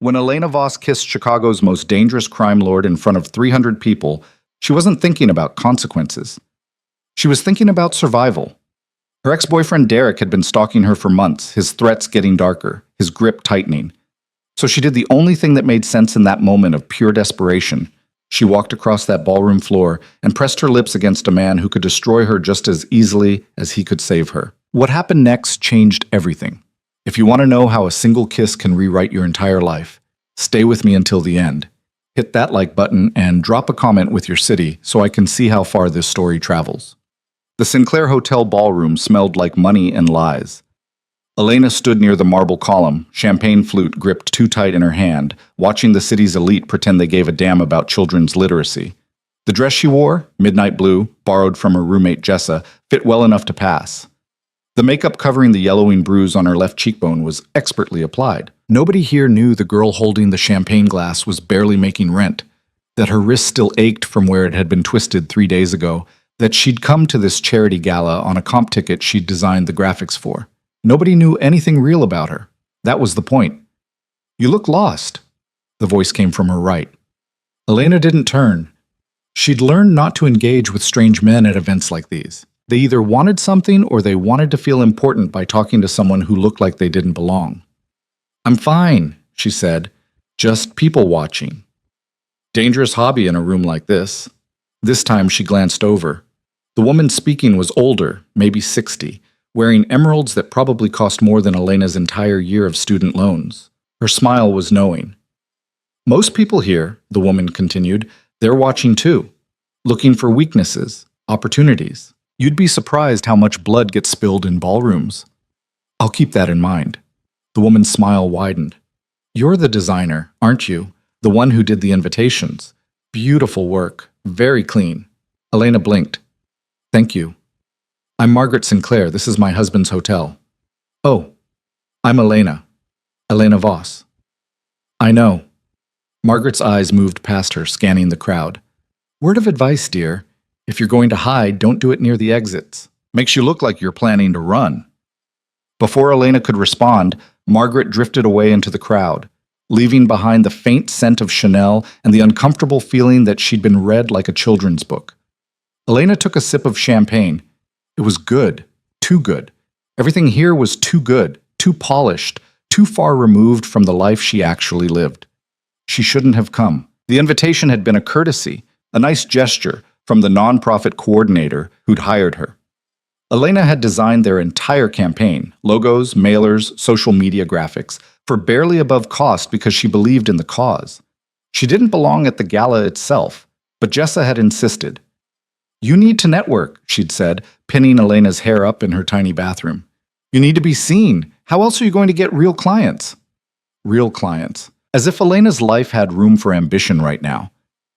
When Elena Voss kissed Chicago's most dangerous crime lord in front of 300 people, she wasn't thinking about consequences. She was thinking about survival. Her ex-boyfriend Derek had been stalking her for months, his threats getting darker, his grip tightening. So she did the only thing that made sense in that moment of pure desperation. She walked across that ballroom floor and pressed her lips against a man who could destroy her just as easily as he could save her. What happened next changed everything. If you want to know how a single kiss can rewrite your entire life, stay with me until the end. Hit that like button and drop a comment with your city so I can see how far this story travels. The Sinclair Hotel ballroom smelled like money and lies. Elena stood near the marble column, champagne flute gripped too tight in her hand, watching the city's elite pretend they gave a damn about children's literacy. The dress she wore, midnight blue, borrowed from her roommate Jessa, fit well enough to pass. The makeup covering the yellowing bruise on her left cheekbone was expertly applied. Nobody here knew the girl holding the champagne glass was barely making rent, that her wrist still ached from where it had been twisted 3 days ago, that she'd come to this charity gala on a comp ticket she'd designed the graphics for. Nobody knew anything real about her. That was the point. "You look lost," the voice came from her right. Elena didn't turn. She'd learned not to engage with strange men at events like these. They either wanted something or they wanted to feel important by talking to someone who looked like they didn't belong. "I'm fine," she said, "just people watching." Dangerous hobby in a room like this. This time she glanced over. The woman speaking was older, maybe 60, wearing emeralds that probably cost more than Elena's entire year of student loans. Her smile was knowing. "Most people here," the woman continued, "they're watching too, looking for weaknesses, opportunities. You'd be surprised how much blood gets spilled in ballrooms." "I'll keep that in mind." The woman's smile widened. "You're the designer, aren't you? The one who did the invitations. Beautiful work, very clean." Elena blinked. "Thank you. I'm Margaret Sinclair. This is my husband's hotel." "Oh, I'm Elena. Elena Voss." "I know." Margaret's eyes moved past her, scanning the crowd. "Word of advice, dear. If you're going to hide, don't do it near the exits. Makes you look like you're planning to run." Before Elena could respond, Margaret drifted away into the crowd, leaving behind the faint scent of Chanel and the uncomfortable feeling that she'd been read like a children's book. Elena took a sip of champagne. It was good, too good. Everything here was too good, too polished, too far removed from the life she actually lived. She shouldn't have come. The invitation had been a courtesy, a nice gesture from the nonprofit coordinator who'd hired her. Elena had designed their entire campaign, logos, mailers, social media graphics, for barely above cost because she believed in the cause. She didn't belong at the gala itself, but Jessa had insisted. "You need to network," she'd said, pinning Elena's hair up in her tiny bathroom. "You need to be seen. How else are you going to get real clients?" Real clients. As if Elena's life had room for ambition right now.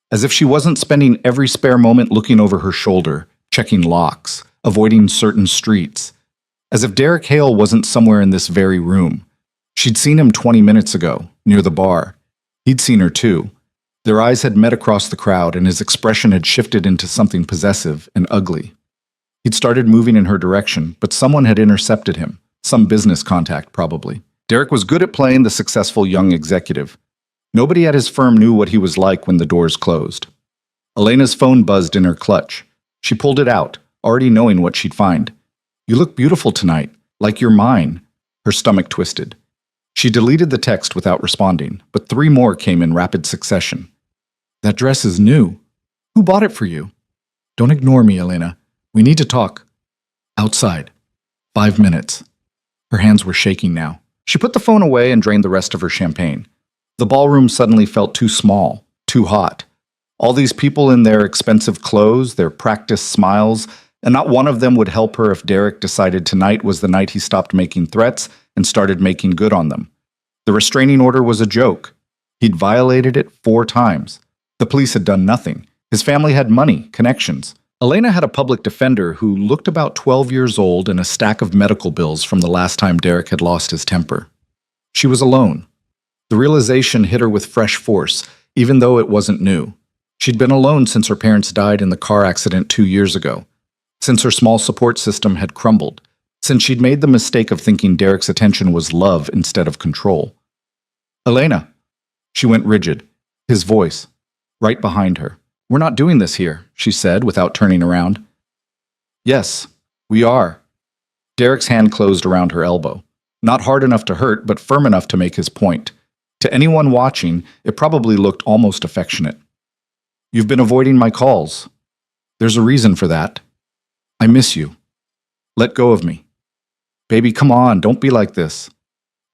As if she wasn't spending every spare moment looking over her shoulder, checking locks, avoiding certain streets. As if Derek Hale wasn't somewhere in this very room. She'd seen him 20 minutes ago, near the bar. He'd seen her too. Their eyes had met across the crowd, and his expression had shifted into something possessive and ugly. He'd started moving in her direction, but someone had intercepted him. Some business contact, probably. Derek was good at playing the successful young executive. Nobody at his firm knew what he was like when the doors closed. Elena's phone buzzed in her clutch. She pulled it out, already knowing what she'd find. "You look beautiful tonight, like you're mine." Her stomach twisted. She deleted the text without responding, but 3 more came in rapid succession. "That dress is new. Who bought it for you?" "Don't ignore me, Elena. We need to talk." "Outside. 5 minutes." Her hands were shaking now. She put the phone away and drained the rest of her champagne. The ballroom suddenly felt too small, too hot. All these people in their expensive clothes, their practiced smiles, and not one of them would help her if Derek decided tonight was the night he stopped making threats and started making good on them. The restraining order was a joke. He'd violated it 4 times. The police had done nothing. His family had money, connections. Elena had a public defender who looked about 12 years old and a stack of medical bills from the last time Derek had lost his temper. She was alone. The realization hit her with fresh force, even though it wasn't new. She'd been alone since her parents died in the car accident 2 years ago, since her small support system had crumbled, since she'd made the mistake of thinking Derek's attention was love instead of control. "Elena." She went rigid. His voice, right behind her. "We're not doing this here," she said without turning around. "Yes, we are." Derek's hand closed around her elbow. Not hard enough to hurt, but firm enough to make his point. To anyone watching, it probably looked almost affectionate. "You've been avoiding my calls. There's a reason for that. I miss you. Let go of me. Baby, come on, don't be like this."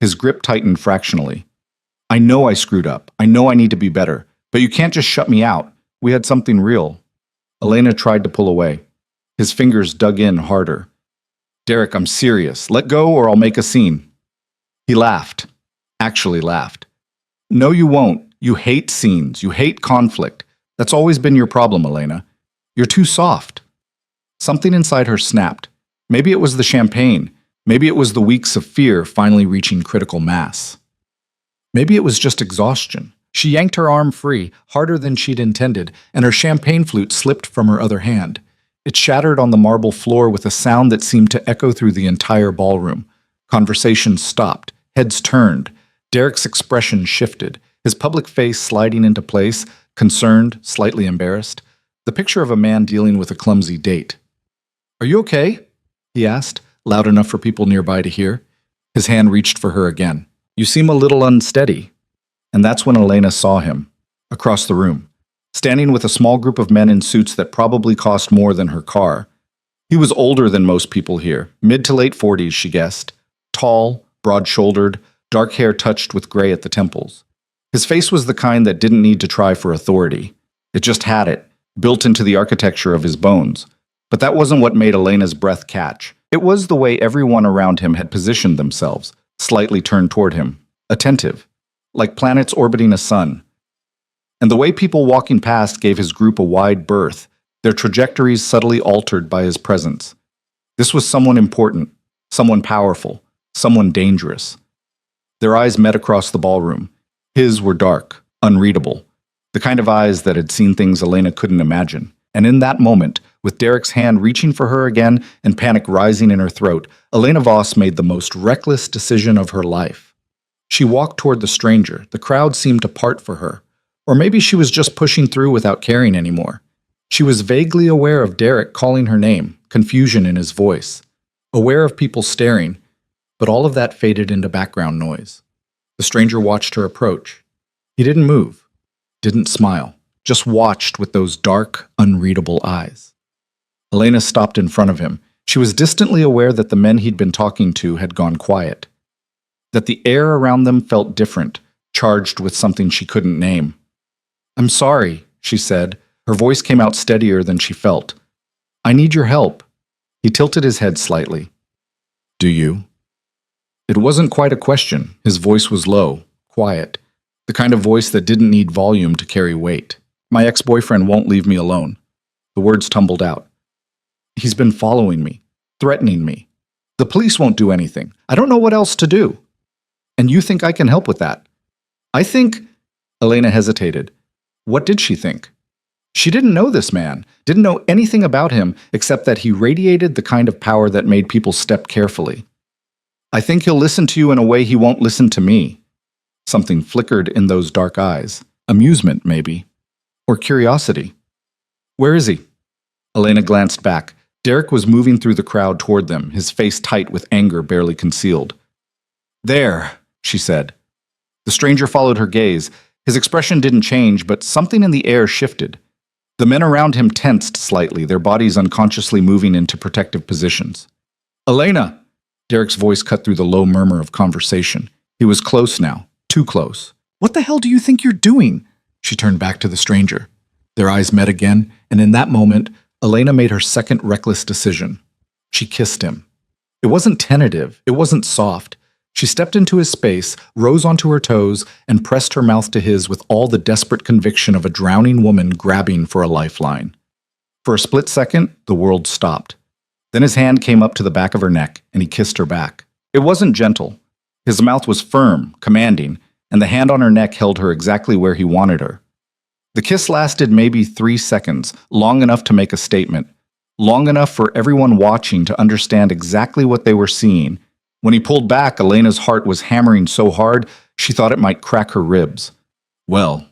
His grip tightened fractionally. "I know I screwed up. I know I need to be better. But you can't just shut me out. We had something real." Elena tried to pull away. His fingers dug in harder. "Derek, I'm serious. Let go or I'll make a scene." He laughed. Actually laughed. "No, you won't. You hate scenes. You hate conflict. That's always been your problem, Elena. You're too soft." Something inside her snapped. Maybe it was the champagne. Maybe it was the weeks of fear finally reaching critical mass. Maybe it was just exhaustion. She yanked her arm free, harder than she'd intended, and her champagne flute slipped from her other hand. It shattered on the marble floor with a sound that seemed to echo through the entire ballroom. Conversations stopped. Heads turned. Derek's expression shifted, his public face sliding into place, concerned, slightly embarrassed. The picture of a man dealing with a clumsy date. "Are you okay?" he asked, loud enough for people nearby to hear. His hand reached for her again. "You seem a little unsteady." And that's when Elena saw him, across the room, standing with a small group of men in suits that probably cost more than her car. He was older than most people here, mid to late 40s, she guessed. Tall, broad-shouldered, dark hair touched with gray at the temples. His face was the kind that didn't need to try for authority. It just had it, built into the architecture of his bones. But that wasn't what made Elena's breath catch. It was the way everyone around him had positioned themselves, slightly turned toward him, attentive, like planets orbiting a sun. And the way people walking past gave his group a wide berth, their trajectories subtly altered by his presence. This was someone important, someone powerful, someone dangerous. Their eyes met across the ballroom. His were dark, unreadable, the kind of eyes that had seen things Elena couldn't imagine. And in that moment, with Derek's hand reaching for her again and panic rising in her throat, Elena Voss made the most reckless decision of her life. She walked toward the stranger. The crowd seemed to part for her. Or maybe she was just pushing through without caring anymore. She was vaguely aware of Derek calling her name, confusion in his voice. Aware of people staring, but all of that faded into background noise. The stranger watched her approach. He didn't move, didn't smile, just watched with those dark, unreadable eyes. Elena stopped in front of him. She was distantly aware that the men he'd been talking to had gone quiet, that the air around them felt different, charged with something she couldn't name. "I'm sorry," she said. Her voice came out steadier than she felt. "I need your help." He tilted his head slightly. "Do you?" It wasn't quite a question. His voice was low, quiet, the kind of voice that didn't need volume to carry weight. "My ex-boyfriend won't leave me alone." The words tumbled out. "He's been following me, threatening me. The police won't do anything. I don't know what else to do. And you think I can help with that?" "I think—" Elena hesitated. What did she think? She didn't know this man, didn't know anything about him except that he radiated the kind of power that made people step carefully. "I think he'll listen to you in a way he won't listen to me." Something flickered in those dark eyes. Amusement, maybe. Or curiosity. "Where is he?" Elena glanced back. Derek was moving through the crowd toward them, his face tight with anger barely concealed. "There," she said. The stranger followed her gaze. His expression didn't change, but something in the air shifted. The men around him tensed slightly, their bodies unconsciously moving into protective positions. "Elena!" Derek's voice cut through the low murmur of conversation. He was close now, too close. "What the hell do you think you're doing?" She turned back to the stranger. Their eyes met again, and in that moment, Elena made her second reckless decision. She kissed him. It wasn't tentative, it wasn't soft. She stepped into his space, rose onto her toes, and pressed her mouth to his with all the desperate conviction of a drowning woman grabbing for a lifeline. For a split second, the world stopped. Then his hand came up to the back of her neck, and he kissed her back. It wasn't gentle. His mouth was firm, commanding, and the hand on her neck held her exactly where he wanted her. The kiss lasted maybe 3 seconds, long enough to make a statement, long enough for everyone watching to understand exactly what they were seeing. When he pulled back, Elena's heart was hammering so hard she thought it might crack her ribs. Well,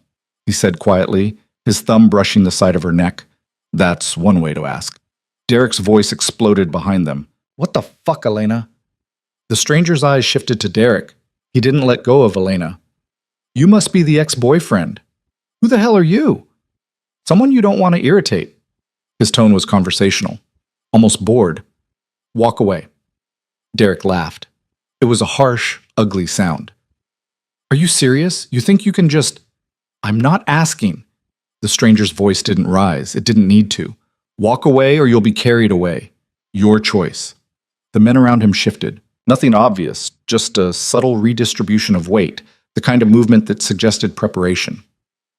he said quietly, his thumb brushing the side of her neck. That's one way to ask. Derek's voice exploded behind them. What the fuck, Elena? The stranger's eyes shifted to Derek. He didn't let go of Elena. You must be the ex-boyfriend. Who the hell are you? Someone you don't want to irritate. His tone was conversational, almost bored. Walk away. Derek laughed. It was a harsh, ugly sound. Are you serious? You think you can just... I'm not asking. The stranger's voice didn't rise. It didn't need to. Walk away or you'll be carried away. Your choice. The men around him shifted. Nothing obvious, just a subtle redistribution of weight, the kind of movement that suggested preparation.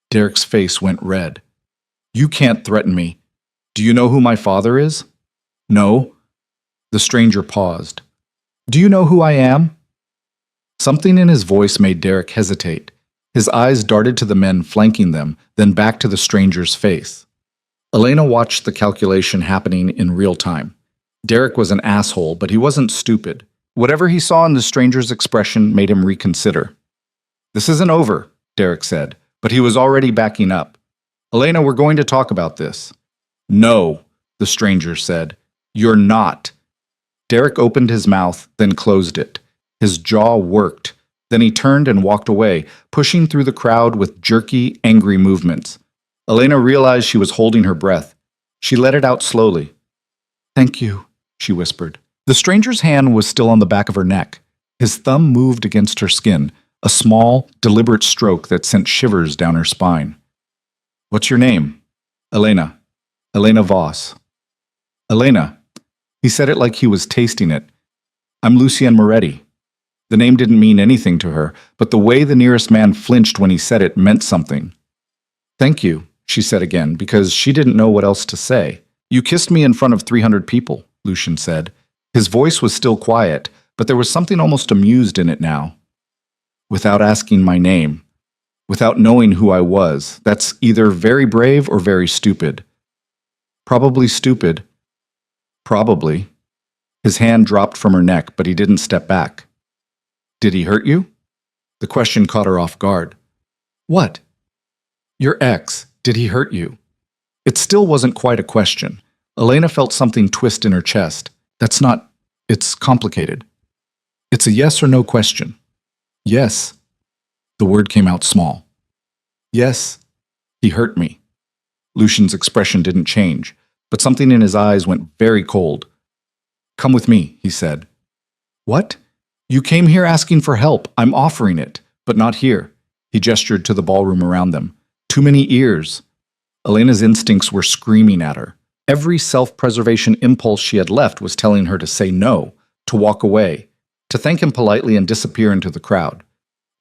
Derek's face went red. You can't threaten me. Do you know who my father is? No. The stranger paused. Do you know who I am? Something in his voice made Derek hesitate. His eyes darted to the men flanking them, then back to the stranger's face. Elena watched the calculation happening in real time. Derek was an asshole, but he wasn't stupid. Whatever he saw in the stranger's expression made him reconsider. This isn't over, Derek said, but he was already backing up. Elena, we're going to talk about this. No, the stranger said. You're not. Derek opened his mouth, then closed it. His jaw worked. Then he turned and walked away, pushing through the crowd with jerky, angry movements. Elena realized she was holding her breath. She let it out slowly. Thank you, she whispered. The stranger's hand was still on the back of her neck. His thumb moved against her skin, a small, deliberate stroke that sent shivers down her spine. What's your name? Elena. Elena Voss. Elena. He said it like he was tasting it. I'm Lucien Moretti. The name didn't mean anything to her, but the way the nearest man flinched when he said it meant something. Thank you, she said again, because she didn't know what else to say. You kissed me in front of 300 people, Lucien said. His voice was still quiet, but there was something almost amused in it now. Without asking my name, without knowing who I was, that's either very brave or very stupid. Probably stupid. Probably. His hand dropped from her neck, but he didn't step back. Did he hurt you? The question caught her off guard. What? Your ex, did he hurt you? It still wasn't quite a question. Elena felt something twist in her chest. That's not... It's complicated. It's a yes or no question. Yes. The word came out small. Yes, he hurt me. Lucien's expression didn't change, but something in his eyes went very cold. Come with me, he said. What? You came here asking for help. I'm offering it, but not here. He gestured to the ballroom around them. Too many ears. Elena's instincts were screaming at her. Every self-preservation impulse she had left was telling her to say no, to walk away, to thank him politely and disappear into the crowd.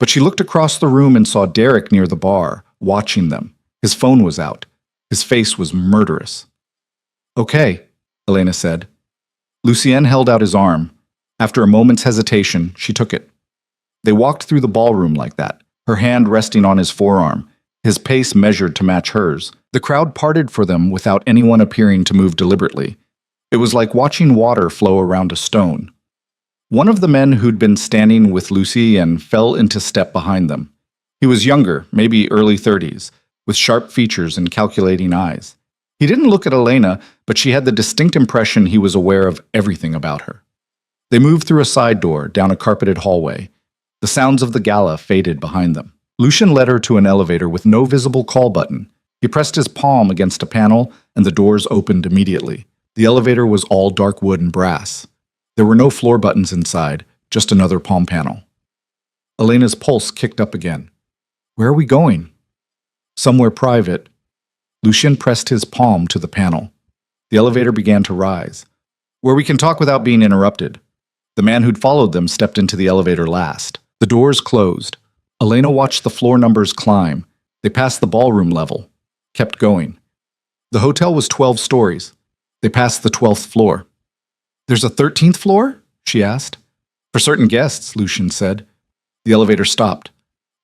But she looked across the room and saw Derek near the bar, watching them. His phone was out. His face was murderous. Okay, Elena said. Lucien held out his arm. After a moment's hesitation, she took it. They walked through the ballroom like that, her hand resting on his forearm, his pace measured to match hers. The crowd parted for them without anyone appearing to move deliberately. It was like watching water flow around a stone. One of the men who'd been standing with Lucien fell into step behind them. He was younger, maybe early 30s, with sharp features and calculating eyes. He didn't look at Elena, but she had the distinct impression he was aware of everything about her. They moved through a side door, down a carpeted hallway. The sounds of the gala faded behind them. Lucien led her to an elevator with no visible call button. He pressed his palm against a panel, and the doors opened immediately. The elevator was all dark wood and brass. There were no floor buttons inside, just another palm panel. Elena's pulse kicked up again. Where are we going? Somewhere private. Lucien pressed his palm to the panel. The elevator began to rise. Where we can talk without being interrupted. The man who'd followed them stepped into the elevator last. The doors closed. Elena watched the floor numbers climb. They passed the ballroom level. Kept going. The hotel was 12 stories. They passed the 12th floor. There's a 13th floor? She asked. For certain guests, Lucien said. The elevator stopped.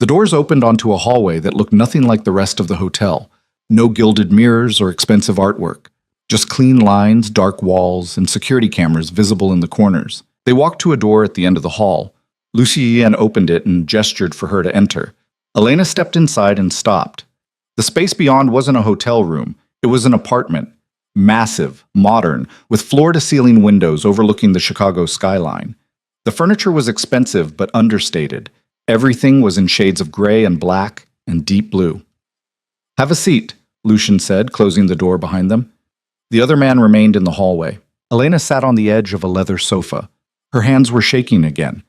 The doors opened onto a hallway that looked nothing like the rest of the hotel. No gilded mirrors or expensive artwork. Just clean lines, dark walls, and security cameras visible in the corners. They walked to a door at the end of the hall. Lucien opened it and gestured for her to enter. Elena stepped inside and stopped. The space beyond wasn't a hotel room. It was an apartment. Massive, modern, with floor-to-ceiling windows overlooking the Chicago skyline. The furniture was expensive but understated. Everything was in shades of gray and black and deep blue. "Have a seat," Lucian said, closing the door behind them. The other man remained in the hallway. Elena sat on the edge of a leather sofa. Her hands were shaking again.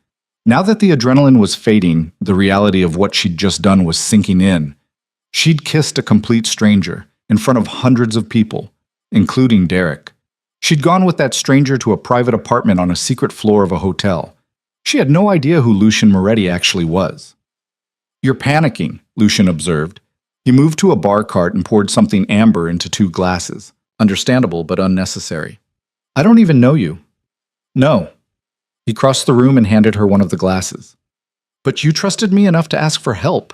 Now that the adrenaline was fading, the reality of what she'd just done was sinking in. She'd kissed a complete stranger in front of hundreds of people, including Derek. She'd gone with that stranger to a private apartment on a secret floor of a hotel. She had no idea who Lucian Moretti actually was. "You're panicking," Lucian observed. He moved to a bar cart and poured something amber into 2 glasses. Understandable, but unnecessary. "I don't even know you." "No." He crossed the room and handed her one of the glasses. "But you trusted me enough to ask for help,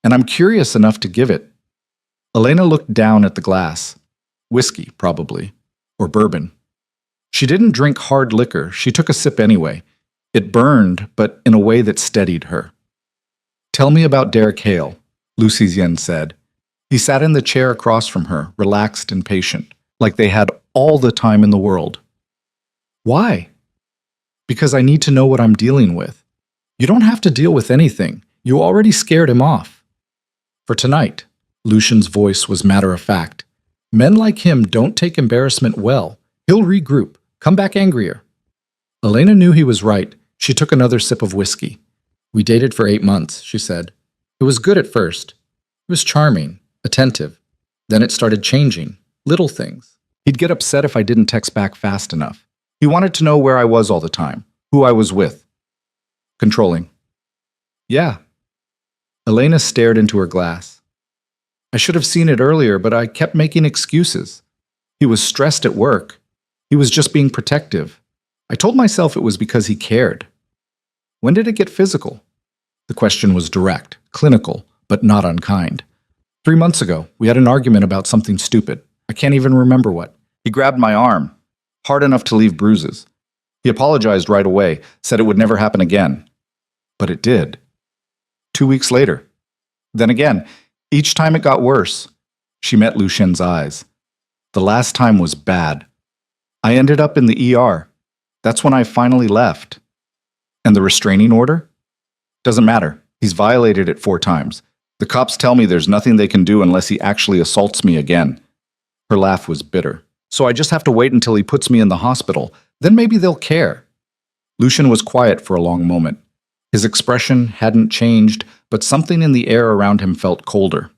and I'm curious enough to give it." Elena looked down at the glass. Whiskey, probably. Or bourbon. She didn't drink hard liquor. She took a sip anyway. It burned, but in a way that steadied her. "Tell me about Derek Hale," Lucy Yen said. He sat in the chair across from her, relaxed and patient, like they had all the time in the world. "Why?" "Because I need to know what I'm dealing with." "You don't have to deal with anything. You already scared him off." "For tonight," Lucian's voice was matter-of-fact. "Men like him don't take embarrassment well. He'll regroup, come back angrier." Elena knew he was right. She took another sip of whiskey. "We dated for 8 months," she said. "It was good at first. He was charming, attentive. Then it started changing. Little things. He'd get upset if I didn't text back fast enough. He wanted to know where I was all the time, who I was with. Controlling." "Yeah." Elena stared into her glass. "I should have seen it earlier, but I kept making excuses. He was stressed at work. He was just being protective. I told myself it was because he cared." "When did it get physical?" The question was direct, clinical, but not unkind. 3 months ago, we had an argument about something stupid. I can't even remember what. He grabbed my arm, hard enough to leave bruises. He apologized right away, said it would never happen again. But it did. 2 weeks later. Then again, each time it got worse. She met Lucien's eyes. The last time was bad. I ended up in the ER. That's when I finally left. And the restraining order? Doesn't matter. He's violated it 4 times. The cops tell me there's nothing they can do unless he actually assaults me again. Her laugh was bitter. So I just have to wait until he puts me in the hospital. Then maybe they'll care. Lucian was quiet for a long moment. His expression hadn't changed, but something in the air around him felt colder.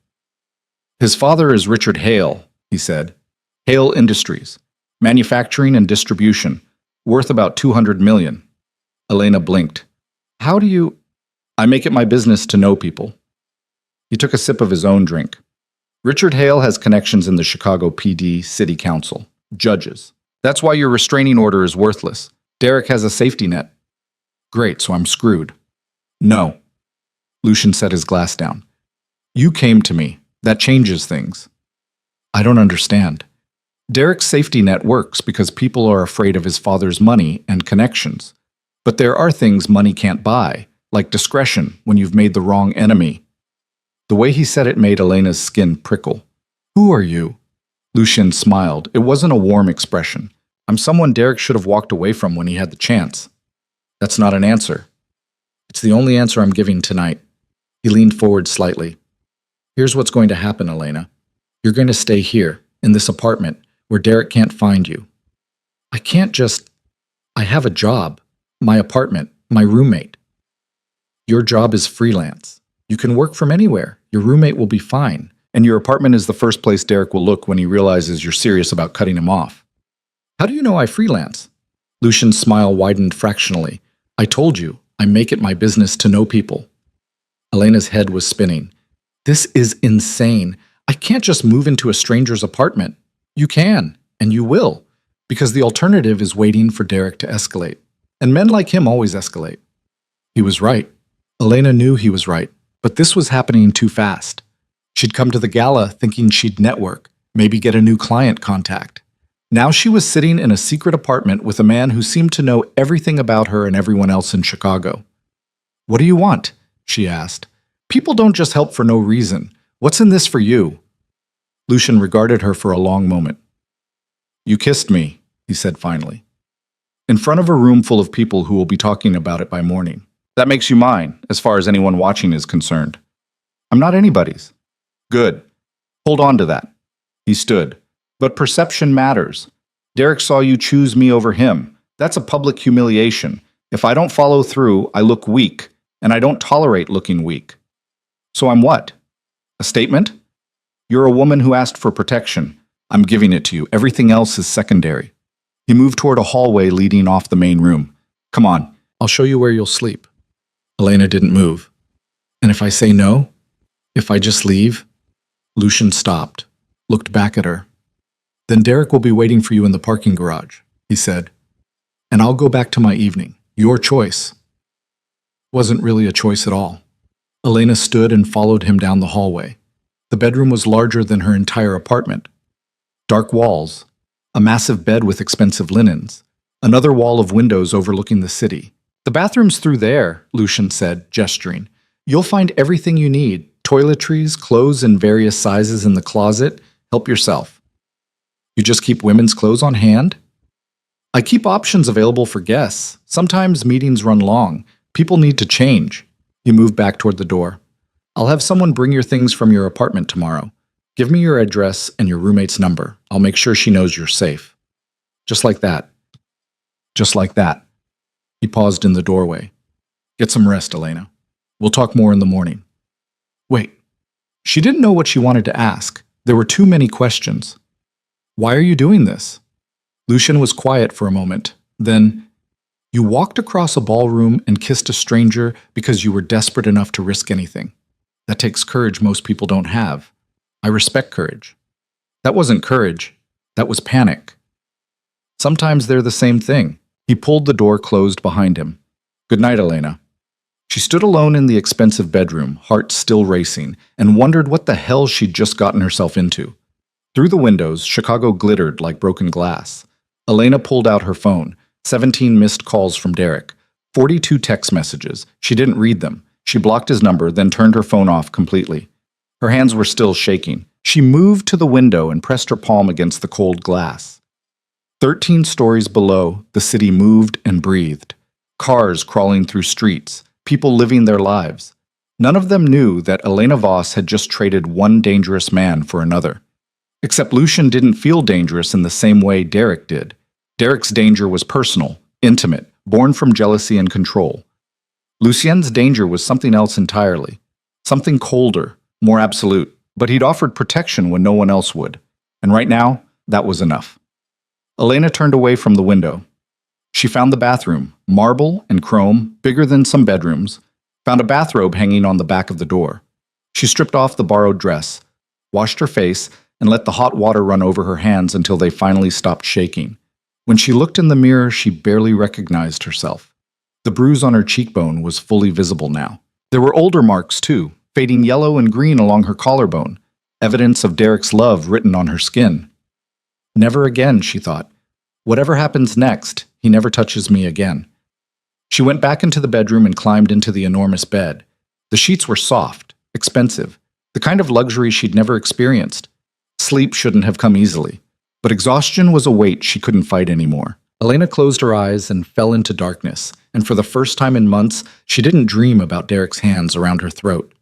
"His father is Richard Hale," he said. "Hale Industries. Manufacturing and distribution. Worth about $200 million. Elena blinked. "How do you—" "I make it my business to know people." He took a sip of his own drink. "Richard Hale has connections in the Chicago PD, City Council, judges. That's why your restraining order is worthless. Derek has a safety net." "Great, so I'm screwed." "No." Lucian set his glass down. "You came to me. That changes things." "I don't understand." "Derek's safety net works because people are afraid of his father's money and connections. But there are things money can't buy, like discretion when you've made the wrong enemy." The way he said it made Elena's skin prickle. "Who are you?" Lucian smiled. It wasn't a warm expression. "I'm someone Derek should have walked away from when he had the chance." "That's not an answer." "It's the only answer I'm giving tonight." He leaned forward slightly. "Here's what's going to happen, Elena. You're going to stay here, in this apartment, where Derek can't find you." "I can't just— I have a job. My apartment. My roommate." "Your job is freelance. You can work from anywhere. Your roommate will be fine. And your apartment is the first place Derek will look when he realizes you're serious about cutting him off." "How do you know I freelance?" Lucian's smile widened fractionally. "I told you, I make it my business to know people." Elena's head was spinning. "This is insane. I can't just move into a stranger's apartment." "You can, and you will, because the alternative is waiting for Derek to escalate. And men like him always escalate." He was right. Elena knew he was right, but this was happening too fast. She'd come to the gala thinking she'd network, maybe get a new client contact. Now she was sitting in a secret apartment with a man who seemed to know everything about her and everyone else in Chicago. "What do you want?" she asked. People don't just help for no reason. What's in this for you? Lucian regarded her for a long moment. You kissed me, he said finally. In front of a room full of people who will be talking about it by morning. That makes you mine, as far as anyone watching is concerned. I'm not anybody's. Good. Hold on to that. He stood. But perception matters. Derek saw you choose me over him. That's a public humiliation. If I don't follow through, I look weak, and I don't tolerate looking weak. So I'm what? A statement? You're a woman who asked for protection. I'm giving it to you. Everything else is secondary. He moved toward a hallway leading off the main room. Come on, I'll show you where you'll sleep. Elena didn't move. And if I say no? If I just leave? Lucian stopped, looked back at her. Then Derek will be waiting for you in the parking garage, he said. And I'll go back to my evening. Your choice. Wasn't really a choice at all. Elena stood and followed him down the hallway. The bedroom was larger than her entire apartment. Dark walls, a massive bed with expensive linens, another wall of windows overlooking the city. The bathroom's through there, Lucian said, gesturing. You'll find everything you need. Toiletries, clothes in various sizes in the closet. Help yourself. You just keep women's clothes on hand? I keep options available for guests. Sometimes meetings run long. People need to change. He moved back toward the door. I'll have someone bring your things from your apartment tomorrow. Give me your address and your roommate's number. I'll make sure she knows you're safe. Just like that. Just like that. He paused in the doorway. Get some rest, Elena. We'll talk more in the morning. Wait. She didn't know what she wanted to ask. There were too many questions. Why are you doing this? Lucian was quiet for a moment. Then, you walked across a ballroom and kissed a stranger because you were desperate enough to risk anything. That takes courage most people don't have. I respect courage. That wasn't courage. That was panic. Sometimes they're the same thing. He pulled the door closed behind him. Good night, Elena. She stood alone in the expensive bedroom, heart still racing, and wondered what the hell she'd just gotten herself into. Through the windows, Chicago glittered like broken glass. Elena pulled out her phone. 17 missed calls from Derek. 42 text messages. She didn't read them. She blocked his number, then turned her phone off completely. Her hands were still shaking. She moved to the window and pressed her palm against the cold glass. 13 stories below, the city moved and breathed. Cars crawling through streets. People living their lives. None of them knew that Elena Voss had just traded one dangerous man for another. Except Lucian didn't feel dangerous in the same way Derek did. Derek's danger was personal, intimate, born from jealousy and control. Lucien's danger was something else entirely. Something colder, more absolute, but he'd offered protection when no one else would. And right now, that was enough. Elena turned away from the window. She found the bathroom, marble and chrome, bigger than some bedrooms, found a bathrobe hanging on the back of the door. She stripped off the borrowed dress, washed her face, and let the hot water run over her hands until they finally stopped shaking. When she looked in the mirror, she barely recognized herself. The bruise on her cheekbone was fully visible now. There were older marks, too, fading yellow and green along her collarbone, evidence of Derek's love written on her skin. Never again, she thought. Whatever happens next, he never touches me again. She went back into the bedroom and climbed into the enormous bed. The sheets were soft, expensive, the kind of luxury she'd never experienced. Sleep shouldn't have come easily, but exhaustion was a weight she couldn't fight anymore. Elena closed her eyes and fell into darkness, and for the first time in months, she didn't dream about Derek's hands around her throat.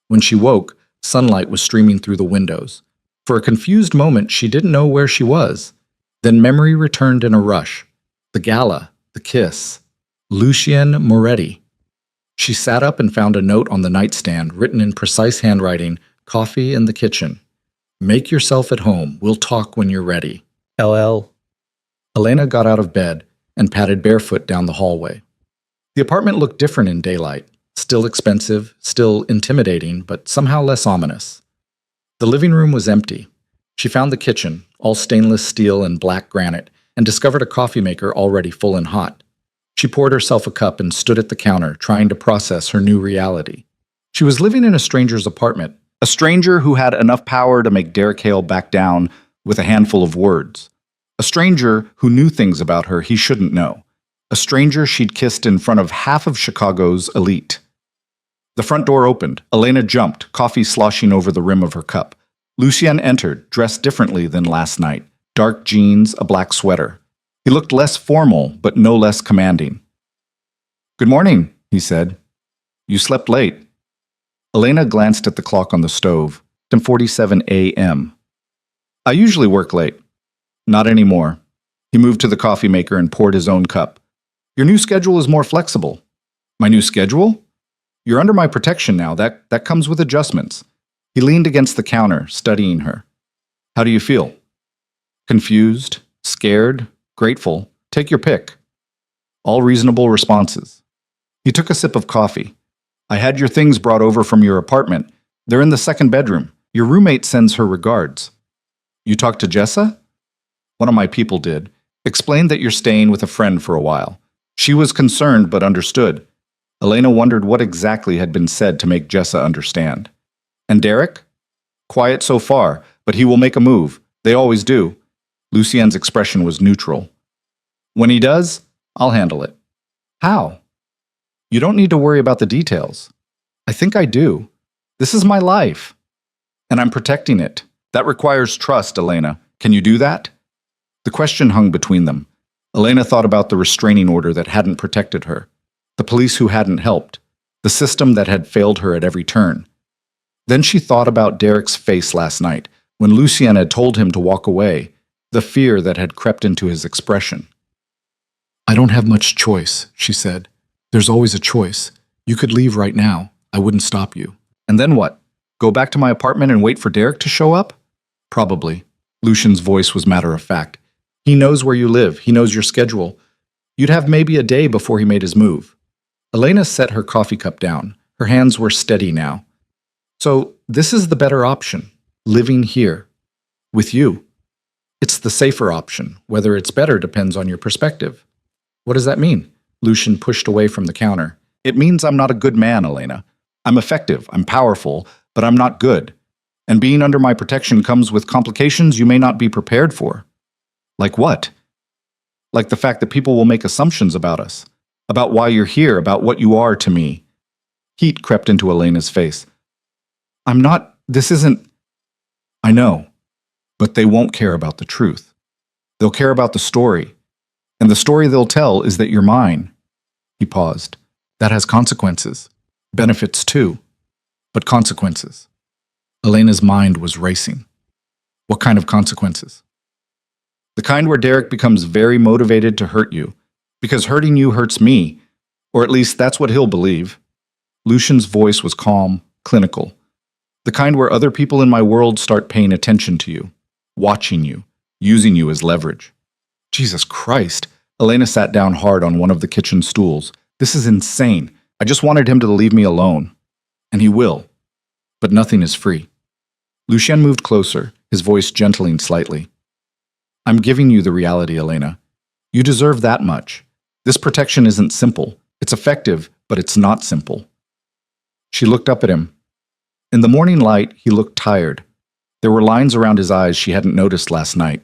When she woke, sunlight was streaming through the windows. For a confused moment, she didn't know where she was. Then memory returned in a rush. The gala, the kiss. Lucien Moretti. She sat up and found a note on the nightstand written in precise handwriting, coffee in the kitchen. Make yourself at home. We'll talk when you're ready. LL. Elena got out of bed and padded barefoot down the hallway. The apartment looked different in daylight. Still expensive, still intimidating, but somehow less ominous. The living room was empty. She found the kitchen, all stainless steel and black granite, and discovered a coffee maker already full and hot. She poured herself a cup and stood at the counter, trying to process her new reality. She was living in a stranger's apartment, a stranger who had enough power to make Derek Hale back down with a handful of words. A stranger who knew things about her he shouldn't know. A stranger she'd kissed in front of half of Chicago's elite. The front door opened. Elena jumped, coffee sloshing over the rim of her cup. Lucien entered, dressed differently than last night. Dark jeans, a black sweater. He looked less formal, but no less commanding. "Good morning," he said. "You slept late." Elena glanced at the clock on the stove. 10:47 a.m. "I usually work late." "Not anymore." He moved to the coffee maker and poured his own cup. "Your new schedule is more flexible." "My new schedule?" "You're under my protection now. That comes with adjustments." He leaned against the counter, studying her. "How do you feel?" "Confused, scared, grateful. Take your pick." All reasonable responses. He took a sip of coffee. "I had your things brought over from your apartment. They're in the second bedroom. Your roommate sends her regards." "You talked to Jessa?" "One of my people did. Explained that you're staying with a friend for a while." She was concerned but understood. Elena wondered what exactly had been said to make Jessa understand. "And Derek?" "Quiet so far, but he will make a move. They always do." Lucien's expression was neutral. "When he does, I'll handle it." "How?" "You don't need to worry about the details." "I think I do. This is my life. And I'm protecting it. That requires trust, Elena. Can you do that?" The question hung between them. Elena thought about the restraining order that hadn't protected her, the police who hadn't helped, the system that had failed her at every turn. Then she thought about Derek's face last night, when Lucien had told him to walk away, the fear that had crept into his expression. "I don't have much choice," she said. "There's always a choice. You could leave right now. I wouldn't stop you." "And then what? Go back to my apartment and wait for Derek to show up?" "Probably." Lucien's voice was matter-of-fact. "He knows where you live. He knows your schedule. You'd have maybe a day before he made his move." Elena set her coffee cup down. Her hands were steady now. "So this is the better option, living here, with you. It's the safer option. Whether it's better depends on your perspective." "What does that mean?" Lucien pushed away from the counter. "It means I'm not a good man, Elena. I'm effective, I'm powerful, but I'm not good. And being under my protection comes with complications you may not be prepared for." "Like what?" "Like the fact that people will make assumptions about us, about why you're here, about what you are to me." Heat crept into Elena's face. This isn't... "I know, but they won't care about the truth. They'll care about the story. And the story they'll tell is that you're mine." He paused. "That has consequences. Benefits too. But consequences." Elena's mind was racing. "What kind of consequences?" "The kind where Derek becomes very motivated to hurt you. Because hurting you hurts me. Or at least that's what he'll believe." Lucien's voice was calm, clinical. "The kind where other people in my world start paying attention to you, watching you, using you as leverage." Jesus Christ! Elena sat down hard on one of the kitchen stools. "This is insane. I just wanted him to leave me alone. And he will. But nothing is free." Lucien moved closer, his voice gentling slightly. "I'm giving you the reality, Elena. You deserve that much. This protection isn't simple. It's effective, but it's not simple." She looked up at him. In the morning light, he looked tired. There were lines around his eyes she hadn't noticed last night,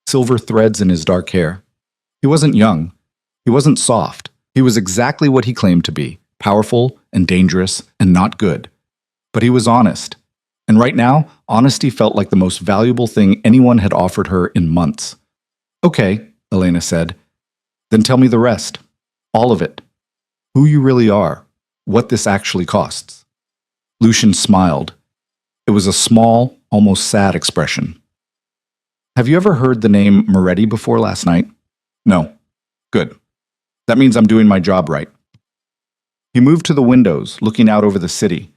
silver threads in his dark hair. He wasn't young. He wasn't soft. He was exactly what he claimed to be, powerful and dangerous and not good. But he was honest. And right now, honesty felt like the most valuable thing anyone had offered her in months. "Okay," Elena said. "Then tell me the rest. All of it. Who you really are. What this actually costs." Lucien smiled. It was a small, almost sad expression. "Have you ever heard the name Moretti before last night?" "No." "Good. That means I'm doing my job right." He moved to the windows, looking out over the city.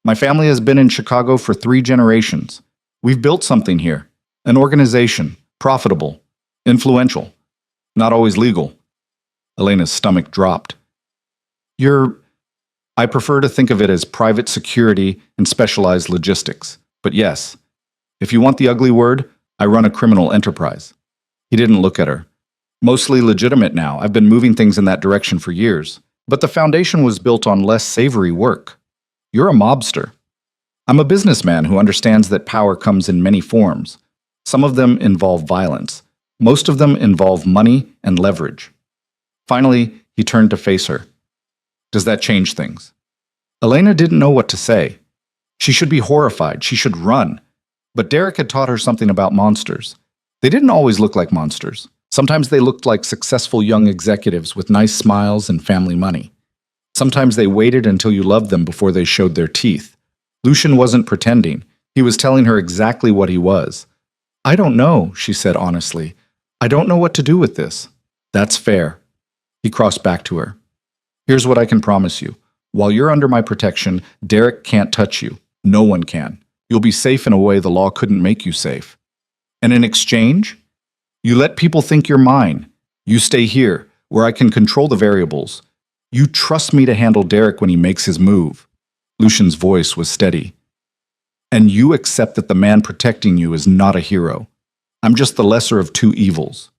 "My family has been in Chicago for 3 generations. We've built something here. An organization. Profitable. Influential. Not always legal." Elena's stomach dropped. I prefer to think of it as private security and specialized logistics. But yes, if you want the ugly word, I run a criminal enterprise." He didn't look at her. "Mostly legitimate now. I've been moving things in that direction for years. But the foundation was built on less savory work. You're a mobster. I'm a businessman who understands that power comes in many forms. Some of them involve violence. Most of them involve money and leverage." Finally, he turned to face her. "Does that change things?" Elena didn't know what to say. She should be horrified. She should run. But Derek had taught her something about monsters. They didn't always look like monsters. Sometimes they looked like successful young executives with nice smiles and family money. Sometimes they waited until you loved them before they showed their teeth. Lucian wasn't pretending. He was telling her exactly what he was. "I don't know," she said honestly. "I don't know what to do with this." "That's fair." He crossed back to her. "Here's what I can promise you. While you're under my protection, Derek can't touch you. No one can. You'll be safe in a way the law couldn't make you safe. And in exchange, you let people think you're mine. You stay here, where I can control the variables. You trust me to handle Derek when he makes his move." Lucian's voice was steady. "And you accept that the man protecting you is not a hero. I'm just the lesser of two evils."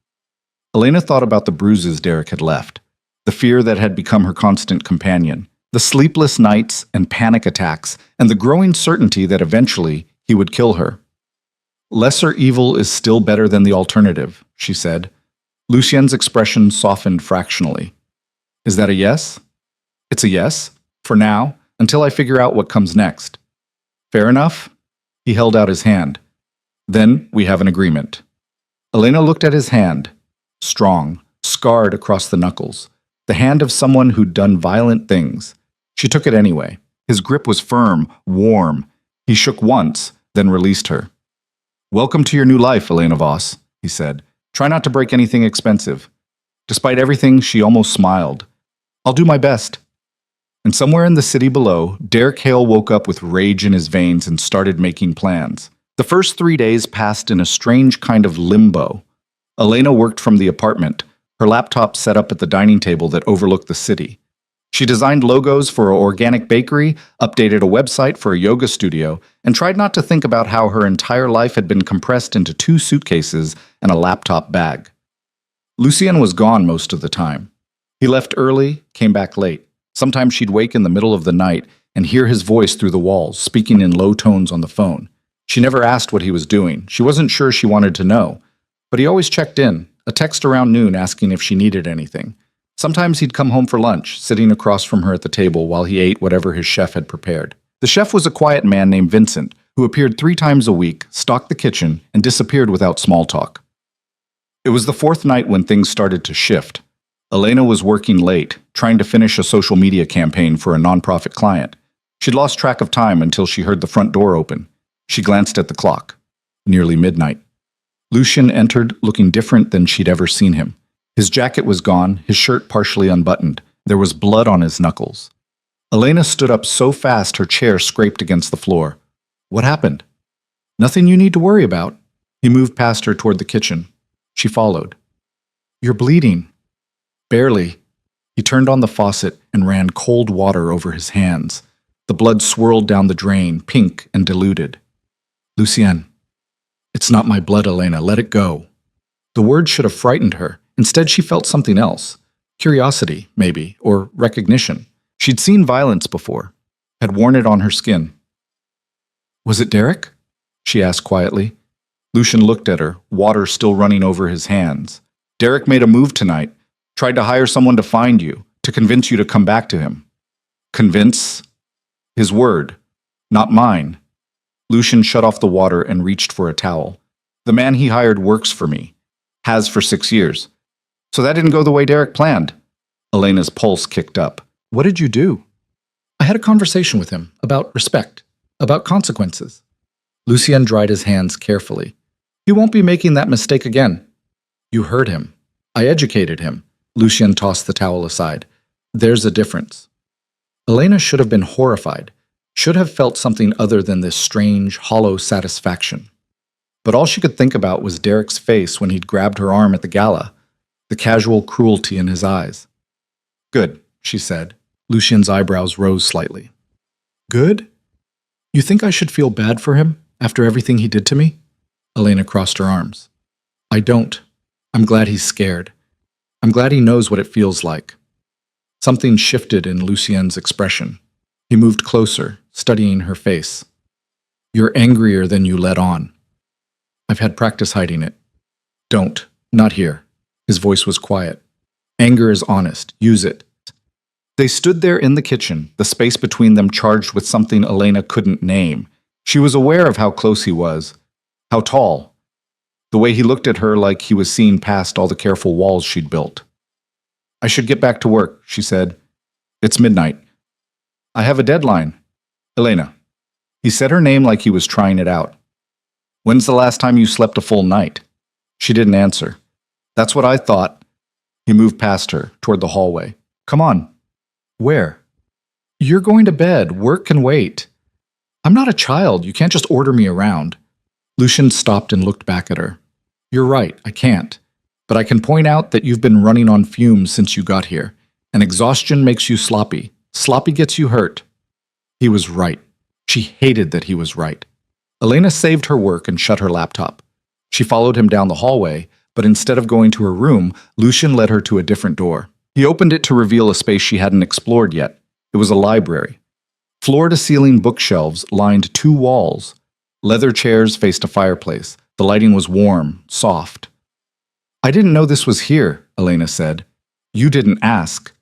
Elena thought about the bruises Derek had left, the fear that had become her constant companion, the sleepless nights and panic attacks, and the growing certainty that eventually he would kill her. "Lesser evil is still better than the alternative," she said. Lucien's expression softened fractionally. "Is that a yes?" "It's a yes, for now, until I figure out what comes next." "Fair enough." He held out his hand. "Then we have an agreement." Elena looked at his hand, strong, scarred across the knuckles, the hand of someone who'd done violent things. She took it anyway. His grip was firm, warm. He shook once, then released her. "Welcome to your new life, Elena Voss," he said. "Try not to break anything expensive." Despite everything, she almost smiled. "I'll do my best." And somewhere in the city below, Derek Hale woke up with rage in his veins and started making plans. The first 3 days passed in a strange kind of limbo. Elena worked from the apartment, her laptop set up at the dining table that overlooked the city. She designed logos for an organic bakery, updated a website for a yoga studio, and tried not to think about how her entire life had been compressed into 2 suitcases and a laptop bag. Lucien was gone most of the time. He left early, came back late. Sometimes she'd wake in the middle of the night and hear his voice through the walls, speaking in low tones on the phone. She never asked what he was doing. She wasn't sure she wanted to know. But he always checked in, a text around noon asking if she needed anything. Sometimes he'd come home for lunch, sitting across from her at the table while he ate whatever his chef had prepared. The chef was a quiet man named Vincent, who appeared 3 times a week, stocked the kitchen, and disappeared without small talk. It was the 4th night when things started to shift. Elena was working late, trying to finish a social media campaign for a nonprofit client. She'd lost track of time until she heard the front door open. She glanced at the clock. Nearly midnight. Lucien entered, looking different than she'd ever seen him. His jacket was gone, his shirt partially unbuttoned. There was blood on his knuckles. Elena stood up so fast her chair scraped against the floor. "What happened?" "Nothing you need to worry about." He moved past her toward the kitchen. She followed. "You're bleeding." "Barely." He turned on the faucet and ran cold water over his hands. The blood swirled down the drain, pink and diluted. "Lucien." "It's not my blood, Elena. Let it go." The word should have frightened her. Instead, she felt something else. Curiosity, maybe, or recognition. She'd seen violence before, had worn it on her skin. "Was it Derek?" she asked quietly. Lucien looked at her, water still running over his hands. "Derek made a move tonight. Tried to hire someone to find you, to convince you to come back to him." "Convince?" "His word, not mine." Lucien shut off the water and reached for a towel. "The man he hired works for me. Has for 6 years. So that didn't go the way Derek planned." Elena's pulse kicked up. "What did you do?" "I had a conversation with him about respect, about consequences." Lucien dried his hands carefully. "He won't be making that mistake again." "You heard him. I educated him." Lucien tossed the towel aside. "There's a difference." Elena should have been horrified, should have felt something other than this strange, hollow satisfaction. But all she could think about was Derek's face when he'd grabbed her arm at the gala, the casual cruelty in his eyes. "Good," she said. Lucien's eyebrows rose slightly. "Good? You think I should feel bad for him after everything he did to me?" Elena crossed her arms. "I don't. I'm glad he's scared. I'm glad he knows what it feels like." Something shifted in Lucien's expression. He moved closer, studying her face. "You're angrier than you let on." "I've had practice hiding it." "Don't. Not here." His voice was quiet. "Anger is honest. Use it." They stood there in the kitchen, the space between them charged with something Elena couldn't name. She was aware of how close he was, how tall, the way he looked at her like he was seeing past all the careful walls she'd built. I should get back to work, she said. It's midnight. I have a deadline. Elena. He said her name like he was trying it out. When's the last time you slept a full night? She didn't answer. That's what I thought. He moved past her, toward the hallway. Come on. Where? You're going to bed. Work can wait. I'm not a child. You can't just order me around. Lucian stopped and looked back at her. You're right, I can't. But I can point out that you've been running on fumes since you got here, and exhaustion makes you sloppy. Sloppy gets you hurt. He was right. She hated that he was right. Elena saved her work and shut her laptop. She followed him down the hallway, but instead of going to her room, Lucian led her to a different door. He opened it to reveal a space she hadn't explored yet. It was a library. Floor-to-ceiling bookshelves lined 2 walls. Leather chairs faced a fireplace. The lighting was warm, soft. I didn't know this was here, Elena said. You didn't ask.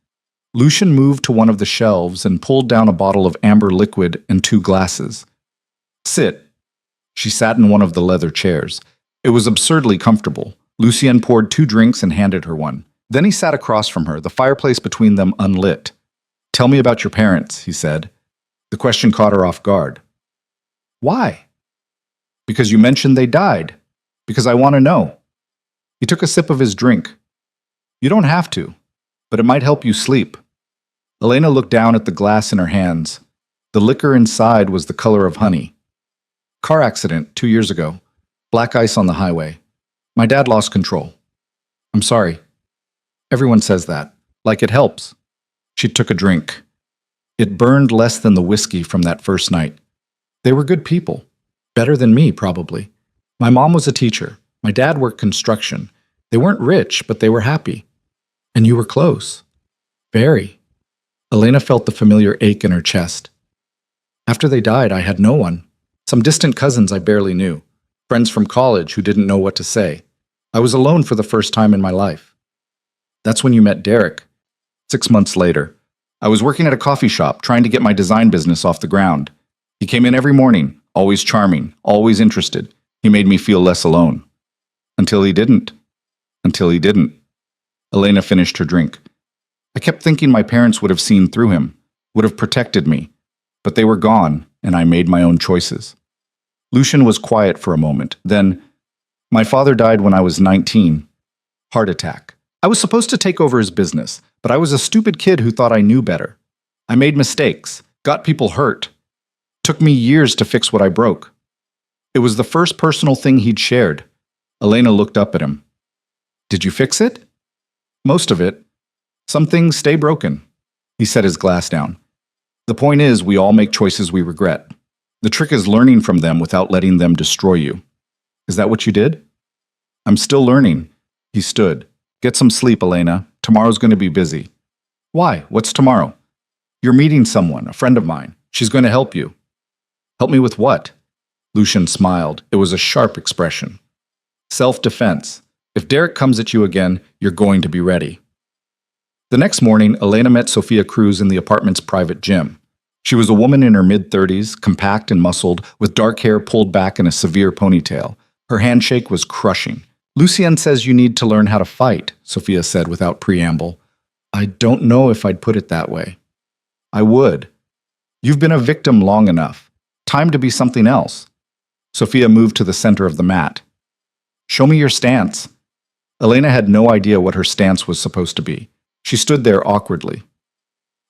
Lucian moved to one of the shelves and pulled down a bottle of amber liquid and 2 glasses. Sit. She sat in one of the leather chairs. It was absurdly comfortable. Lucien poured 2 drinks and handed her one. Then he sat across from her, the fireplace between them unlit. Tell me about your parents, he said. The question caught her off guard. Why? Because you mentioned they died. Because I want to know. He took a sip of his drink. You don't have to, but it might help you sleep. Elena looked down at the glass in her hands. The liquor inside was the color of honey. Car accident 2 years ago. Black ice on the highway. My dad lost control. I'm sorry. Everyone says that. Like it helps. She took a drink. It burned less than the whiskey from that first night. They were good people. Better than me, probably. My mom was a teacher. My dad worked construction. They weren't rich, but they were happy. And you were close. Very. Elena felt the familiar ache in her chest. After they died, I had no one. Some distant cousins I barely knew. Friends from college who didn't know what to say. I was alone for the first time in my life. That's when you met Derek. 6 months later. I was working at a coffee shop, trying to get my design business off the ground. He came in every morning, always charming, always interested. He made me feel less alone. Until he didn't. Until he didn't. Elena finished her drink. I kept thinking my parents would have seen through him, would have protected me. But they were gone, and I made my own choices. Lucian was quiet for a moment. Then, my father died when I was 19. Heart attack. I was supposed to take over his business, but I was a stupid kid who thought I knew better. I made mistakes, got people hurt. Took me years to fix what I broke. It was the first personal thing he'd shared. Elena looked up at him. Did you fix it? Most of it. Some things stay broken. He set his glass down. The point is, we all make choices we regret. The trick is learning from them without letting them destroy you. Is that what you did? I'm still learning. He stood. Get some sleep, Elena. Tomorrow's going to be busy. Why? What's tomorrow? You're meeting someone, a friend of mine. She's going to help you. Help me with what? Lucian smiled. It was a sharp expression. Self-defense. If Derek comes at you again, you're going to be ready. The next morning, Elena met Sophia Cruz in the apartment's private gym. She was a woman in her mid-30s, compact and muscled, with dark hair pulled back in a severe ponytail. Her handshake was crushing. Lucien says you need to learn how to fight, Sophia said without preamble. I don't know if I'd put it that way. I would. You've been a victim long enough. Time to be something else. Sophia moved to the center of the mat. Show me your stance. Elena had no idea what her stance was supposed to be. She stood there awkwardly.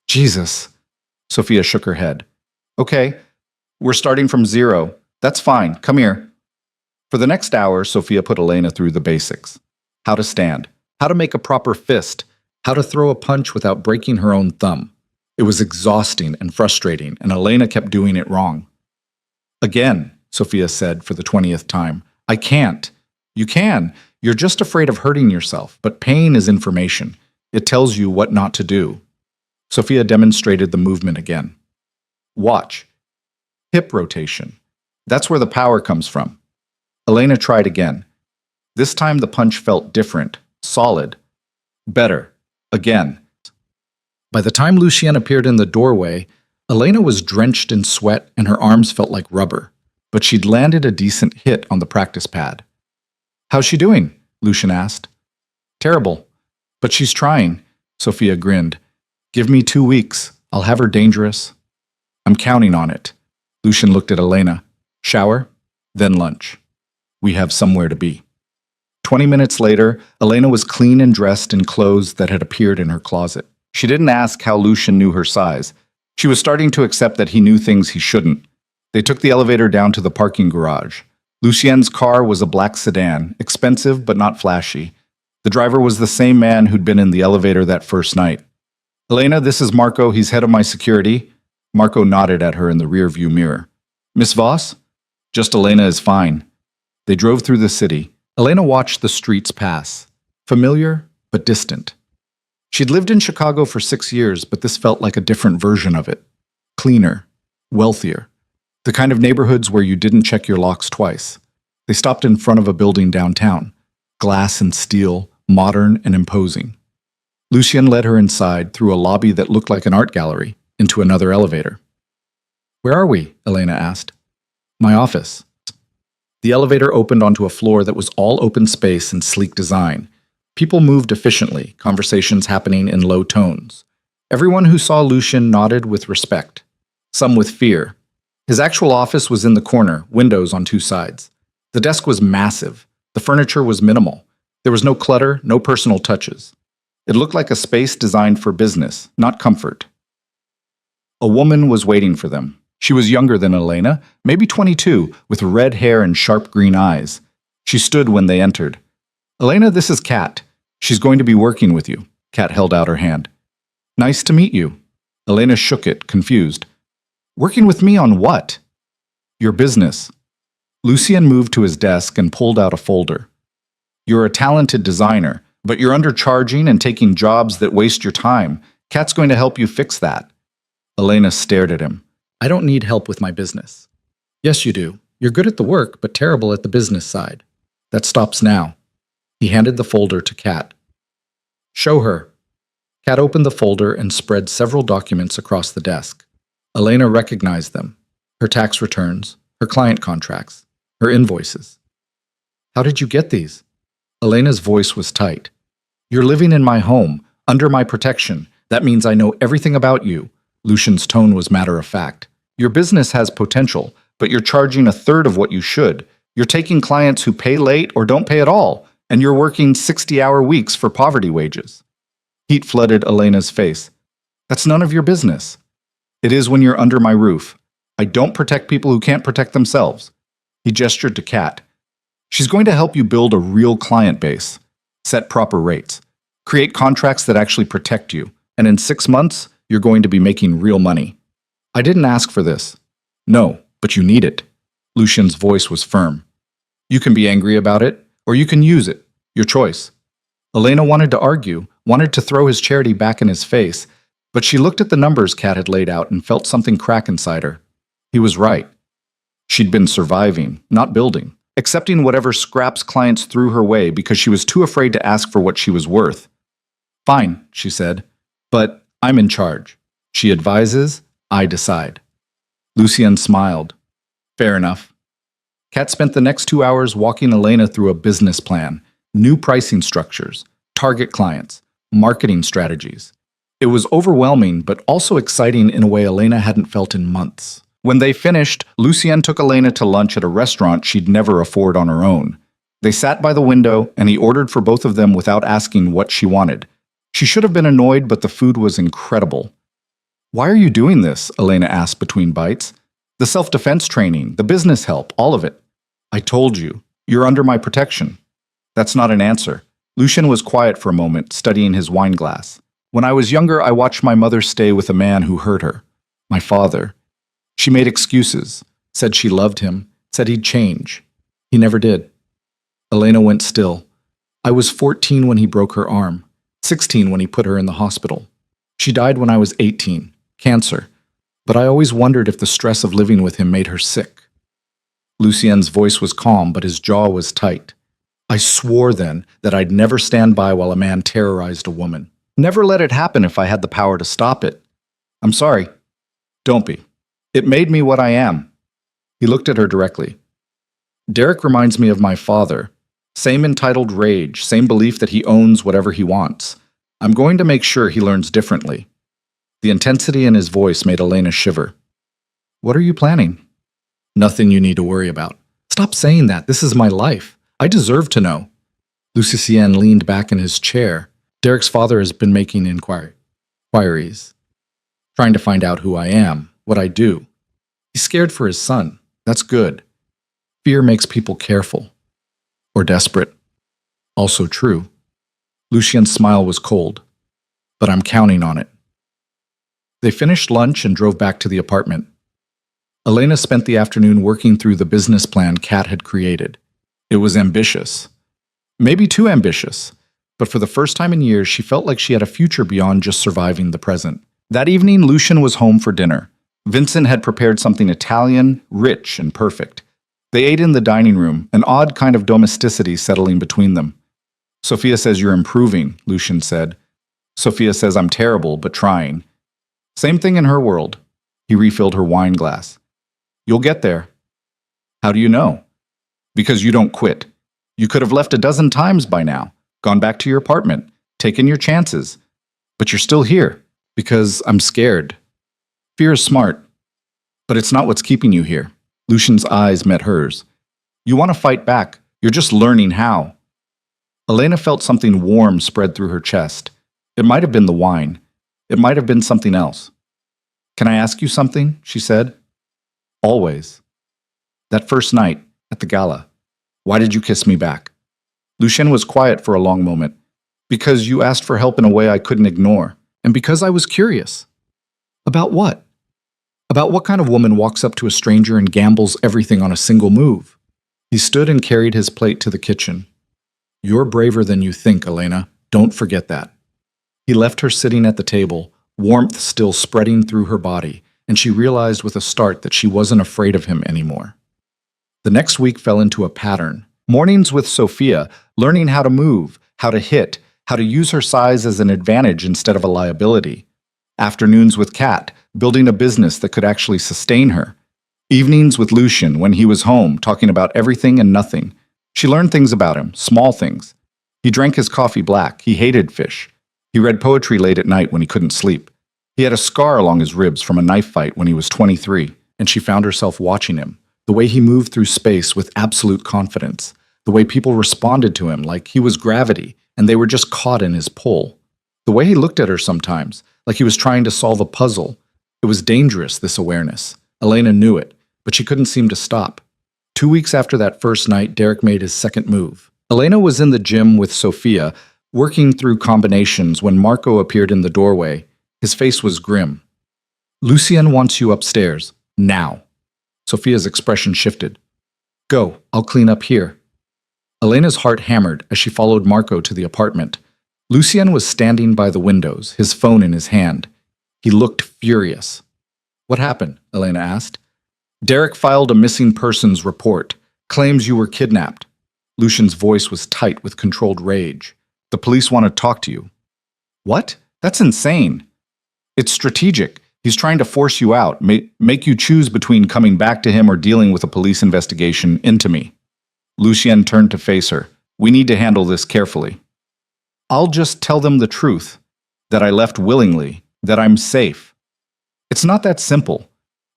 Jesus. Sophia shook her head. Okay, we're starting from 0. That's fine. Come here. For the next hour, Sophia put Elena through the basics. How to stand, how to make a proper fist, how to throw a punch without breaking her own thumb. It was exhausting and frustrating, and Elena kept doing it wrong. Again, Sophia said for the 20th time, I can't. You can. You're just afraid of hurting yourself, but pain is information. It tells you what not to do. Sophia demonstrated the movement again. Watch. Hip rotation. That's where the power comes from. Elena tried again. This time the punch felt different, solid. Better. Again. By the time Lucien appeared in the doorway, Elena was drenched in sweat and her arms felt like rubber, but she'd landed a decent hit on the practice pad. "How's she doing?" Lucien asked. "Terrible, but she's trying," Sophia grinned. "Give me 2 weeks. I'll have her dangerous." "I'm counting on it." Lucien looked at Elena. "Shower, then lunch. We have somewhere to be." 20 minutes later, Elena was clean and dressed in clothes that had appeared in her closet. She didn't ask how Lucien knew her size. She was starting to accept that he knew things he shouldn't. They took the elevator down to the parking garage. Lucien's car was a black sedan, expensive but not flashy. The driver was the same man who'd been in the elevator that first night. "Elena, this is Marco. He's head of my security." Marco nodded at her in the rearview mirror. "Miss Voss?" "Just Elena is fine." They drove through the city. Elena watched the streets pass. Familiar, but distant. She'd lived in Chicago for 6 years, but this felt like a different version of it. Cleaner, wealthier. The kind of neighborhoods where you didn't check your locks twice. They stopped in front of a building downtown. Glass and steel, modern and imposing. Lucien led her inside through a lobby that looked like an art gallery, into another elevator. "Where are we?" Elena asked. "My office." The elevator opened onto a floor that was all open space and sleek design. People moved efficiently, conversations happening in low tones. Everyone who saw Lucien nodded with respect, some with fear. His actual office was in the corner, windows on 2 sides. The desk was massive. The furniture was minimal. There was no clutter, no personal touches. It looked like a space designed for business, not comfort. A woman was waiting for them. She was younger than Elena, maybe 22, with red hair and sharp green eyes. She stood when they entered. "Elena, this is Kat. She's going to be working with you." Kat held out her hand. "Nice to meet you." Elena shook it, confused. "Working with me on what?" "Your business." Lucien moved to his desk and pulled out a folder. "You're a talented designer, but you're undercharging and taking jobs that waste your time. Kat's going to help you fix that." Elena stared at him. "I don't need help with my business." "Yes, you do. You're good at the work, but terrible at the business side. That stops now." He handed the folder to Kat. "Show her." Kat opened the folder and spread several documents across the desk. Elena recognized them. Her tax returns, her client contracts, her invoices. "How did you get these?" Elena's voice was tight. "You're living in my home, under my protection. That means I know everything about you." Lucien's tone was matter-of-fact. "Your business has potential, but you're charging 1/3 of what you should. You're taking clients who pay late or don't pay at all, and you're working 60-hour weeks for poverty wages." Heat flooded Elena's face. "That's none of your business." "It is when you're under my roof. I don't protect people who can't protect themselves." He gestured to Kat. "She's going to help you build a real client base, set proper rates, create contracts that actually protect you, and in 6 months, you're going to be making real money." "I didn't ask for this." "No, but you need it." Lucien's voice was firm. "You can be angry about it, or you can use it. Your choice." Elena wanted to argue, wanted to throw his charity back in his face, but she looked at the numbers Kat had laid out and felt something crack inside her. He was right. She'd been surviving, not building, accepting whatever scraps clients threw her way because she was too afraid to ask for what she was worth. "Fine," she said, "but I'm in charge. She advises, I decide." Lucien smiled. "Fair enough." Kat spent the next 2 hours walking Elena through a business plan, new pricing structures, target clients, marketing strategies. It was overwhelming, but also exciting in a way Elena hadn't felt in months. When they finished, Lucien took Elena to lunch at a restaurant she'd never afford on her own. They sat by the window, and he ordered for both of them without asking what she wanted. She should have been annoyed, but the food was incredible. "Why are you doing this?" Elena asked between bites. "The self-defense training, the business help, all of it." "I told you, you're under my protection." "That's not an answer." Lucien was quiet for a moment, studying his wine glass. "When I was younger, I watched my mother stay with a man who hurt her. My father. She made excuses, said she loved him, said he'd change. He never did." Elena went still. "I was 14 when he broke her arm, 16 when he put her in the hospital. She died when I was 18, cancer. But I always wondered if the stress of living with him made her sick." Lucien's voice was calm, but his jaw was tight. "I swore then that I'd never stand by while a man terrorized a woman." Never let it happen if I had the power to stop it. I'm sorry. Don't be. It made me what I am. He looked at her directly. Derek reminds me of my father. Same entitled rage, same belief that he owns whatever he wants. I'm going to make sure he learns differently. The intensity in his voice made Elena shiver. What are you planning? Nothing you need to worry about. Stop saying that. This is my life. I deserve to know. Lucien leaned back in his chair. Derek's father has been making inquiries, trying to find out who I am, what I do. He's scared for his son. That's good. Fear makes people careful. Or desperate. Also true. Lucien's smile was cold. But I'm counting on it. They finished lunch and drove back to the apartment. Elena spent the afternoon working through the business plan Kat had created. It was ambitious. Maybe too ambitious. But for the first time in years, she felt like she had a future beyond just surviving the present. That evening, Lucien was home for dinner. Vincent had prepared something Italian, rich, and perfect. They ate in the dining room, an odd kind of domesticity settling between them. Sophia says you're improving, Lucien said. Sophia says I'm terrible, but trying. Same thing in her world. He refilled her wine glass. You'll get there. How do you know? Because you don't quit. You could have left a dozen times by now, gone back to your apartment, taken your chances. But you're still here, because I'm scared. Fear is smart, but it's not what's keeping you here. Lucien's eyes met hers. You want to fight back. You're just learning how. Elena felt something warm spread through her chest. It might have been the wine. It might have been something else. Can I ask you something? She said. Always. That first night, at the gala, why did you kiss me back? Lucien was quiet for a long moment. Because you asked for help in a way I couldn't ignore. And because I was curious. About what? About what kind of woman walks up to a stranger and gambles everything on a single move? He stood and carried his plate to the kitchen. You're braver than you think, Elena. Don't forget that. He left her sitting at the table, warmth still spreading through her body, and she realized with a start that she wasn't afraid of him anymore. The next week fell into a pattern. Mornings with Sophia, learning how to move, how to hit, how to use her size as an advantage instead of a liability. Afternoons with Kat, building a business that could actually sustain her. Evenings with Lucien when he was home, talking about everything and nothing. She learned things about him, small things. He drank his coffee black. He hated fish. He read poetry late at night when he couldn't sleep. He had a scar along his ribs from a knife fight when he was 23, and she found herself watching him. The way he moved through space with absolute confidence. The way people responded to him like he was gravity, and they were just caught in his pull. The way he looked at her sometimes, like he was trying to solve a puzzle. It was dangerous, this awareness. Elena knew it, but she couldn't seem to stop. 2 weeks after that first night, Derek made his second move. Elena was in the gym with Sophia, working through combinations when Marco appeared in the doorway. His face was grim. Lucien wants you upstairs, now. Sophia's expression shifted. Go, I'll clean up here. Elena's heart hammered as she followed Marco to the apartment. Lucien was standing by the windows, his phone in his hand. He looked furious. What happened? Elena asked. Derek filed a missing persons report. Claims you were kidnapped. Lucien's voice was tight with controlled rage. The police want to talk to you. What? That's insane. It's strategic. He's trying to force you out, make you choose between coming back to him or dealing with a police investigation into me. Lucien turned to face her. We need to handle this carefully. I'll just tell them the truth, that I left willingly, that I'm safe. It's not that simple.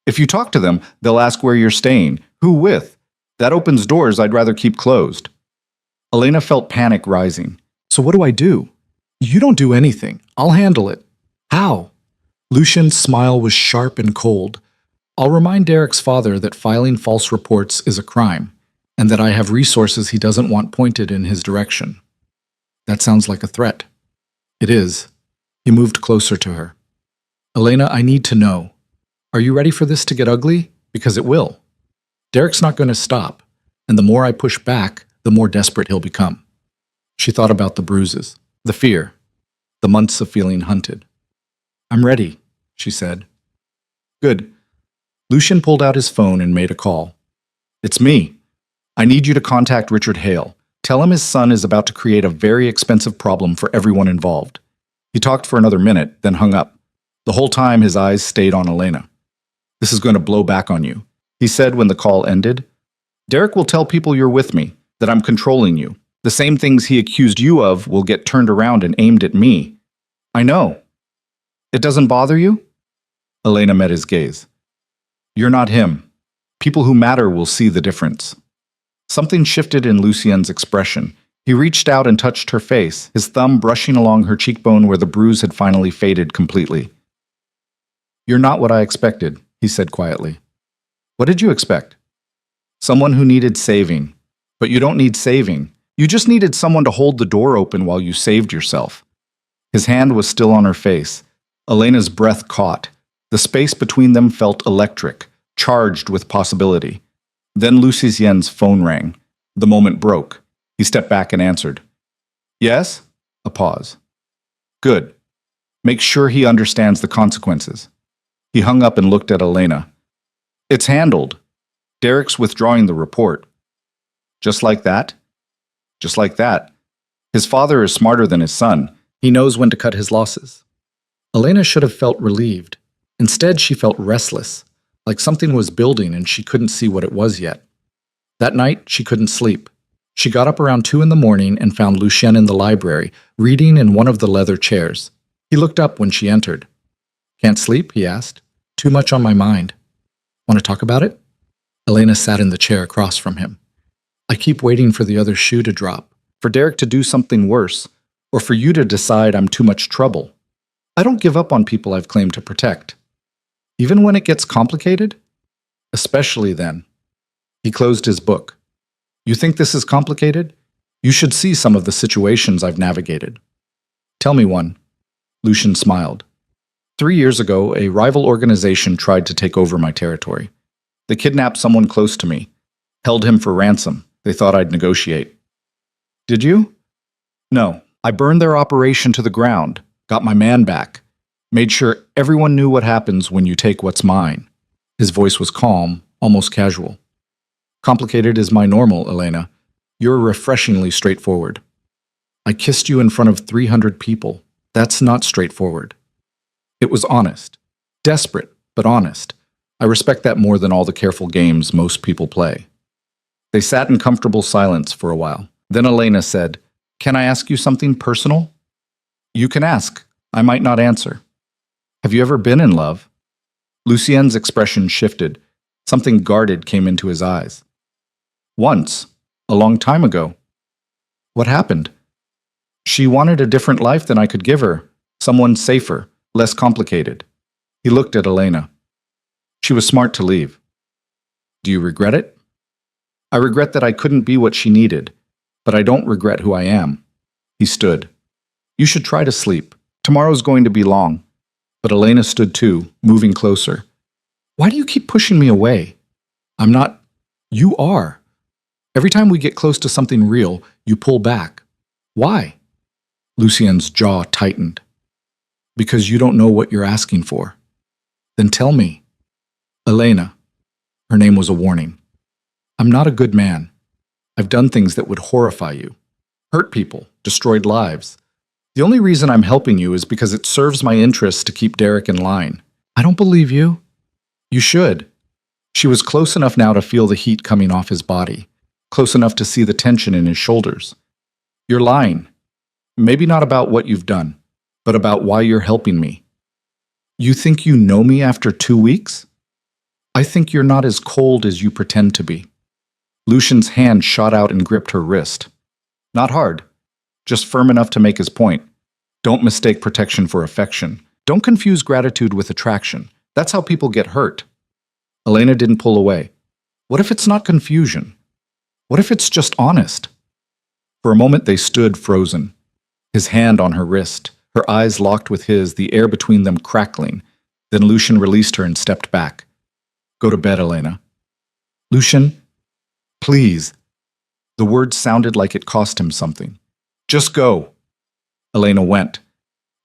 If you talk to them, they'll ask where you're staying, who with. That opens doors I'd rather keep closed. Elena felt panic rising. So what do I do? You don't do anything. I'll handle it. How? Lucien's smile was sharp and cold. I'll remind Derek's father that filing false reports is a crime, and that I have resources he doesn't want pointed in his direction. That sounds like a threat. It is. He moved closer to her. Elena, I need to know. Are you ready for this to get ugly? Because it will. Derek's not going to stop, and the more I push back, the more desperate he'll become. She thought about the bruises, the fear, the months of feeling hunted. I'm ready, she said. Good. Lucien pulled out his phone and made a call. It's me. I need you to contact Richard Hale. Tell him his son is about to create a very expensive problem for everyone involved. He talked for another minute, then hung up. The whole time his eyes stayed on Elena. "This is going to blow back on you," he said when the call ended. "Derek will tell people you're with me, that I'm controlling you. The same things he accused you of will get turned around and aimed at me. I know. It doesn't bother you?" Elena met his gaze. "You're not him. People who matter will see the difference." Something shifted in Lucien's expression. He reached out and touched her face, his thumb brushing along her cheekbone where the bruise had finally faded completely. "You're not what I expected," he said quietly. "What did you expect?" "Someone who needed saving. But you don't need saving. You just needed someone to hold the door open while you saved yourself." His hand was still on her face. Elena's breath caught. The space between them felt electric, charged with possibility. Then Lucien's phone rang. The moment broke. He stepped back and answered. "Yes?" A pause. "Good. Make sure he understands the consequences." He hung up and looked at Elena. "It's handled. Derek's withdrawing the report." "Just like that?" "Just like that. His father is smarter than his son. He knows when to cut his losses." Elena should have felt relieved. Instead, she felt restless, like something was building and she couldn't see what it was yet. That night, she couldn't sleep. She got up around 2 in the morning and found Lucien in the library, reading in one of the leather chairs. He looked up when she entered. "Can't sleep?" he asked. "Too much on my mind." "Want to talk about it?" Elena sat in the chair across from him. "I keep waiting for the other shoe to drop, for Derek to do something worse, or for you to decide I'm too much trouble. I don't give up on people I've claimed to protect. Even when it gets complicated? Especially then." He closed his book. "You think this is complicated? You should see some of the situations I've navigated." "Tell me one." Lucien smiled. 3 years ago, a rival organization tried to take over my territory. They kidnapped someone close to me, held him for ransom. They thought I'd negotiate. "Did you?" "No. I burned their operation to the ground, got my man back, made sure everyone knew what happens when you take what's mine." His voice was calm, almost casual. "Complicated is my normal, Elena. You're refreshingly straightforward. I kissed you in front of 300 people. That's not straightforward." It was honest. Desperate, but honest. I respect that more than all the careful games most people play. They sat in comfortable silence for a while. Then Elena said, "Can I ask you something personal?" "You can ask. I might not answer." "Have you ever been in love?" Lucien's expression shifted. Something guarded came into his eyes. "Once. A long time ago." "What happened?" "She wanted a different life than I could give her. Someone safer, less complicated." He looked at Elena. "She was smart to leave." "Do you regret it?" "I regret that I couldn't be what she needed, but I don't regret who I am." He stood. "You should try to sleep. Tomorrow's going to be long." But Elena stood too, moving closer. "Why do you keep pushing me away?" "I'm not." "You are. Every time we get close to something real, you pull back. Why?" Lucien's jaw tightened. "Because you don't know what you're asking for." "Then tell me." "Elena." Her name was a warning. "I'm not a good man. I've done things that would horrify you. Hurt people, destroyed lives. The only reason I'm helping you is because it serves my interests to keep Derek in line." "I don't believe you." "You should." She was close enough now to feel the heat coming off his body, close enough to see the tension in his shoulders. "You're lying. Maybe not about what you've done, but about why you're helping me." "You think you know me after 2 weeks?" "I think you're not as cold as you pretend to be." Lucien's hand shot out and gripped her wrist. Not hard, just firm enough to make his point. "Don't mistake protection for affection. Don't confuse gratitude with attraction. That's how people get hurt." Elena didn't pull away. "What if it's not confusion? What if it's just honest?" For a moment they stood frozen, his hand on her wrist, her eyes locked with his, the air between them crackling. Then Lucien released her and stepped back. "Go to bed, Elena." "Lucien, please." The words sounded like it cost him something. "Just go." Elena went.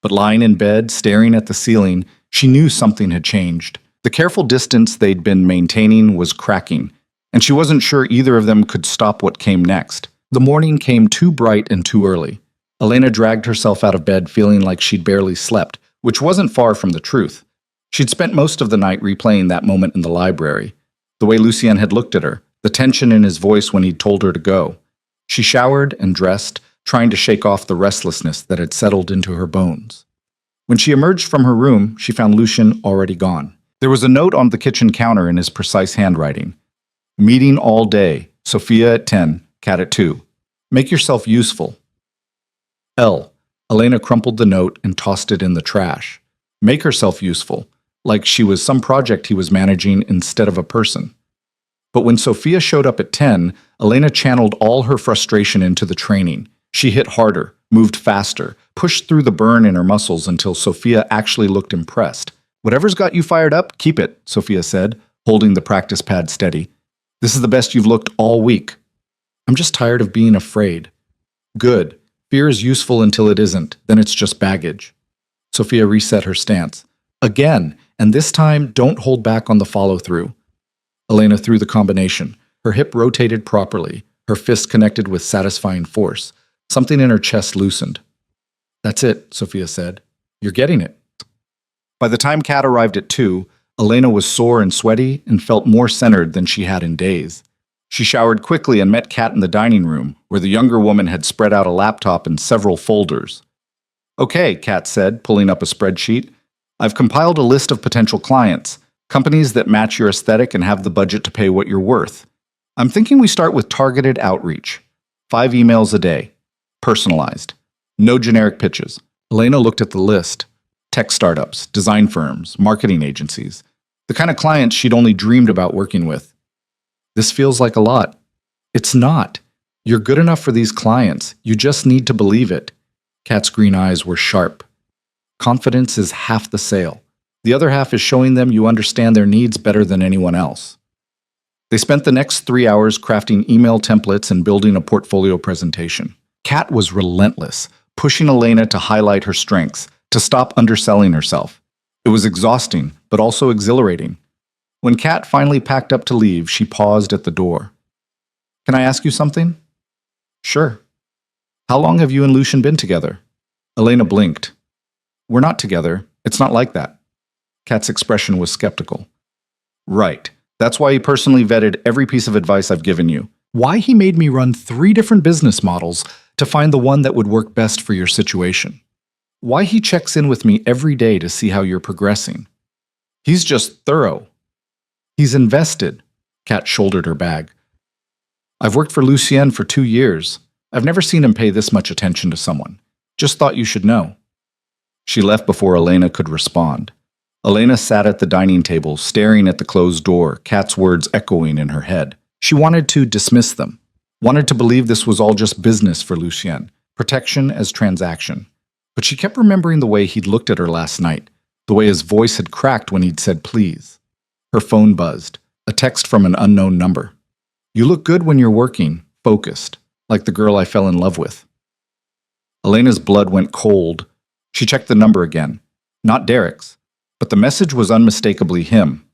But lying in bed, staring at the ceiling, she knew something had changed. The careful distance they'd been maintaining was cracking, and she wasn't sure either of them could stop what came next. The morning came too bright and too early. Elena dragged herself out of bed feeling like she'd barely slept, which wasn't far from the truth. She'd spent most of the night replaying that moment in the library. The way Lucien had looked at her, the tension in his voice when he'd told her to go. She showered and dressed, trying to shake off the restlessness that had settled into her bones. When she emerged from her room, she found Lucien already gone. There was a note on the kitchen counter in his precise handwriting. Meeting all day, Sophia at 10, Kat at 2. Make yourself useful. L. Elena crumpled the note and tossed it in the trash. Make herself useful, like she was some project he was managing instead of a person. But when Sophia showed up at 10, Elena channeled all her frustration into the training. She hit harder, moved faster, pushed through the burn in her muscles until Sophia actually looked impressed. Whatever's got you fired up, keep it, Sophia said, holding the practice pad steady. This is the best you've looked all week. I'm just tired of being afraid. Good. Fear is useful until it isn't, then it's just baggage. Sophia reset her stance. Again, and this time, don't hold back on the follow-through. Elena threw the combination. Her hip rotated properly, her fist connected with satisfying force. Something in her chest loosened. That's it, Sophia said. You're getting it. By the time Kat arrived at 2, Elena was sore and sweaty and felt more centered than she had in days. She showered quickly and met Kat in the dining room, where the younger woman had spread out a laptop and several folders. Okay, Kat said, pulling up a spreadsheet. I've compiled a list of potential clients, companies that match your aesthetic and have the budget to pay what you're worth. I'm thinking we start with targeted outreach. 5 emails a day. Personalized. No generic pitches. Elena looked at the list. Tech startups, design firms, marketing agencies. The kind of clients she'd only dreamed about working with. This feels like a lot. It's not. You're good enough for these clients. You just need to believe it. Kat's green eyes were sharp. Confidence is half the sale. The other half is showing them you understand their needs better than anyone else. They spent the next 3 hours crafting email templates and building a portfolio presentation. Kat was relentless, pushing Elena to highlight her strengths, to stop underselling herself. It was exhausting, but also exhilarating. When Kat finally packed up to leave, she paused at the door. Can I ask you something? Sure. How long have you and Lucien been together? Elena blinked. We're not together. It's not like that. Kat's expression was skeptical. Right. That's why he personally vetted every piece of advice I've given you. Why he made me run 3 different business models to find the one that would work best for your situation. Why he checks in with me every day to see how you're progressing. He's just thorough. He's invested. Kat shouldered her bag. I've worked for Lucien for 2 years. I've never seen him pay this much attention to someone. Just thought you should know. She left before Elena could respond. Elena sat at the dining table, staring at the closed door, Kat's words echoing in her head. She wanted to dismiss them, wanted to believe this was all just business for Lucien, protection as transaction. But she kept remembering the way he'd looked at her last night, the way his voice had cracked when he'd said please. Her phone buzzed, a text from an unknown number. You look good when you're working, focused, like the girl I fell in love with. Elena's blood went cold. She checked the number again. Not Derek's, but the message was unmistakably him.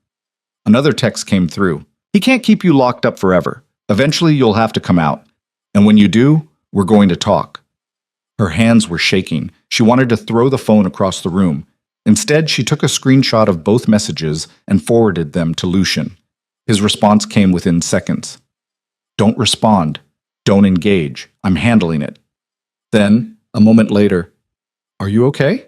Another text came through. He can't keep you locked up forever. Eventually you'll have to come out. And when you do, we're going to talk. Her hands were shaking. She wanted to throw the phone across the room. Instead, she took a screenshot of both messages and forwarded them to Lucien. His response came within seconds. Don't respond. Don't engage. I'm handling it. Then, a moment later, are you okay?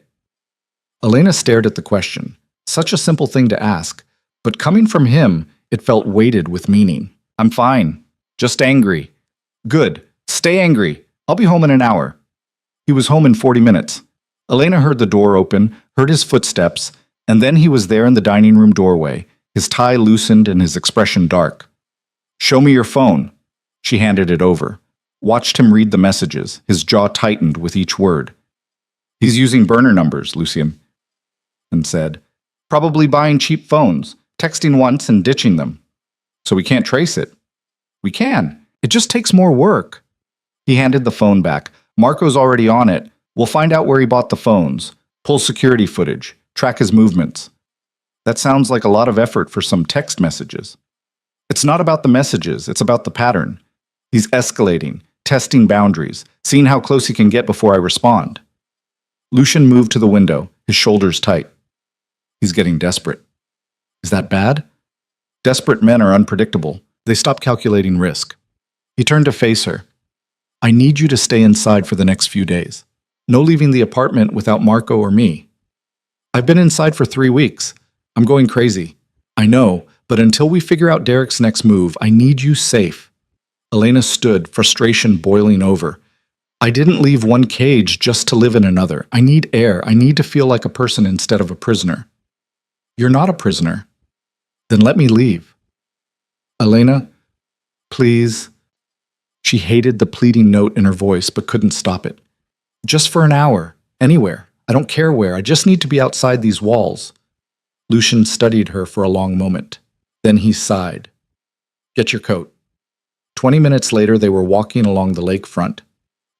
Elena stared at the question. Such a simple thing to ask, but coming from him, it felt weighted with meaning. I'm fine. Just angry. Good. Stay angry. I'll be home in an hour. He was home in 40 minutes. Elena heard the door open, heard his footsteps, and then he was there in the dining room doorway, his tie loosened and his expression dark. Show me your phone. She handed it over. Watched him read the messages, his jaw tightened with each word. He's using burner numbers, Lucien, and said. Probably buying cheap phones, texting once and ditching them. So we can't trace it. We can. It just takes more work. He handed the phone back. Marco's already on it. We'll find out where he bought the phones, pull security footage, track his movements. That sounds like a lot of effort for some text messages. It's not about the messages, it's about the pattern. He's escalating, testing boundaries, seeing how close he can get before I respond. Lucian moved to the window, his shoulders tight. He's getting desperate. Is that bad? Desperate men are unpredictable. They stop calculating risk. He turned to face her. I need you to stay inside for the next few days. No leaving the apartment without Marco or me. I've been inside for 3 weeks. I'm going crazy. I know, but until we figure out Derek's next move, I need you safe. Elena stood, frustration boiling over. I didn't leave one cage just to live in another. I need air. I need to feel like a person instead of a prisoner. You're not a prisoner. Then let me leave. Elena, please. She hated the pleading note in her voice, but couldn't stop it. Just for an hour, anywhere. I don't care where. I just need to be outside these walls. Lucian studied her for a long moment. Then he sighed. Get your coat. 20 minutes later, they were walking along the lakefront.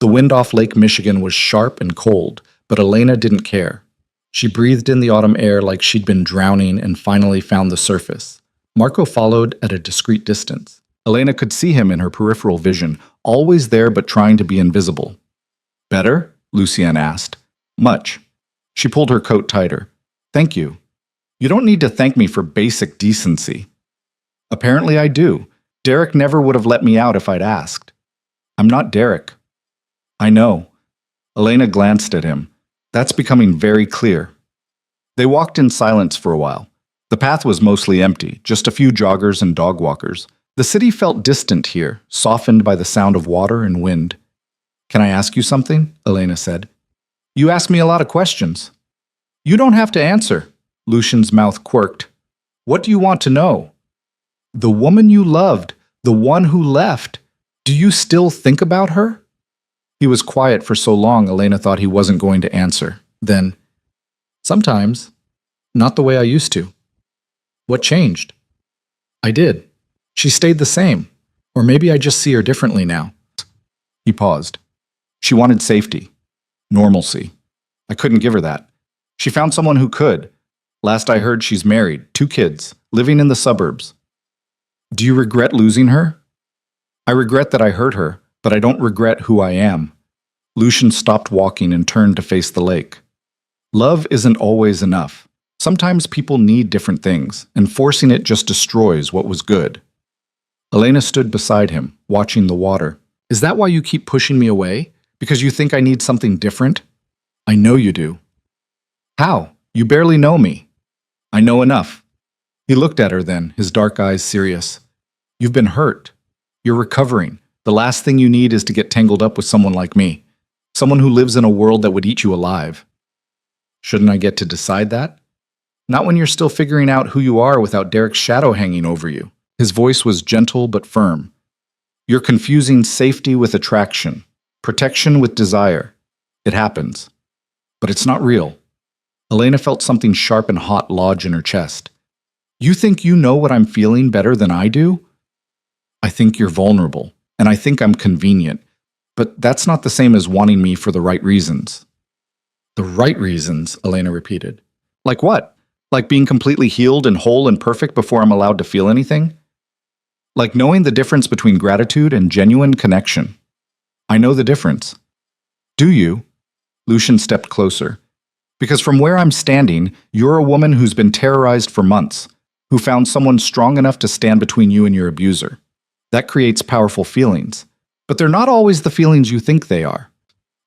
The wind off Lake Michigan was sharp and cold, but Elena didn't care. She breathed in the autumn air like she'd been drowning and finally found the surface. Marco followed at a discreet distance. Elena could see him in her peripheral vision, always there but trying to be invisible. Better? Lucienne asked. Much. She pulled her coat tighter. Thank you. You don't need to thank me for basic decency. Apparently I do. Derek never would have let me out if I'd asked. I'm not Derek. I know. Elena glanced at him. That's becoming very clear. They walked in silence for a while. The path was mostly empty, just a few joggers and dog walkers. The city felt distant here, softened by the sound of water and wind. Can I ask you something? Elena said. You ask me a lot of questions. You don't have to answer. Lucian's mouth quirked. What do you want to know? The woman you loved, the one who left. Do you still think about her? He was quiet for so long, Elena thought he wasn't going to answer. Then, sometimes, not the way I used to. What changed? I did. She stayed the same. Or maybe I just see her differently now. He paused. She wanted safety. Normalcy. I couldn't give her that. She found someone who could. Last I heard, she's married, 2 kids, living in the suburbs. Do you regret losing her? I regret that I hurt her, but I don't regret who I am. Lucian stopped walking and turned to face the lake. Love isn't always enough. Sometimes people need different things, and forcing it just destroys what was good. Elena stood beside him, watching the water. Is that why you keep pushing me away? Because you think I need something different? I know you do. How? You barely know me. I know enough. He looked at her then, his dark eyes serious. You've been hurt. You're recovering. The last thing you need is to get tangled up with someone like me. Someone who lives in a world that would eat you alive. Shouldn't I get to decide that? Not when you're still figuring out who you are without Derek's shadow hanging over you. His voice was gentle but firm. You're confusing safety with attraction, protection with desire. It happens. But it's not real. Elena felt something sharp and hot lodge in her chest. You think you know what I'm feeling better than I do? I think you're vulnerable, and I think I'm convenient. But that's not the same as wanting me for the right reasons. The right reasons, Elena repeated. Like what? Like being completely healed and whole and perfect before I'm allowed to feel anything? Like knowing the difference between gratitude and genuine connection. I know the difference. Do you? Lucian stepped closer. Because from where I'm standing, you're a woman who's been terrorized for months, who found someone strong enough to stand between you and your abuser. That creates powerful feelings. But they're not always the feelings you think they are.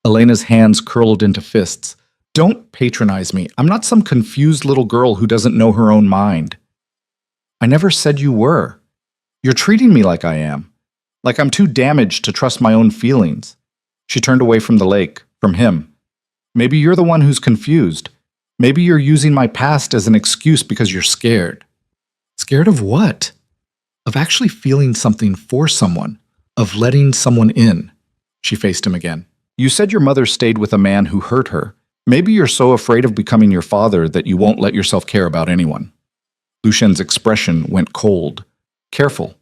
Elena's hands curled into fists. Don't patronize me. I'm not some confused little girl who doesn't know her own mind. I never said you were. You're treating me like I am. Like I'm too damaged to trust my own feelings. She turned away from the lake, from him. Maybe you're the one who's confused. Maybe you're using my past as an excuse because you're scared. Scared of what? Of actually feeling something for someone. Of letting someone in. She faced him again. You said your mother stayed with a man who hurt her. Maybe you're so afraid of becoming your father that you won't let yourself care about anyone. Lucien's expression went cold. Careful.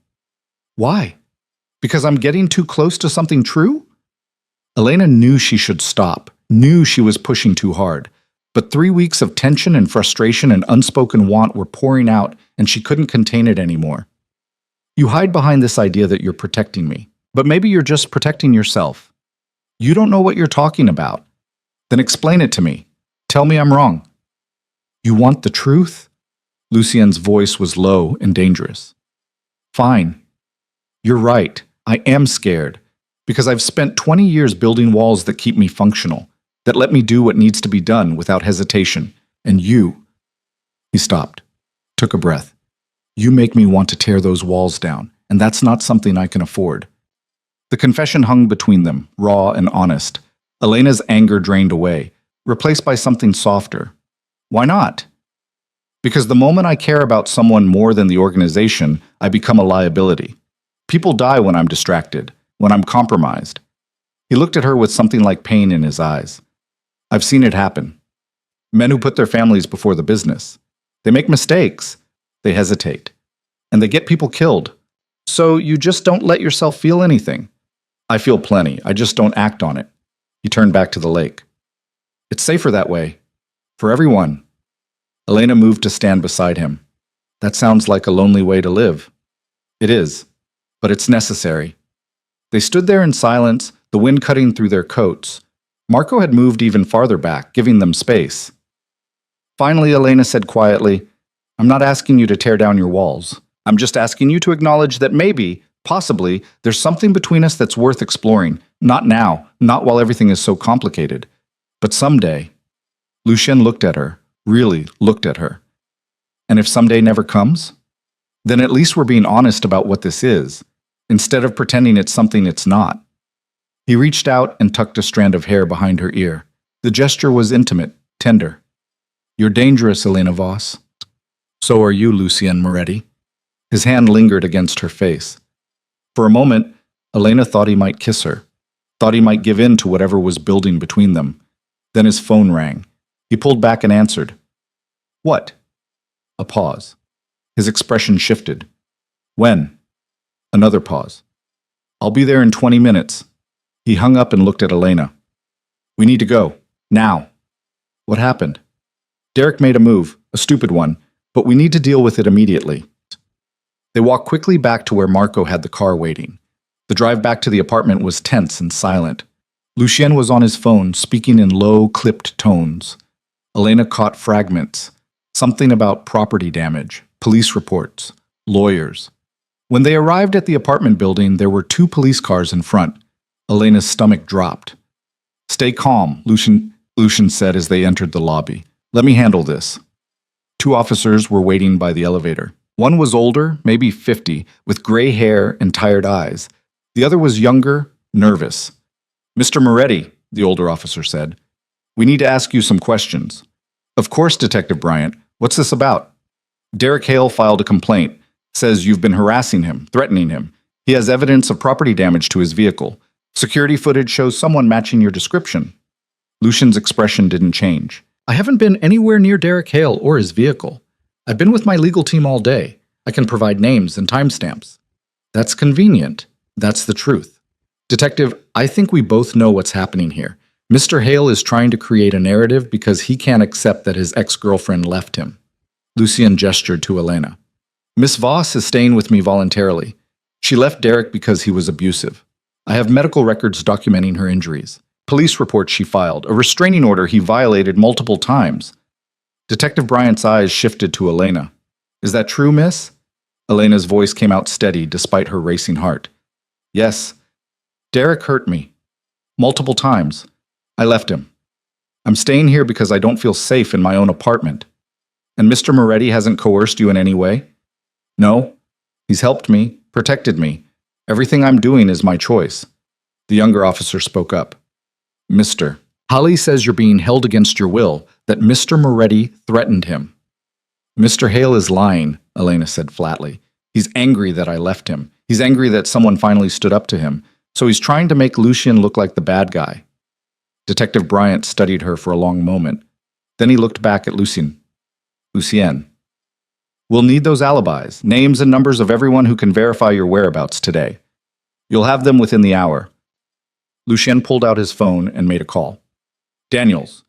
Why? Because I'm getting too close to something true? Elena knew she should stop, knew she was pushing too hard. But 3 weeks of tension and frustration and unspoken want were pouring out, and she couldn't contain it anymore. You hide behind this idea that you're protecting me. But maybe you're just protecting yourself. You don't know what you're talking about. Then explain it to me. Tell me I'm wrong. You want the truth? Lucien's voice was low and dangerous. Fine. You're right. I am scared. Because I've spent 20 years building walls that keep me functional, that let me do what needs to be done without hesitation. And you. He stopped, took a breath. You make me want to tear those walls down, and that's not something I can afford. The confession hung between them, raw and honest. Elena's anger drained away, replaced by something softer. Why not? Because the moment I care about someone more than the organization, I become a liability. People die when I'm distracted, when I'm compromised. He looked at her with something like pain in his eyes. I've seen it happen. Men who put their families before the business. They make mistakes. They hesitate. And they get people killed. So you just don't let yourself feel anything. I feel plenty. I just don't act on it. He turned back to the lake. It's safer that way. For everyone. Elena moved to stand beside him. That sounds like a lonely way to live. It is. But it's necessary. They stood there in silence, the wind cutting through their coats. Marco had moved even farther back, giving them space. Finally, Elena said quietly, I'm not asking you to tear down your walls. I'm just asking you to acknowledge that maybe, possibly, there's something between us that's worth exploring. Not now, not while everything is so complicated. But someday. Lucien looked at her, really looked at her. And if someday never comes? Then at least we're being honest about what this is, instead of pretending it's something it's not. He reached out and tucked a strand of hair behind her ear. The gesture was intimate, tender. You're dangerous, Elena Voss. So are you, Lucien Moretti. His hand lingered against her face. For a moment, Elena thought he might kiss her, thought he might give in to whatever was building between them. Then his phone rang. He pulled back and answered. What? A pause. His expression shifted. When? Another pause. I'll be there in 20 minutes. He hung up and looked at Elena. We need to go. Now. What happened? Derek made a move, a stupid one, but we need to deal with it immediately. They walked quickly back to where Marco had the car waiting. The drive back to the apartment was tense and silent. Lucien was on his phone, speaking in low, clipped tones. Elena caught fragments. Something about property damage, police reports, lawyers. When they arrived at the apartment building, there were 2 police cars in front. Elena's stomach dropped. Stay calm, Lucien said as they entered the lobby. Let me handle this. 2 officers were waiting by the elevator. One was older, maybe 50, with gray hair and tired eyes. The other was younger, nervous. Mr. Moretti, the older officer said, we need to ask you some questions. Of course, Detective Bryant. What's this about? Derek Hale filed a complaint. Says you've been harassing him, threatening him. He has evidence of property damage to his vehicle. Security footage shows someone matching your description. Lucien's expression didn't change. I haven't been anywhere near Derek Hale or his vehicle. I've been with my legal team all day. I can provide names and timestamps. That's convenient. That's the truth. Detective, I think we both know what's happening here. Mr. Hale is trying to create a narrative because he can't accept that his ex-girlfriend left him. Lucien gestured to Elena. Miss Voss is staying with me voluntarily. She left Derek because he was abusive. I have medical records documenting her injuries. Police reports she filed, a restraining order he violated multiple times. Detective Bryant's eyes shifted to Elena. Is that true, miss? Elena's voice came out steady despite her racing heart. Yes. Derek hurt me. Multiple times. I left him. I'm staying here because I don't feel safe in my own apartment. And Mr. Moretti hasn't coerced you in any way? No. He's helped me, protected me. Everything I'm doing is my choice. The younger officer spoke up. Mr. Holly says you're being held against your will, that Mr. Moretti threatened him. Mr. Hale is lying, Elena said flatly. He's angry that I left him. He's angry that someone finally stood up to him. So he's trying to make Lucien look like the bad guy. Detective Bryant studied her for a long moment. Then he looked back at Lucien. Lucien. We'll need those alibis, names and numbers of everyone who can verify your whereabouts today. You'll have them within the hour. Lucien pulled out his phone and made a call. Daniels,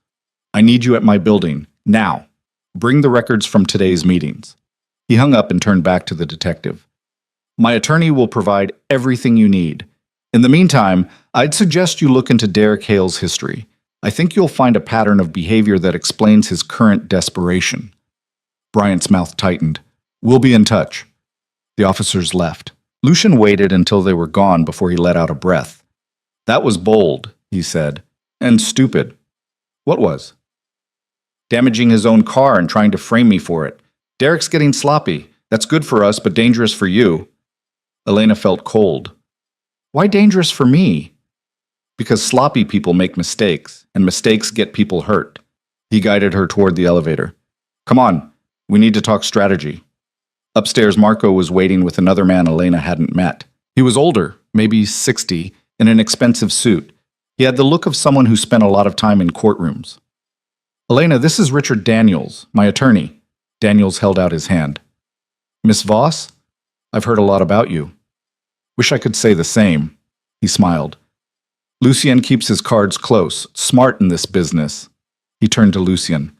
I need you at my building, now. Bring the records from today's meetings. He hung up and turned back to the detective. My attorney will provide everything you need. In the meantime, I'd suggest you look into Derek Hale's history. I think you'll find a pattern of behavior that explains his current desperation. Bryant's mouth tightened. We'll be in touch. The officers left. Lucian waited until they were gone before he let out a breath. That was bold, he said, and stupid. What was? Damaging his own car and trying to frame me for it. Derek's getting sloppy. That's good for us, but dangerous for you. Elena felt cold. Why dangerous for me? Because sloppy people make mistakes, and mistakes get people hurt. He guided her toward the elevator. Come on, we need to talk strategy. Upstairs, Marco was waiting with another man Elena hadn't met. He was older, maybe 60, in an expensive suit. He had the look of someone who spent a lot of time in courtrooms. Elena, this is Richard Daniels, my attorney. Daniels held out his hand. Miss Voss? I've heard a lot about you. Wish I could say the same. He smiled. Lucien keeps his cards close, smart in this business. He turned to Lucien.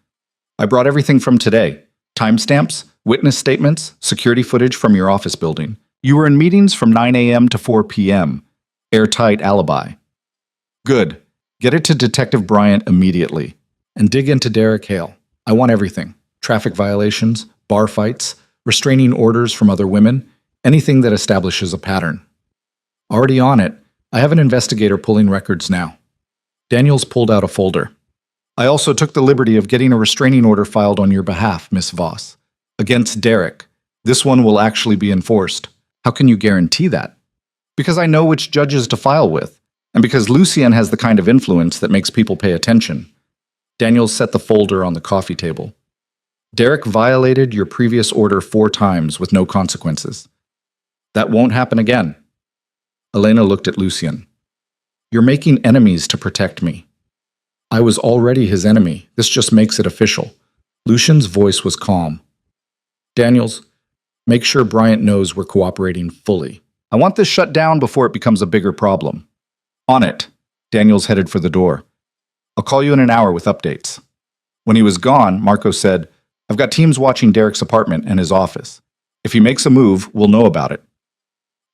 I brought everything from today. Timestamps, witness statements, security footage from your office building. You were in meetings from 9 a.m. to 4 p.m. Airtight alibi. Good. Get it to Detective Bryant immediately. And dig into Derek Hale. I want everything. Traffic violations, bar fights, restraining orders from other women, anything that establishes a pattern. Already on it. I have an investigator pulling records now. Daniels pulled out a folder. I also took the liberty of getting a restraining order filed on your behalf, Miss Voss. Against Derek. This one will actually be enforced. How can you guarantee that? Because I know which judges to file with, and because Lucien has the kind of influence that makes people pay attention. Daniels set the folder on the coffee table. Derek violated your previous order 4 times with no consequences. That won't happen again. Elena looked at Lucien. You're making enemies to protect me. I was already his enemy. This just makes it official. Lucien's voice was calm. Daniels, make sure Bryant knows we're cooperating fully. I want this shut down before it becomes a bigger problem. On it. Daniels headed for the door. I'll call you in an hour with updates. When he was gone, Marco said, I've got teams watching Derek's apartment and his office. If he makes a move, we'll know about it.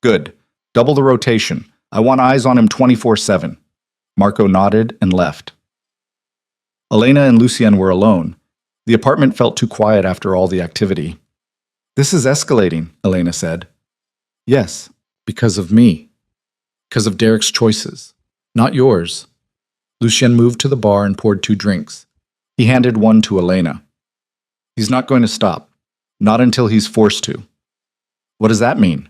Good. Double the rotation. I want eyes on him 24/7. Marco nodded and left. Elena and Lucien were alone. The apartment felt too quiet after all the activity. This is escalating, Elena said. Yes, because of me. Because of Derek's choices. Not yours. Lucien moved to the bar and poured 2 drinks. He handed one to Elena. He's not going to stop. Not until he's forced to. What does that mean?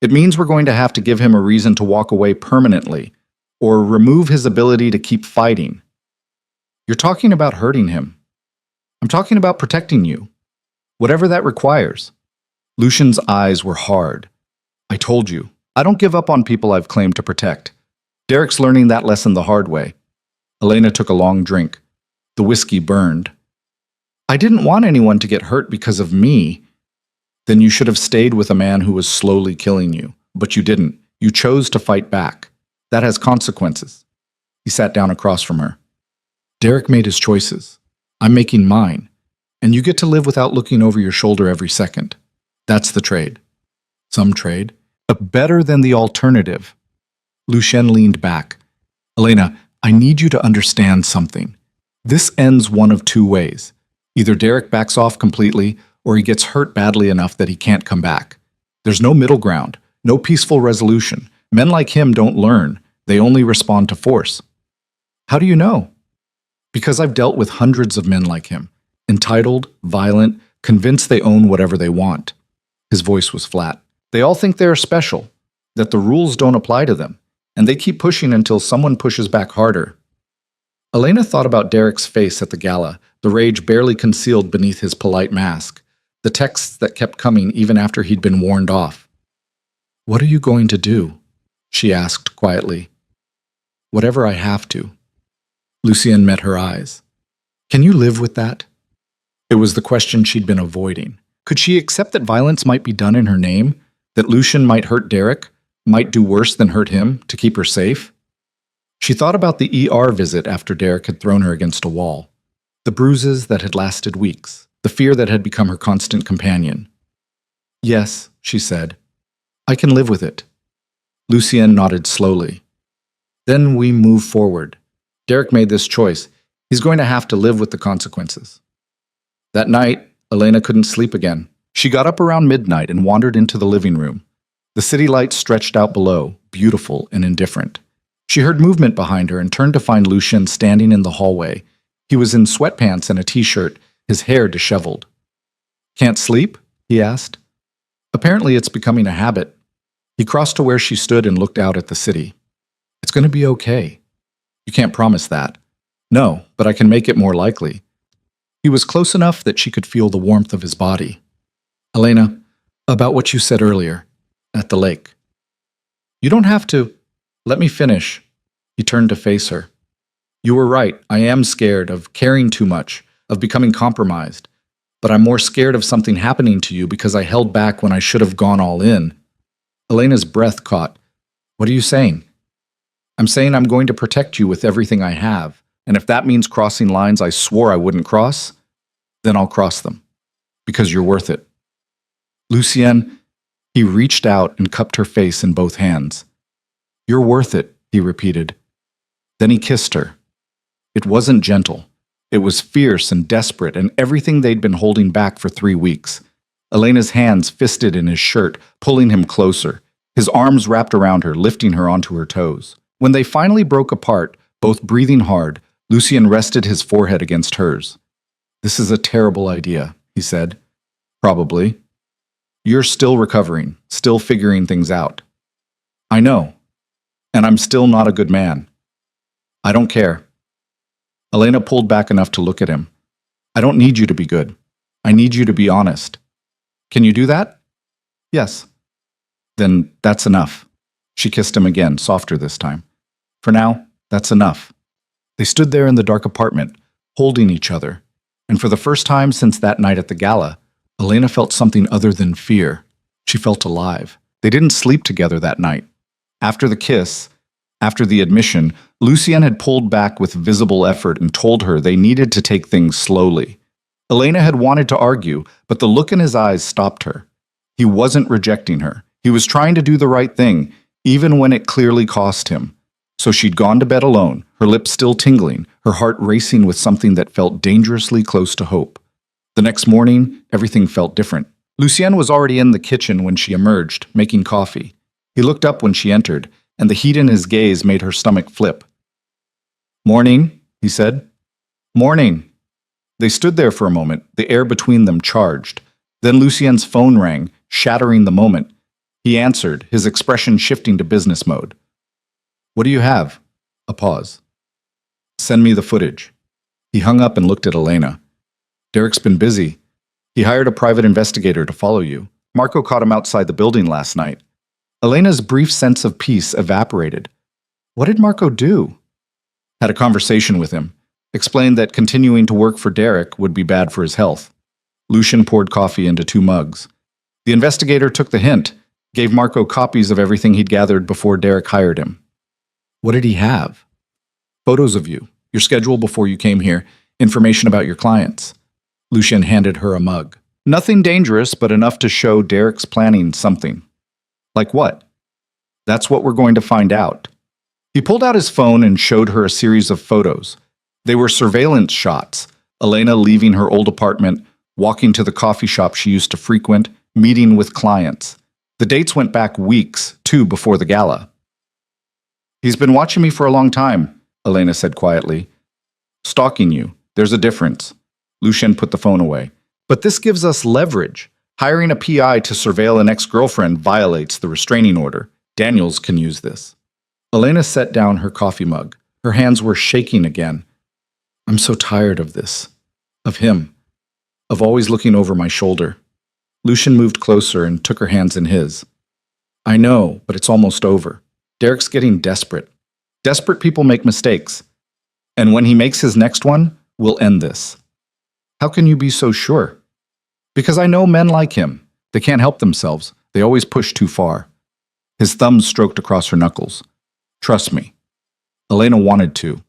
It means we're going to have to give him a reason to walk away permanently, or remove his ability to keep fighting. You're talking about hurting him. I'm talking about protecting you. Whatever that requires. Lucien's eyes were hard. I told you, I don't give up on people I've claimed to protect. Derek's learning that lesson the hard way. Elena took a long drink. The whiskey burned. I didn't want anyone to get hurt because of me. Then you should have stayed with a man who was slowly killing you. But you didn't. You chose to fight back. That has consequences. He sat down across from her. Derek made his choices. I'm making mine. And you get to live without looking over your shoulder every second. That's the trade. Some trade. But better than the alternative. Lucien leaned back. Elena, I need you to understand something. This ends one of 2 ways. Either Derek backs off completely, or he gets hurt badly enough that he can't come back. There's no middle ground, no peaceful resolution. Men like him don't learn. They only respond to force. How do you know? Because I've dealt with hundreds of men like him. Entitled, violent, convinced they own whatever they want. His voice was flat. They all think they're special, that the rules don't apply to them, and they keep pushing until someone pushes back harder. Elena thought about Derek's face at the gala, the rage barely concealed beneath his polite mask, the texts that kept coming even after he'd been warned off. What are you going to do? She asked quietly. Whatever I have to. Lucien met her eyes. Can you live with that? It was the question she'd been avoiding. Could she accept that violence might be done in her name? That Lucien might hurt Derek? Might do worse than hurt him to keep her safe? She thought about the ER visit after Derek had thrown her against a wall. The bruises that had lasted weeks. The fear that had become her constant companion. Yes, she said. I can live with it. Lucien nodded slowly. Then we move forward. Derek made this choice. He's going to have to live with the consequences. That night, Elena couldn't sleep again. She got up around midnight and wandered into the living room. The city lights stretched out below, beautiful and indifferent. She heard movement behind her and turned to find Lucien standing in the hallway. He was in sweatpants and a t-shirt, his hair disheveled. "Can't sleep?" he asked. Apparently it's becoming a habit. He crossed to where she stood and looked out at the city. "It's going to be okay." "You can't promise that." "No, but I can make it more likely." He was close enough that she could feel the warmth of his body. "Elena, about what you said earlier, at the lake." "You don't have to. Let me finish." He turned to face her. "You were right. I am scared of caring too much, of becoming compromised. But I'm more scared of something happening to you because I held back when I should have gone all in." Elena's breath caught. "What are you saying?" "I'm saying I'm going to protect you with everything I have, and if that means crossing lines I swore I wouldn't cross, then I'll cross them. Because you're worth it." "Lucien," he reached out and cupped her face in both hands. "You're worth it," he repeated. Then he kissed her. It wasn't gentle. It was fierce and desperate, and everything they'd been holding back for 3 weeks. Elena's hands fisted in his shirt, pulling him closer. His arms wrapped around her, lifting her onto her toes. When they finally broke apart, both breathing hard, Lucien rested his forehead against hers. "This is a terrible idea," he said. "Probably. You're still recovering, still figuring things out." "I know. And I'm still not a good man." "I don't care." Elena pulled back enough to look at him. "I don't need you to be good. I need you to be honest." "Can you do that?" "Yes." "Then that's enough." She kissed him again, softer this time. "For now, that's enough." They stood there in the dark apartment, holding each other, and for the first time since that night at the gala, Elena felt something other than fear. She felt alive. They didn't sleep together that night. After the kiss, after the admission, Lucien had pulled back with visible effort and told her they needed to take things slowly. Elena had wanted to argue, but the look in his eyes stopped her. He wasn't rejecting her. He was trying to do the right thing, even when it clearly cost him. So she'd gone to bed alone, her lips still tingling, her heart racing with something that felt dangerously close to hope. The next morning, everything felt different. Lucien was already in the kitchen when she emerged, making coffee. He looked up when she entered, and the heat in his gaze made her stomach flip. "Morning," he said. "Morning." They stood there for a moment, the air between them charged. Then Lucien's phone rang, shattering the moment. He answered, his expression shifting to business mode. "What do you have?" A pause. "Send me the footage." He hung up and looked at Elena. "Derek's been busy. He hired a private investigator to follow you. Marco caught him outside the building last night." Elena's brief sense of peace evaporated. What did Marco do? Had a conversation with him. Explained that continuing to work for Derek would be bad for his health. Lucien poured coffee into 2 mugs. The investigator took the hint, gave Marco copies of everything he'd gathered before Derek hired him. "What did he have?" "Photos of you, your schedule before you came here, information about your clients." Lucien handed her a mug. "Nothing dangerous, but enough to show Derek's planning something." "Like what?" "That's what we're going to find out." He pulled out his phone and showed her a series of photos. They were surveillance shots, Elena leaving her old apartment, walking to the coffee shop she used to frequent, meeting with clients. The dates went back weeks, 2 before the gala. "He's been watching me for a long time," Elena said quietly. "Stalking you. There's a difference." Lucien put the phone away. "But this gives us leverage. Hiring a PI to surveil an ex-girlfriend violates the restraining order. Daniels can use this." Elena set down her coffee mug. Her hands were shaking again. "I'm so tired of this. Of him. Of always looking over my shoulder." Lucien moved closer and took her hands in his. "I know, but it's almost over. Derek's getting desperate. Desperate people make mistakes. And when he makes his next one, we'll end this." "How can you be so sure?" "Because I know men like him. They can't help themselves. They always push too far." His thumbs stroked across her knuckles. "Trust me." Elena wanted to.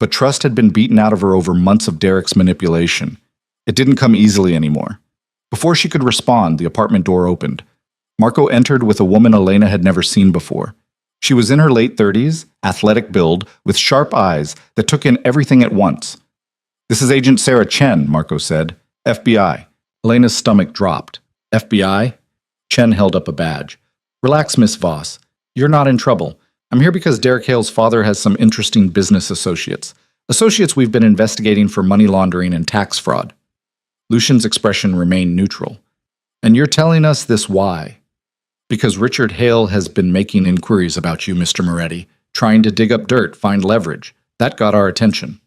But trust had been beaten out of her over months of Derek's manipulation. It didn't come easily anymore. Before she could respond, the apartment door opened. Marco entered with a woman Elena had never seen before. She was in her late 30s, athletic build, with sharp eyes that took in everything at once. "This is Agent Sarah Chen," Marco said. "FBI." Elena's stomach dropped. "FBI?" Chen held up a badge. "Relax, Miss Voss. You're not in trouble. I'm here because Derek Hale's father has some interesting business associates. Associates we've been investigating for money laundering and tax fraud." Lucian's expression remained neutral. "And you're telling us this why?" "Because Richard Hale has been making inquiries about you, Mr. Moretti, trying to dig up dirt, find leverage. That got our attention."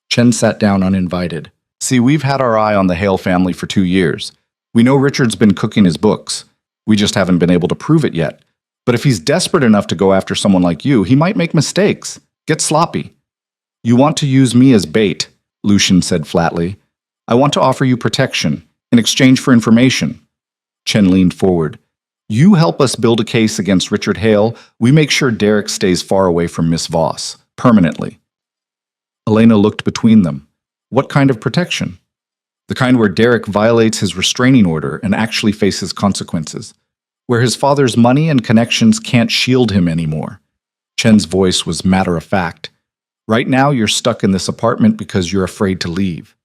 Chen sat down uninvited. "See, we've had our eye on the Hale family for 2 years. We know Richard's been cooking his books. We just haven't been able to prove it yet. But if he's desperate enough to go after someone like you, he might make mistakes, get sloppy." "You want to use me as bait," Lucian said flatly. "I want to offer you protection in exchange for information." Chen leaned forward. "You help us build a case against Richard Hale, we make sure Derek stays far away from Miss Voss, permanently." Elena looked between them. "What kind of protection?" "The kind where Derek violates his restraining order and actually faces consequences. Where his father's money and connections can't shield him anymore." Chen's voice was matter-of-fact. "Right now you're stuck in this apartment because you're afraid to leave.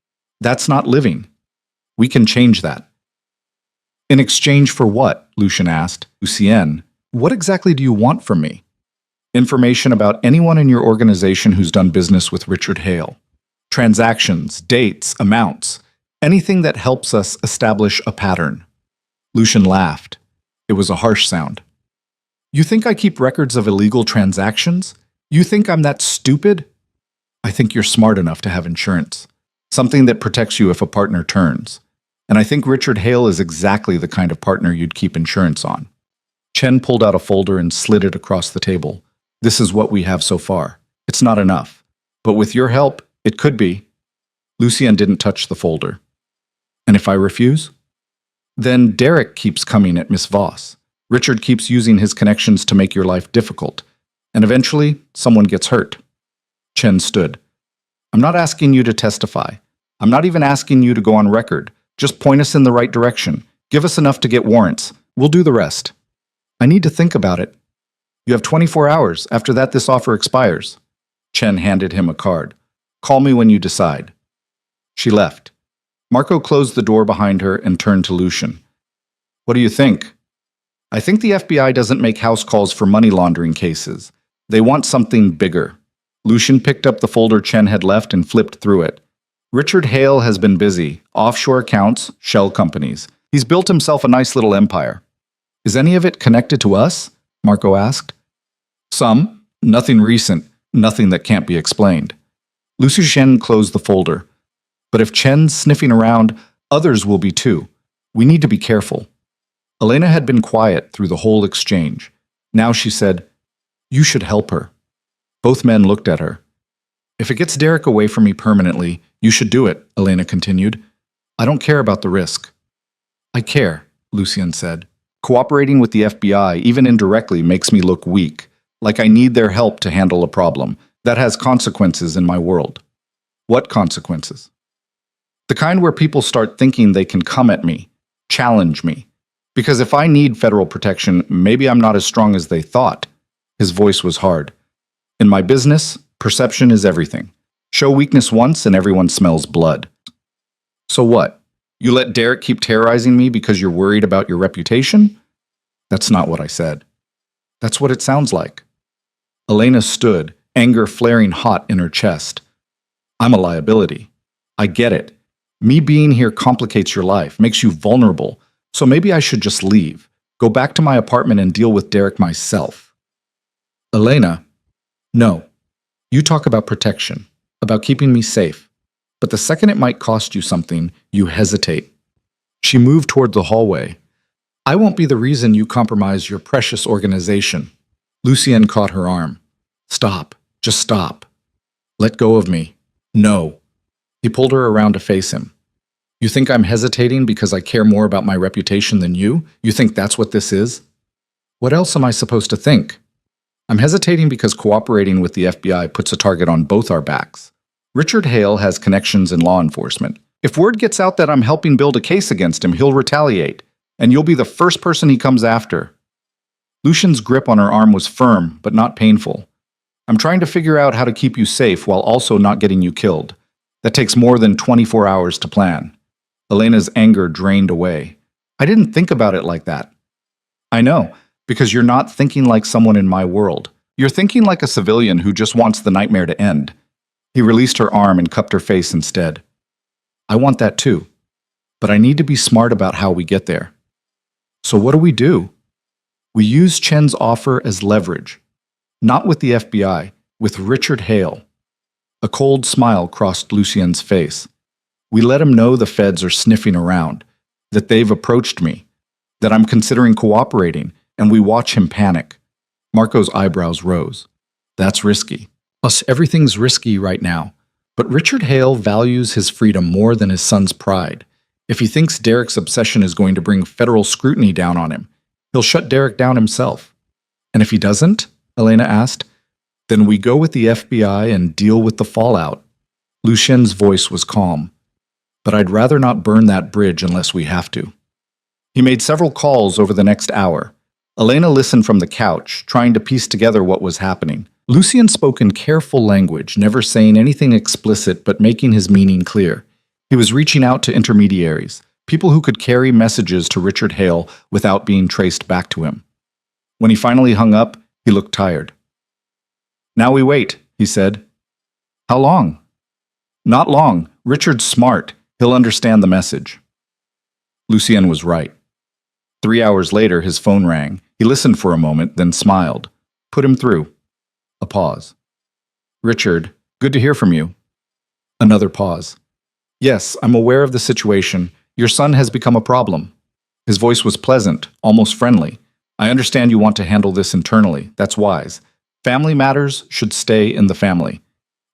That's not living. We can change that." "In exchange for what?" Lucian asked. "Lucien, what exactly do you want from me?" "Information about anyone in your organization who's done business with Richard Hale. Transactions, dates, amounts. Anything that helps us establish a pattern." Lucian laughed. It was a harsh sound. "You think I keep records of illegal transactions? You think I'm that stupid?" "I think you're smart enough to have insurance. Something that protects you if a partner turns. And I think Richard Hale is exactly the kind of partner you'd keep insurance on." Chen pulled out a folder and slid it across the table. "This is what we have so far. It's not enough. But with your help, it could be." Lucien didn't touch the folder. "And if I refuse?" "Then Derek keeps coming at Miss Voss. Richard keeps using his connections to make your life difficult. And eventually, someone gets hurt." Chen stood. "I'm not asking you to testify. I'm not even asking you to go on record. Just point us in the right direction. Give us enough to get warrants. We'll do the rest." "I need to think about it." "You have 24 hours. After that, this offer expires." Chen handed him a card. "Call me when you decide." She left. Marco closed the door behind her and turned to Lucian. "What do you think?" "I think the FBI doesn't make house calls for money laundering cases. They want something bigger." Lucian picked up the folder Chen had left and flipped through it. "Richard Hale has been busy. Offshore accounts, shell companies. He's built himself a nice little empire." "Is any of it connected to us?" Marco asked. "Some. Nothing recent. Nothing that can't be explained." Lucien closed the folder. "But if Chen's sniffing around, others will be too. We need to be careful." Elena had been quiet through the whole exchange. Now she said, "You should help her." Both men looked at her. "If it gets Derek away from me permanently, you should do it," Elena continued. "I don't care about the risk." "I care," Lucien said. "Cooperating with the FBI, even indirectly, makes me look weak, like I need their help to handle a problem. That has consequences in my world." "What consequences?" "The kind where people start thinking they can come at me, challenge me. Because if I need federal protection, maybe I'm not as strong as they thought." His voice was hard. "In my business, perception is everything. Show weakness once and everyone smells blood." "So what? You let Derek keep terrorizing me because you're worried about your reputation?" "That's not what I said." "That's what it sounds like." Elena stood, anger flaring hot in her chest. "I'm a liability. I get it. Me being here complicates your life, makes you vulnerable. So maybe I should just leave, go back to my apartment and deal with Derek myself." "Elena, no. You talk about protection, about keeping me safe. But the second it might cost you something, you hesitate." She moved toward the hallway. "I won't be the reason you compromise your precious organization." Lucien caught her arm. "Stop. Just stop. Let go of me." "No." He pulled her around to face him. "You think I'm hesitating because I care more about my reputation than you? You think that's what this is?" "What else am I supposed to think?" "I'm hesitating because cooperating with the FBI puts a target on both our backs. Richard Hale has connections in law enforcement. If word gets out that I'm helping build a case against him, he'll retaliate. and you'll be the first person he comes after. Lucian's grip on her arm was firm, but not painful. I'm trying to figure out how to keep you safe while also not getting you killed. That takes more than 24 hours to plan. Elena's anger drained away. I didn't think about it like that. I know, because you're not thinking like someone in my world. You're thinking like a civilian who just wants the nightmare to end. He released her arm and cupped her face instead. I want that too, but I need to be smart about how we get there. So what do? We use Chen's offer as leverage. Not with the FBI, with Richard Hale. A cold smile crossed Lucien's face. We let him know the feds are sniffing around, that they've approached me, that I'm considering cooperating, and we watch him panic. Marco's eyebrows rose. That's risky. Plus, everything's risky right now. But Richard Hale values his freedom more than his son's pride. If he thinks Derek's obsession is going to bring federal scrutiny down on him, he'll shut Derek down himself. And if he doesn't, Elena asked, then we go with the FBI and deal with the fallout. Lucien's voice was calm. But I'd rather not burn that bridge unless we have to. He made several calls over the next hour. Elena listened from the couch, trying to piece together what was happening. Lucien spoke in careful language, never saying anything explicit but making his meaning clear. He was reaching out to intermediaries, people who could carry messages to Richard Hale without being traced back to him. When he finally hung up, he looked tired. Now we wait, he said. How long? Not long. Richard's smart. He'll understand the message. Lucien was right. 3 hours later, his phone rang. He listened for a moment, then smiled. Put him through. A pause. Richard, good to hear from you. Another pause. Yes, I'm aware of the situation. Your son has become a problem. His voice was pleasant, almost friendly. I understand you want to handle this internally. That's wise. Family matters should stay in the family.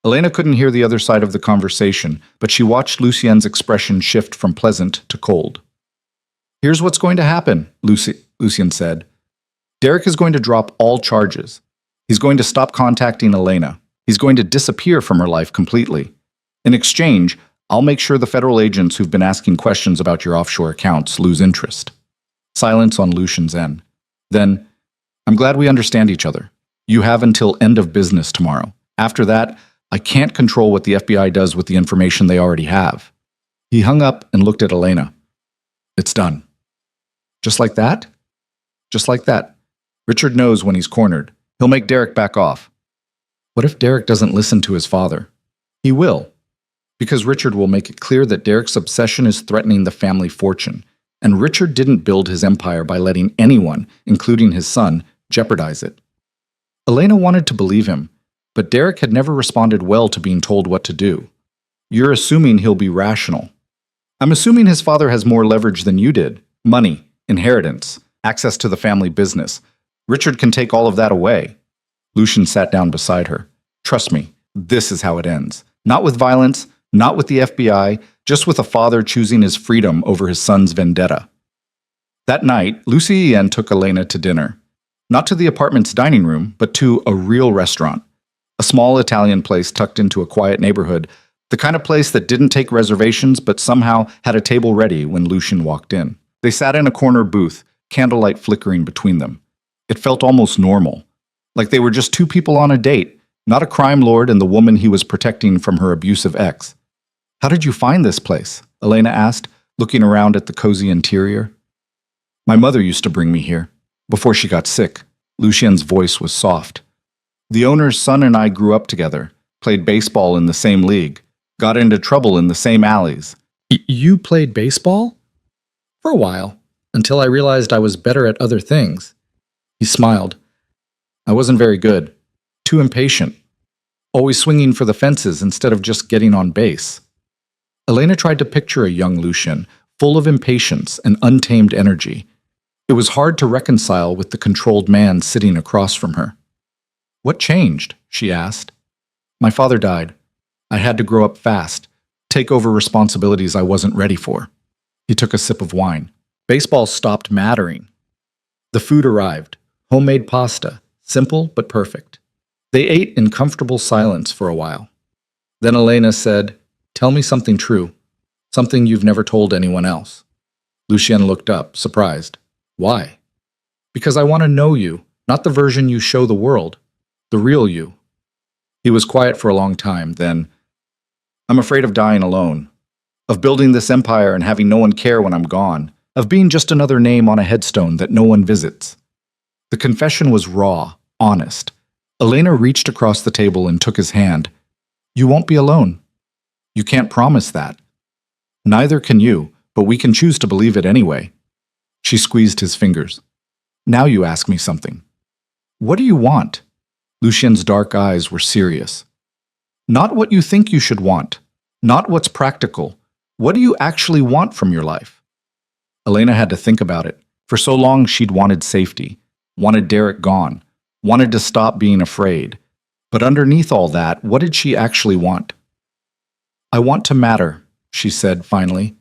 Elena couldn't hear the other side of the conversation, but she watched Lucien's expression shift from pleasant to cold. Here's what's going to happen, Lucien said. Derek is going to drop all charges. He's going to stop contacting Elena. He's going to disappear from her life completely. In exchange, I'll make sure the federal agents who've been asking questions about your offshore accounts lose interest. Silence on Lucien's end. Then, I'm glad we understand each other. You have until end of business tomorrow. After that, I can't control what the FBI does with the information they already have. He hung up and looked at Elena. It's done. Just like that? Just like that. Richard knows when he's cornered. He'll make Derek back off. What if Derek doesn't listen to his father? He will. Because Richard will make it clear that Derek's obsession is threatening the family fortune. And Richard didn't build his empire by letting anyone, including his son, jeopardize it. Elena wanted to believe him, but Derek had never responded well to being told what to do. You're assuming he'll be rational. I'm assuming his father has more leverage than you did. Money, inheritance, access to the family business. Richard can take all of that away. Lucien sat down beside her. Trust me, this is how it ends. Not with violence, not with the FBI, just with a father choosing his freedom over his son's vendetta. That night, Lucien took Elena to dinner. Not to the apartment's dining room, but to a real restaurant. A small Italian place tucked into a quiet neighborhood, the kind of place that didn't take reservations but somehow had a table ready when Lucien walked in. They sat in a corner booth, candlelight flickering between them. It felt almost normal, like they were just two people on a date, not a crime lord and the woman he was protecting from her abusive ex. How did you find this place? Elena asked, looking around at the cozy interior. My mother used to bring me here, before she got sick. Lucien's voice was soft. The owner's son and I grew up together, played baseball in the same league, got into trouble in the same alleys. You played baseball? For a while, until I realized I was better at other things. He smiled. I wasn't very good. Too impatient. Always swinging for the fences instead of just getting on base. Elena tried to picture a young Lucien, full of impatience and untamed energy. It was hard to reconcile with the controlled man sitting across from her. What changed? She asked. My father died. I had to grow up fast, take over responsibilities I wasn't ready for. He took a sip of wine. Baseball stopped mattering. The food arrived. Homemade pasta, simple but perfect. They ate in comfortable silence for a while. Then Elena said, Tell me something true, something you've never told anyone else. Lucien looked up, surprised. Why? Because I want to know you, not the version you show the world, the real you. He was quiet for a long time, then, I'm afraid of dying alone, of building this empire and having no one care when I'm gone, of being just another name on a headstone that no one visits. The confession was raw, honest. Elena reached across the table and took his hand. You won't be alone. You can't promise that. Neither can you, but we can choose to believe it anyway. She squeezed his fingers. Now you ask me something. What do you want? Lucien's dark eyes were serious. Not what you think you should want. Not what's practical. What do you actually want from your life? Elena had to think about it. For so long she'd wanted safety, wanted Derek gone, wanted to stop being afraid. But underneath all that, what did she actually want? I want to matter, she said finally.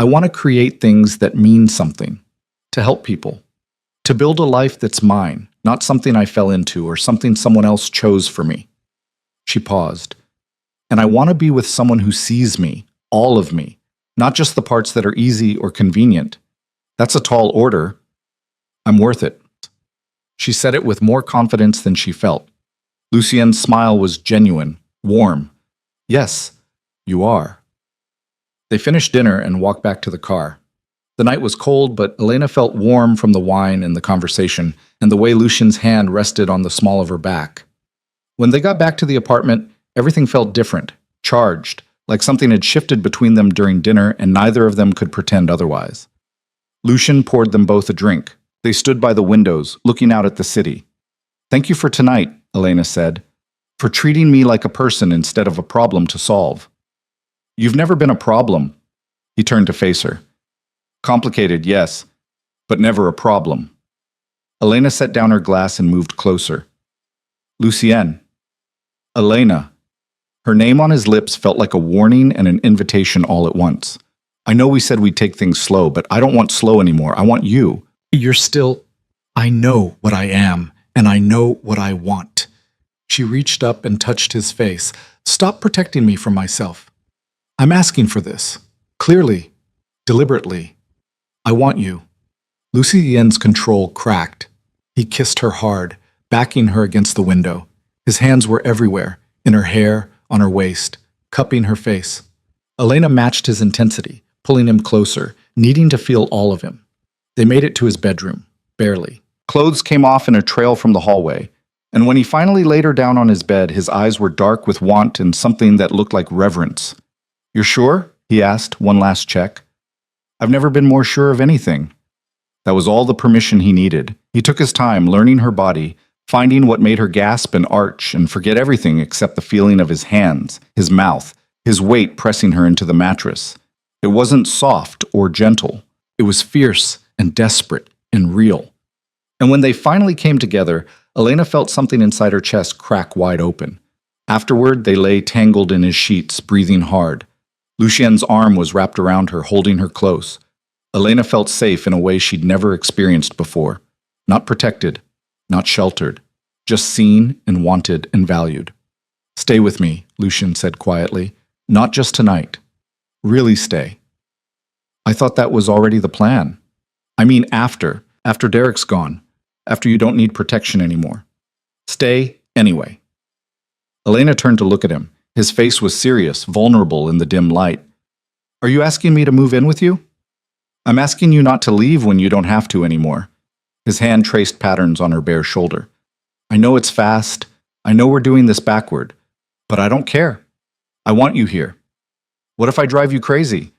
I want to create things that mean something, to help people, to build a life that's mine, not something I fell into or something someone else chose for me. She paused. And I want to be with someone who sees me, all of me, not just the parts that are easy or convenient. That's a tall order. I'm worth it. She said it with more confidence than she felt. Lucien's smile was genuine, warm. Yes, you are. They finished dinner and walked back to the car. The night was cold, but Elena felt warm from the wine and the conversation, and the way Lucien's hand rested on the small of her back. When they got back to the apartment, everything felt different, charged, like something had shifted between them during dinner and neither of them could pretend otherwise. Lucien poured them both a drink. They stood by the windows, looking out at the city. Thank you for tonight, Elena said, for treating me like a person instead of a problem to solve. You've never been a problem. He turned to face her. Complicated, yes, but never a problem. Elena set down her glass and moved closer. Lucien. Elena. Her name on his lips felt like a warning and an invitation all at once. I know we said we'd take things slow, but I don't want slow anymore. I want you. You're still... I know what I am, and I know what I want. She reached up and touched his face. Stop protecting me from myself. I'm asking for this. Clearly. Deliberately. I want you. Lucien's control cracked. He kissed her hard, backing her against the window. His hands were everywhere, in her hair, on her waist, cupping her face. Elena matched his intensity, pulling him closer, needing to feel all of him. They made it to his bedroom, barely. Clothes came off in a trail from the hallway, and when he finally laid her down on his bed, his eyes were dark with want and something that looked like reverence. You're sure? He asked, one last check. I've never been more sure of anything. That was all the permission he needed. He took his time, learning her body, finding what made her gasp and arch and forget everything except the feeling of his hands, his mouth, his weight pressing her into the mattress. It wasn't soft or gentle. It was fierce and desperate and real. And when they finally came together, Elena felt something inside her chest crack wide open. Afterward, they lay tangled in his sheets, breathing hard. Lucien's arm was wrapped around her, holding her close. Elena felt safe in a way she'd never experienced before. Not protected, not sheltered, just seen and wanted and valued. Stay with me, Lucien said quietly. Not just tonight. Really stay. I thought that was already the plan. I mean after Derek's gone, after you don't need protection anymore. Stay anyway. Elena turned to look at him. His face was serious, vulnerable in the dim light. Are you asking me to move in with you? I'm asking you not to leave when you don't have to anymore. His hand traced patterns on her bare shoulder. I know it's fast. I know we're doing this backward. But I don't care. I want you here. What if I drive you crazy?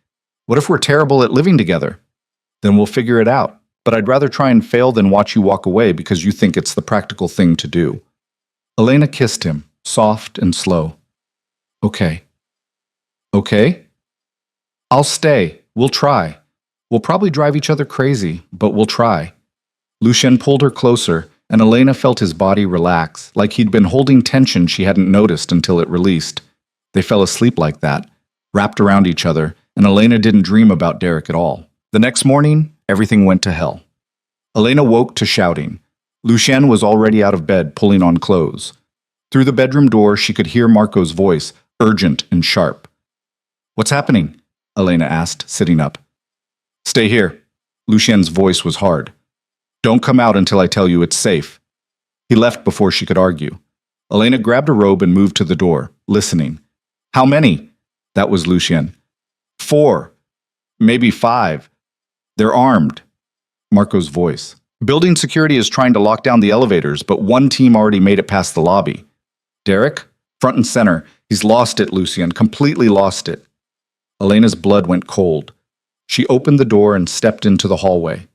What if we're terrible at living together? Then we'll figure it out. But I'd rather try and fail than watch you walk away because you think it's the practical thing to do. Elena kissed him, soft and slow. Okay. Okay? I'll stay. We'll try. We'll probably drive each other crazy, but we'll try. Lucien pulled her closer, and Elena felt his body relax, like he'd been holding tension she hadn't noticed until it released. They fell asleep like that, wrapped around each other, and Elena didn't dream about Derek at all. The next morning, everything went to hell. Elena woke to shouting. Lucien was already out of bed, pulling on clothes. Through the bedroom door, she could hear Marco's voice, urgent and sharp. What's happening? Elena asked, sitting up. Stay here. Lucien's voice was hard. Don't come out until I tell you it's safe. He left before she could argue. Elena grabbed a robe and moved to the door, listening. How many? That was Lucien. 4. Maybe 5. They're armed. Marco's voice. Building security is trying to lock down the elevators, but one team already made it past the lobby. Derek? Front and center. He's lost it, Lucien. Completely lost it. Elena's blood went cold. She opened the door and stepped into the hallway.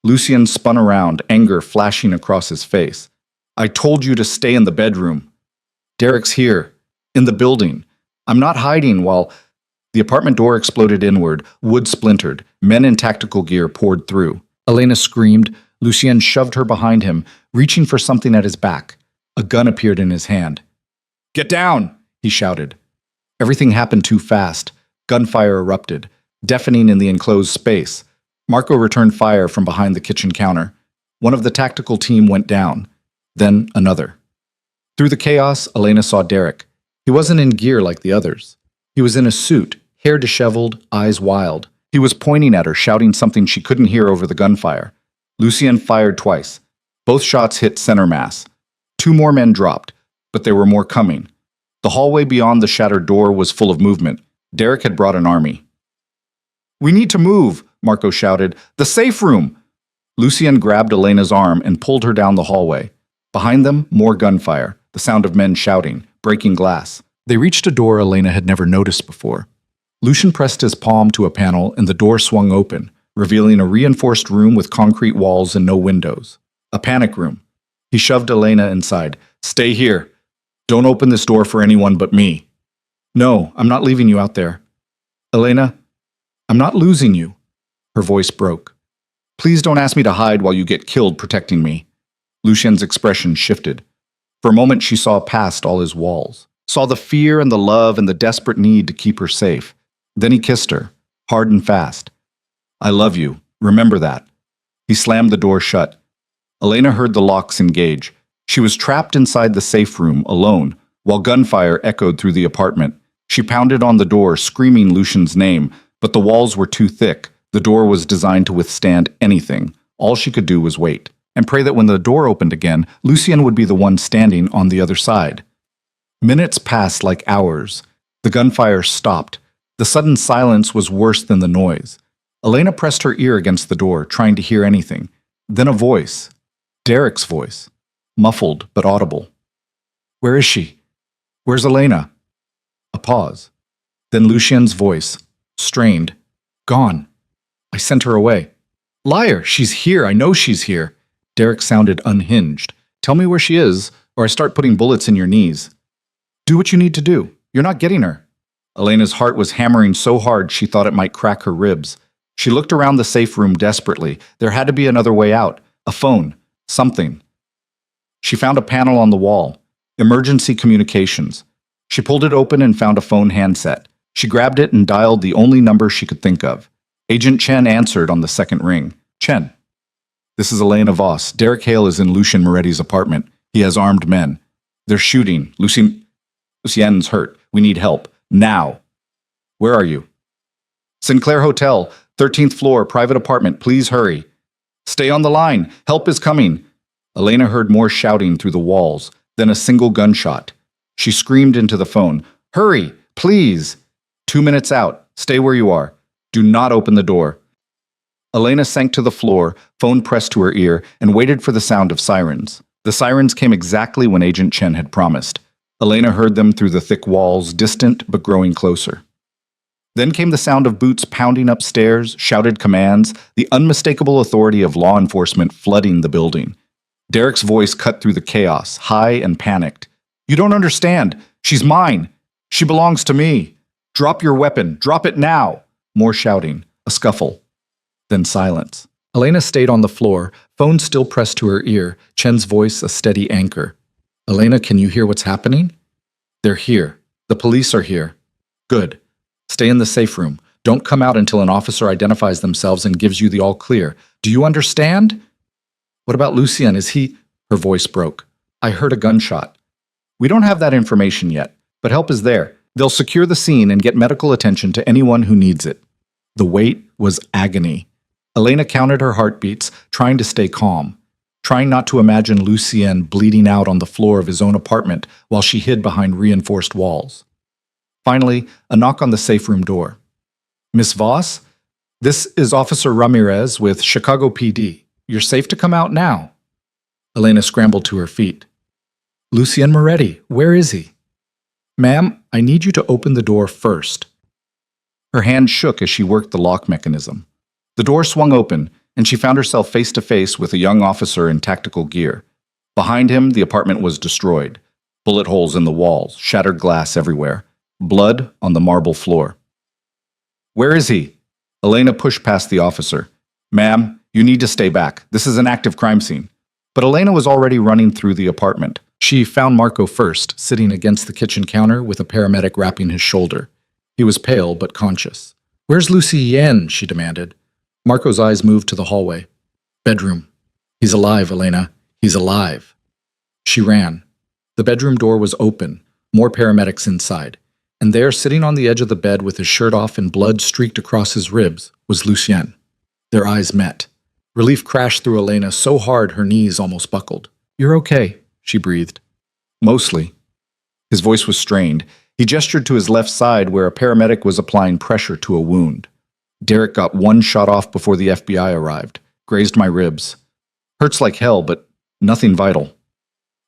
Lucien spun around, anger flashing across his face. I told you to stay in the bedroom. Derek's here. In the building. I'm not hiding while... The apartment door exploded inward, wood splintered, men in tactical gear poured through. Elena screamed. Lucien shoved her behind him, reaching for something at his back. A gun appeared in his hand. Get down, he shouted. Everything happened too fast. Gunfire erupted, deafening in the enclosed space. Marco returned fire from behind the kitchen counter. One of the tactical team went down. Then another. Through the chaos, Elena saw Derek. He wasn't in gear like the others. He was in a suit, hair disheveled, eyes wild. He was pointing at her, shouting something she couldn't hear over the gunfire. Lucien fired twice. Both shots hit center mass. 2 more men dropped, but there were more coming. The hallway beyond the shattered door was full of movement. Derek had brought an army. We need to move, Marco shouted. The safe room! Lucien grabbed Elena's arm and pulled her down the hallway. Behind them, more gunfire, the sound of men shouting, breaking glass. They reached a door Elena had never noticed before. Lucien pressed his palm to a panel and the door swung open, revealing a reinforced room with concrete walls and no windows. A panic room. He shoved Elena inside. Stay here. Don't open this door for anyone but me. No, I'm not leaving you out there. Elena, I'm not losing you. Her voice broke. Please don't ask me to hide while you get killed protecting me. Lucien's expression shifted. For a moment she saw past all his walls, saw the fear and the love and the desperate need to keep her safe. Then he kissed her, hard and fast. I love you. Remember that. He slammed the door shut. Elena heard the locks engage. She was trapped inside the safe room, alone, while gunfire echoed through the apartment. She pounded on the door, screaming Lucien's name, but the walls were too thick. The door was designed to withstand anything. All she could do was wait, and pray that when the door opened again, Lucien would be the one standing on the other side. Minutes passed like hours. The gunfire stopped. The sudden silence was worse than the noise. Elena pressed her ear against the door, trying to hear anything. Then a voice. Derek's voice. Muffled but audible. Where is she? Where's Elena? A pause. Then Lucien's voice. Strained. Gone. I sent her away. Liar! She's here. I know she's here. Derek sounded unhinged. Tell me where she is, or I start putting bullets in your knees. Do what you need to do. You're not getting her. Elena's heart was hammering so hard she thought it might crack her ribs. She looked around the safe room desperately. There had to be another way out. A phone. Something. She found a panel on the wall. Emergency communications. She pulled it open and found a phone handset. She grabbed it and dialed the only number she could think of. Agent Chen answered on the second ring. Chen. This is Elena Voss. Derek Hale is in Lucien Moretti's apartment. He has armed men. They're shooting. Lucien's hurt. We need help. Now. Where are you? Sinclair Hotel, 13th floor, private apartment. Please hurry. Stay on the line. Help is coming. Elena heard more shouting through the walls, then a single gunshot. She screamed into the phone. Hurry, please. 2 minutes out. Stay where you are. Do not open the door. Elena sank to the floor, phone pressed to her ear, and waited for the sound of sirens. The sirens came exactly when Agent Chen had promised. Elena heard them through the thick walls, distant but growing closer. Then came the sound of boots pounding upstairs, shouted commands, the unmistakable authority of law enforcement flooding the building. Derek's voice cut through the chaos, high and panicked. You don't understand. She's mine. She belongs to me. Drop your weapon. Drop it now. More shouting. A scuffle. Then silence. Elena stayed on the floor, phone still pressed to her ear, Chen's voice a steady anchor. Elena, can you hear what's happening? They're here. The police are here. Good. Stay in the safe room. Don't come out until an officer identifies themselves and gives you the all clear. Do you understand? What about Lucien? Is he... Her voice broke. I heard a gunshot. We don't have that information yet, but help is there. They'll secure the scene and get medical attention to anyone who needs it. The wait was agony. Elena counted her heartbeats, trying to stay calm, trying not to imagine Lucien bleeding out on the floor of his own apartment while she hid behind reinforced walls. Finally, a knock on the safe room door. "Miss Voss? This is Officer Ramirez with Chicago PD. You're safe to come out now." Elena scrambled to her feet. "Lucien Moretti, where is he?" "Ma'am, I need you to open the door first." Her hand shook as she worked the lock mechanism. The door swung open, and she found herself face to face with a young officer in tactical gear. Behind him, the apartment was destroyed. Bullet holes in the walls, shattered glass everywhere, blood on the marble floor. "Where is he?" Elena pushed past the officer. "Ma'am, you need to stay back. This is an active crime scene." But Elena was already running through the apartment. She found Marco first, sitting against the kitchen counter with a paramedic wrapping his shoulder. He was pale but conscious. "Where's Lucien?" she demanded. Marco's eyes moved to the hallway. "Bedroom. He's alive, Elena. He's alive." She ran. The bedroom door was open, more paramedics inside, and there, sitting on the edge of the bed with his shirt off and blood streaked across his ribs, was Lucien. Their eyes met. Relief crashed through Elena so hard her knees almost buckled. "You're okay," she breathed. "Mostly." His voice was strained. He gestured to his left side where a paramedic was applying pressure to a wound. "Derek got one shot off before the FBI arrived. Grazed my ribs. Hurts like hell, but nothing vital."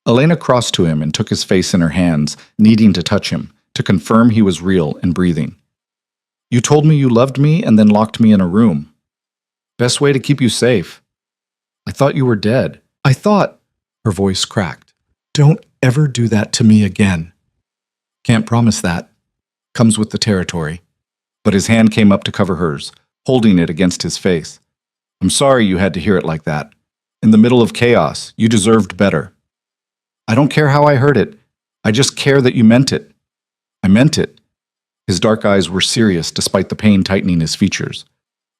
Elena crossed to him and took his face in her hands, needing to touch him, to confirm he was real and breathing. "You told me you loved me and then locked me in a room. Best way to keep you safe. I thought you were dead. I thought—" Her voice cracked. "Don't ever do that to me again." "Can't promise that. Comes with the territory." But his hand came up to cover hers, holding it against his face. "I'm sorry you had to hear it like that. In the middle of chaos, you deserved better." "I don't care how I heard it. I just care that you meant it." "I meant it." His dark eyes were serious despite the pain tightening his features.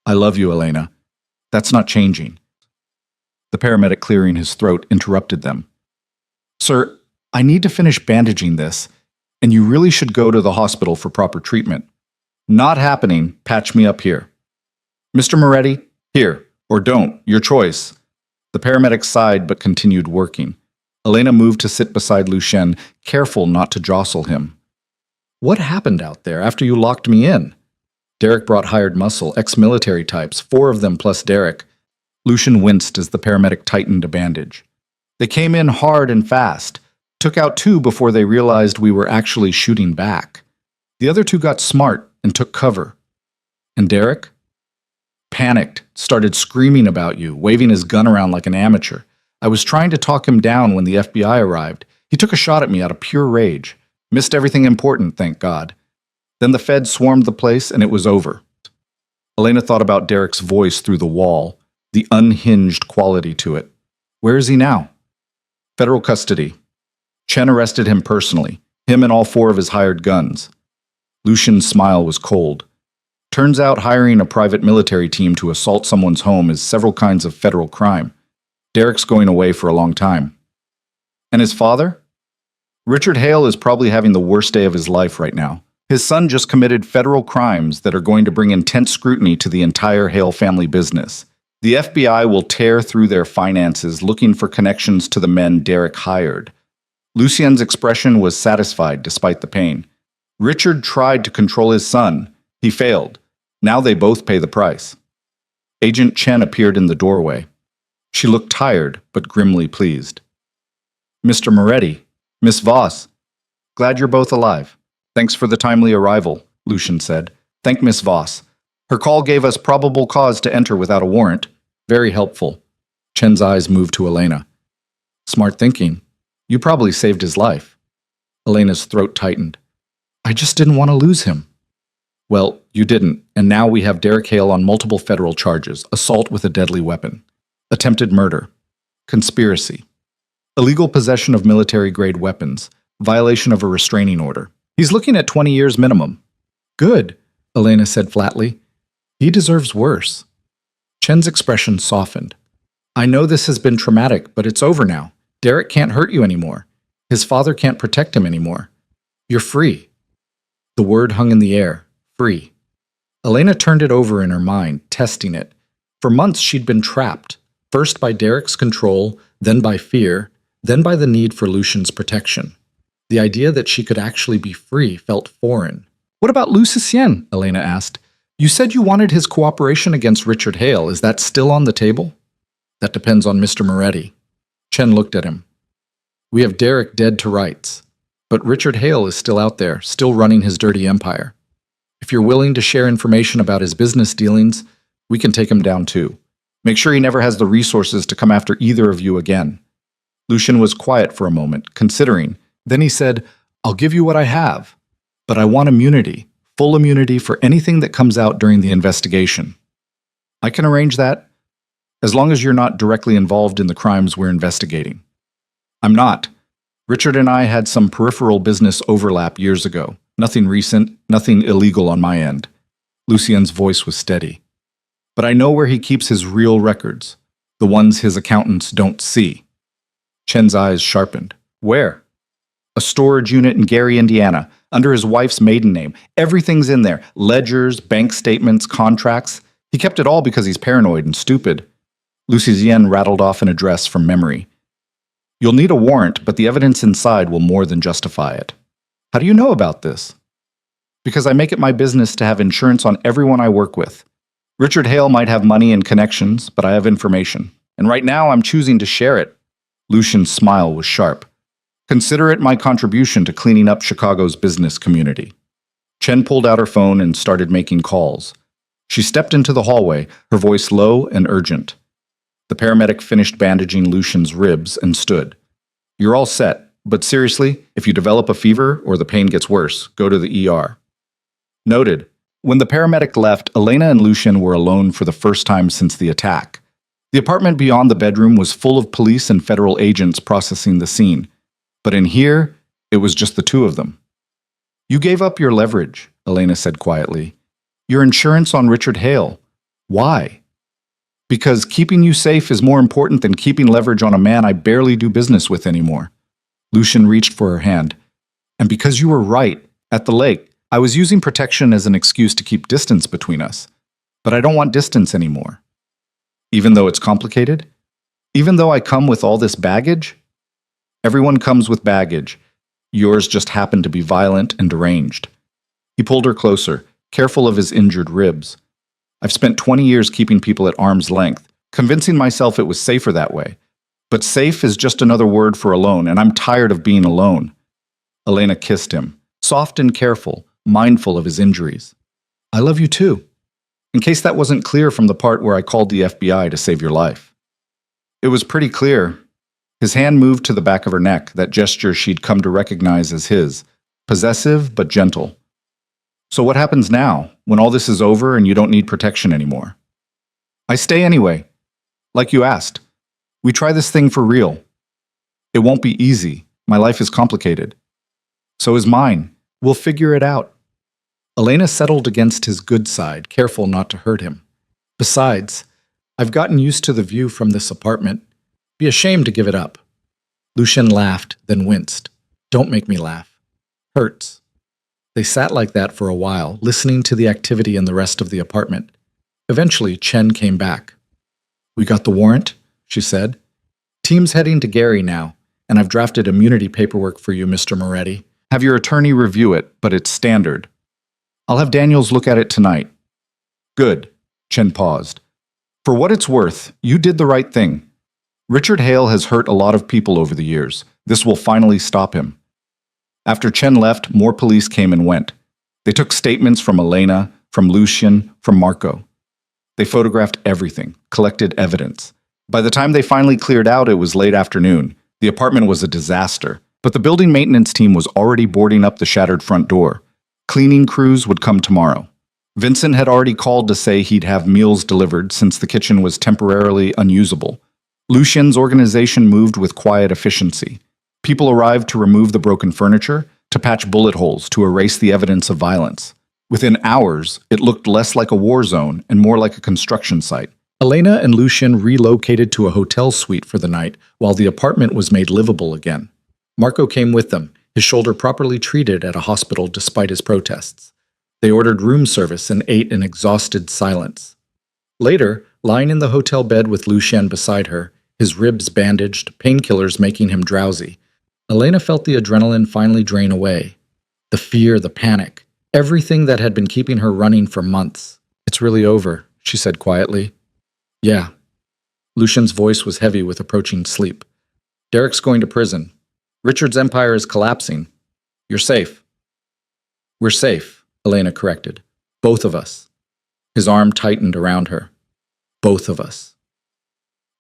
"I love you, Elena. That's not changing." The paramedic clearing his throat interrupted them. "Sir, I need to finish bandaging this, and you really should go to the hospital for proper treatment." "Not happening. Patch me up here." "Mr. Moretti, here, or don't, your choice." The paramedic sighed but continued working. Elena moved to sit beside Lucien, careful not to jostle him. "What happened out there after you locked me in?" Derek brought hired muscle, ex-military types, 4 of them plus Derek. Lucien winced as the paramedic tightened a bandage. "They came in hard and fast. Took out 2 before they realized we were actually shooting back. The other 2 got smart and took cover." "And Derek?" "Panicked, started screaming about you, waving his gun around like an amateur. I was trying to talk him down when the FBI arrived. He took a shot at me out of pure rage. Missed everything important, thank God. Then the feds swarmed the place and it was over." Elena thought about Derek's voice through the wall, the unhinged quality to it. "Where is he now?" "Federal custody. Chen arrested him personally, him and all 4 of his hired guns." Lucien's smile was cold. "Turns out hiring a private military team to assault someone's home is several kinds of federal crime. Derek's going away for a long time." "And his father?" "Richard Hale is probably having the worst day of his life right now. His son just committed federal crimes that are going to bring intense scrutiny to the entire Hale family business. The FBI will tear through their finances looking for connections to the men Derek hired." Lucien's expression was satisfied despite the pain. "Richard tried to control his son. He failed. Now they both pay the price." Agent Chen appeared in the doorway. She looked tired, but grimly pleased. "Mr. Moretti, Miss Voss, glad you're both alive." "Thanks for the timely arrival," Lucien said. "Thank Miss Voss. Her call gave us probable cause to enter without a warrant. Very helpful." Chen's eyes moved to Elena. "Smart thinking. You probably saved his life." Elena's throat tightened. "I just didn't want to lose him." "Well, you didn't, and now we have Derek Hale on multiple federal charges: assault with a deadly weapon, attempted murder, conspiracy, illegal possession of military-grade weapons, violation of a restraining order. He's looking at 20 years minimum." "Good," Elena said flatly. "He deserves worse." Chen's expression softened. "I know this has been traumatic, but it's over now. Derek can't hurt you anymore. His father can't protect him anymore. You're free." The word hung in the air. Free. Elena turned it over in her mind, testing it. For months, she'd been trapped, first by Derek's control, then by fear, then by the need for Lucian's protection. The idea that she could actually be free felt foreign. "What about Lucien?" Elena asked. "You said you wanted his cooperation against Richard Hale. Is that still on the table?" "That depends on Mr. Moretti." Chen looked at him. "We have Derek dead to rights, but Richard Hale is still out there, still running his dirty empire. If you're willing to share information about his business dealings, we can take him down too. Make sure he never has the resources to come after either of you again." Lucian was quiet for a moment, considering. Then he said, "I'll give you what I have, but I want immunity, full immunity for anything that comes out during the investigation." "I can arrange that, as long as you're not directly involved in the crimes we're investigating." "I'm not. Richard and I had some peripheral business overlap years ago. Nothing recent, nothing illegal on my end." Lucien's voice was steady. "But I know where he keeps his real records, the ones his accountants don't see." Chen's eyes sharpened. "Where?" "A storage unit in Gary, Indiana, under his wife's maiden name. Everything's in there. Ledgers, bank statements, contracts. He kept it all because he's paranoid and stupid." Lucien rattled off an address from memory. "You'll need a warrant, but the evidence inside will more than justify it." "How do you know about this?" "Because I make it my business to have insurance on everyone I work with. Richard Hale might have money and connections, but I have information. And right now I'm choosing to share it." Lucian's smile was sharp. "Consider it my contribution to cleaning up Chicago's business community." Chen pulled out her phone and started making calls. She stepped into the hallway, her voice low and urgent. The paramedic finished bandaging Lucian's ribs and stood. "You're all set, but seriously, if you develop a fever or the pain gets worse, go to the ER." Noted. When the paramedic left, Elena and Lucian were alone for the first time since the attack. The apartment beyond the bedroom was full of police and federal agents processing the scene. But in here, it was just the two of them. "You gave up your leverage," Elena said quietly. "Your insurance on Richard Hale. Why?" "Because keeping you safe is more important than keeping leverage on a man I barely do business with anymore." Lucian reached for her hand. "And because you were right, at the lake, I was using protection as an excuse to keep distance between us. But I don't want distance anymore." "Even though it's complicated? Even though I come with all this baggage?" "Everyone comes with baggage. Yours just happened to be violent and deranged." He pulled her closer, careful of his injured ribs. "I've spent 20 years keeping people at arm's length, convincing myself it was safer that way. But safe is just another word for alone, and I'm tired of being alone." Elena kissed him, soft and careful, mindful of his injuries. "I love you too. In case that wasn't clear from the part where I called the FBI to save your life." It was pretty clear. His hand moved to the back of her neck, that gesture she'd come to recognize as his, possessive but gentle. "So what happens now, when all this is over and you don't need protection anymore?" "I stay anyway. Like you asked. We try this thing for real. It won't be easy. My life is complicated. So is mine. We'll figure it out." Elena settled against his good side, careful not to hurt him. "Besides, I've gotten used to the view from this apartment. Be ashamed to give it up." Lucian laughed, then winced. "Don't make me laugh. Hurts." They sat like that for a while, listening to the activity in the rest of the apartment. Eventually, Chen came back. "We got the warrant," she said. "Team's heading to Gary now, and I've drafted immunity paperwork for you, Mr. Moretti. Have your attorney review it, but it's standard. I'll have Daniels look at it tonight." "Good." Chen paused. "For what it's worth, you did the right thing. Richard Hale has hurt a lot of people over the years. This will finally stop him." After Chen left, more police came and went. They took statements from Elena, from Lucian, from Marco. They photographed everything, collected evidence. By the time they finally cleared out, it was late afternoon. The apartment was a disaster, but the building maintenance team was already boarding up the shattered front door. Cleaning crews would come tomorrow. Vincent had already called to say he'd have meals delivered since the kitchen was temporarily unusable. Lucian's organization moved with quiet efficiency. People arrived to remove the broken furniture, to patch bullet holes, to erase the evidence of violence. Within hours, it looked less like a war zone and more like a construction site. Elena and Lucian relocated to a hotel suite for the night, while the apartment was made livable again. Marco came with them, his shoulder properly treated at a hospital despite his protests. They ordered room service and ate in exhausted silence. Later, Lying in the hotel bed with Lucien beside her, his ribs bandaged, painkillers making him drowsy, Elena felt the adrenaline finally drain away. The fear, the panic, everything that had been keeping her running for months. "It's really over," she said quietly. "Yeah." Lucien's voice was heavy with approaching sleep. "Derek's going to prison. Richard's empire is collapsing. You're safe." "We're safe," Elena corrected. "Both of us." His arm tightened around her. "Both of us."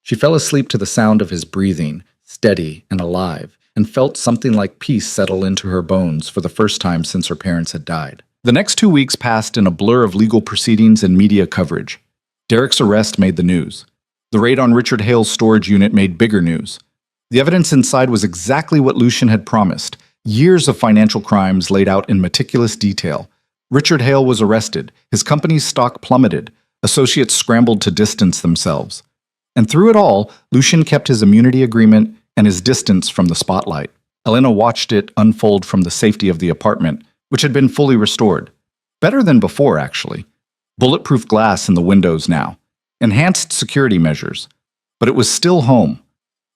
She fell asleep to the sound of his breathing, steady and alive, and felt something like peace settle into her bones for the first time since her parents had died. The next 2 weeks passed in a blur of legal proceedings and media coverage. Derek's arrest made the news. The raid on Richard Hale's storage unit made bigger news. The evidence inside was exactly what Lucien had promised. Years of financial crimes laid out in meticulous detail. Richard Hale was arrested. His company's stock plummeted. Associates scrambled to distance themselves. And through it all, Lucien kept his immunity agreement and his distance from the spotlight. Elena watched it unfold from the safety of the apartment, which had been fully restored. Better than before, actually. Bulletproof glass in the windows now. Enhanced security measures. But it was still home.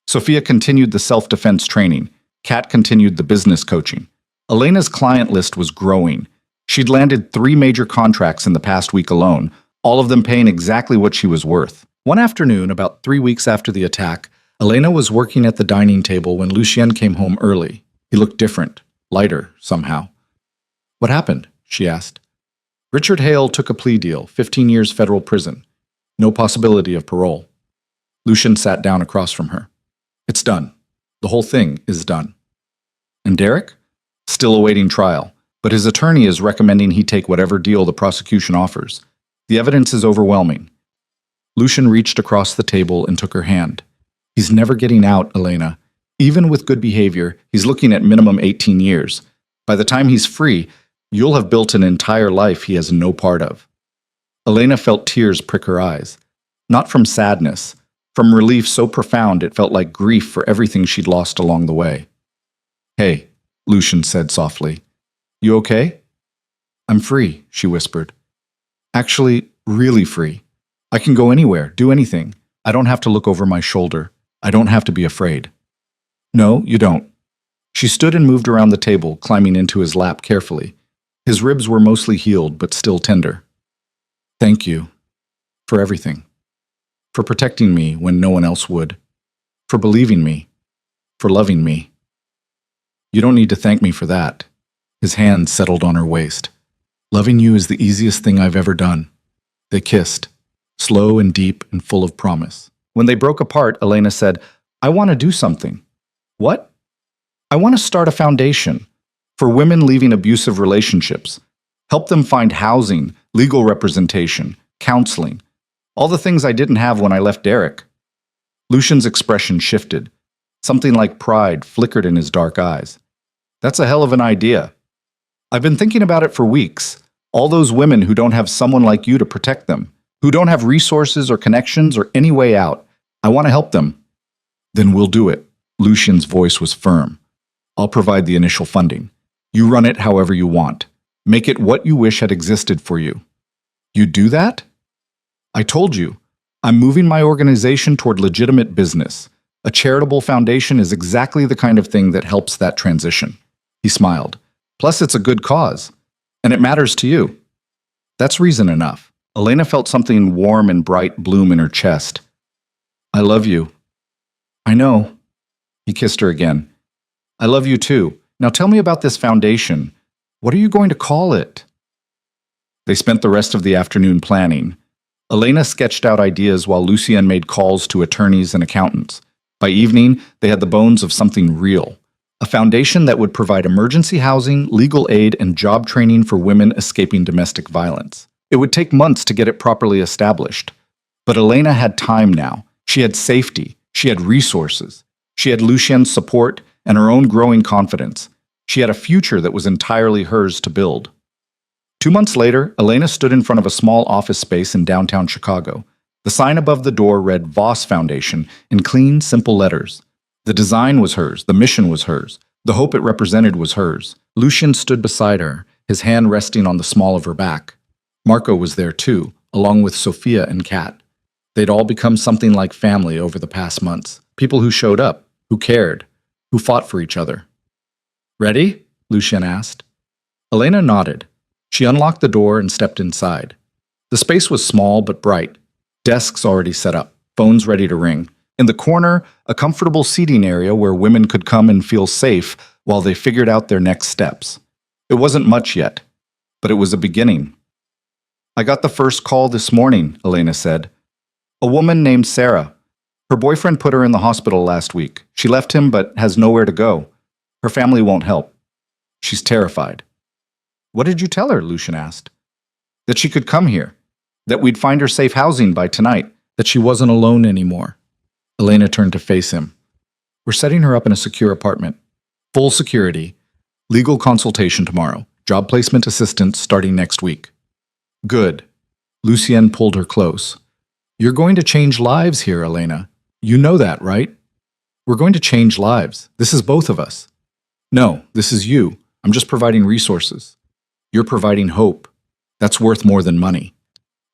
Sophia continued the self-defense training. Kat continued the business coaching. Elena's client list was growing. She'd landed 3 major contracts in the past week alone, all of them paying exactly what she was worth. One afternoon, about 3 weeks after the attack, Elena was working at the dining table when Lucien came home early. He looked different, lighter, somehow. "What happened?" she asked. "Richard Hale took a plea deal, 15 years federal prison. No possibility of parole." Lucien sat down across from her. "It's done. The whole thing is done." "And Derek?" "Still awaiting trial, but his attorney is recommending he take whatever deal the prosecution offers. The evidence is overwhelming." Lucien reached across the table and took her hand. "He's never getting out, Elena. Even with good behavior, he's looking at minimum 18 years. By the time he's free, you'll have built an entire life he has no part of." Elena felt tears prick her eyes. Not from sadness, from relief so profound it felt like grief for everything she'd lost along the way. "Hey," Lucien said softly. "You okay?" "I'm free," she whispered. "Actually, really free. I can go anywhere, do anything. I don't have to look over my shoulder. I don't have to be afraid." "No, you don't." She stood and moved around the table, climbing into his lap carefully. His ribs were mostly healed, but still tender. "Thank you. For everything. For protecting me when no one else would. For believing me. For loving me." "You don't need to thank me for that." His hand settled on her waist. "Loving you is the easiest thing I've ever done." They kissed, slow and deep and full of promise. When they broke apart, Elena said, "I want to do something." "What?" "I want to start a foundation for women leaving abusive relationships. Help them find housing, legal representation, counseling. All the things I didn't have when I left Derek." Lucien's expression shifted. Something like pride flickered in his dark eyes. "That's a hell of an idea. I've been thinking about it for weeks. All those women who don't have someone like you to protect them, who don't have resources or connections or any way out. I want to help them." "Then we'll do it." Lucien's voice was firm. "I'll provide the initial funding. You run it however you want. Make it what you wish had existed for you." "You do that?" "I told you. I'm moving my organization toward legitimate business. A charitable foundation is exactly the kind of thing that helps that transition." He smiled. "Plus, it's a good cause. And it matters to you." That's reason enough. Elena felt something warm and bright bloom in her chest. "I love you." "I know." He kissed her again. "I love you too. Now tell me about this foundation. What are you going to call it?" They spent the rest of the afternoon planning. Elena sketched out ideas while Lucien made calls to attorneys and accountants. By evening, they had the bones of something real. A foundation that would provide emergency housing, legal aid, and job training for women escaping domestic violence. It would take months to get it properly established. But Elena had time now. She had safety. She had resources. She had Lucien's support and her own growing confidence. She had a future that was entirely hers to build. 2 months later, Elena stood in front of a small office space in downtown Chicago. The sign above the door read Voss Foundation in clean, simple letters. The design was hers, the mission was hers, the hope it represented was hers. Lucien stood beside her, his hand resting on the small of her back. Marco was there too, along with Sophia and Kat. They'd all become something like family over the past months. People who showed up, who cared, who fought for each other. Ready? Lucien asked. Elena nodded. She unlocked the door and stepped inside. The space was small but bright. Desks already set up, phones ready to ring. In the corner, a comfortable seating area where women could come and feel safe while they figured out their next steps. It wasn't much yet, but it was a beginning. I got the first call this morning, Elena said. A woman named Sarah. Her boyfriend put her in the hospital last week. She left him but has nowhere to go. Her family won't help. She's terrified. What did you tell her? Lucien asked. That she could come here. That we'd find her safe housing by tonight. That she wasn't alone anymore. Elena turned to face him. We're setting her up in a secure apartment. Full security. Legal consultation tomorrow. Job placement assistance starting next week. Good. Lucien pulled her close. You're going to change lives here, Elena. You know that, right? We're going to change lives. This is both of us. No, this is you. I'm just providing resources. You're providing hope. That's worth more than money.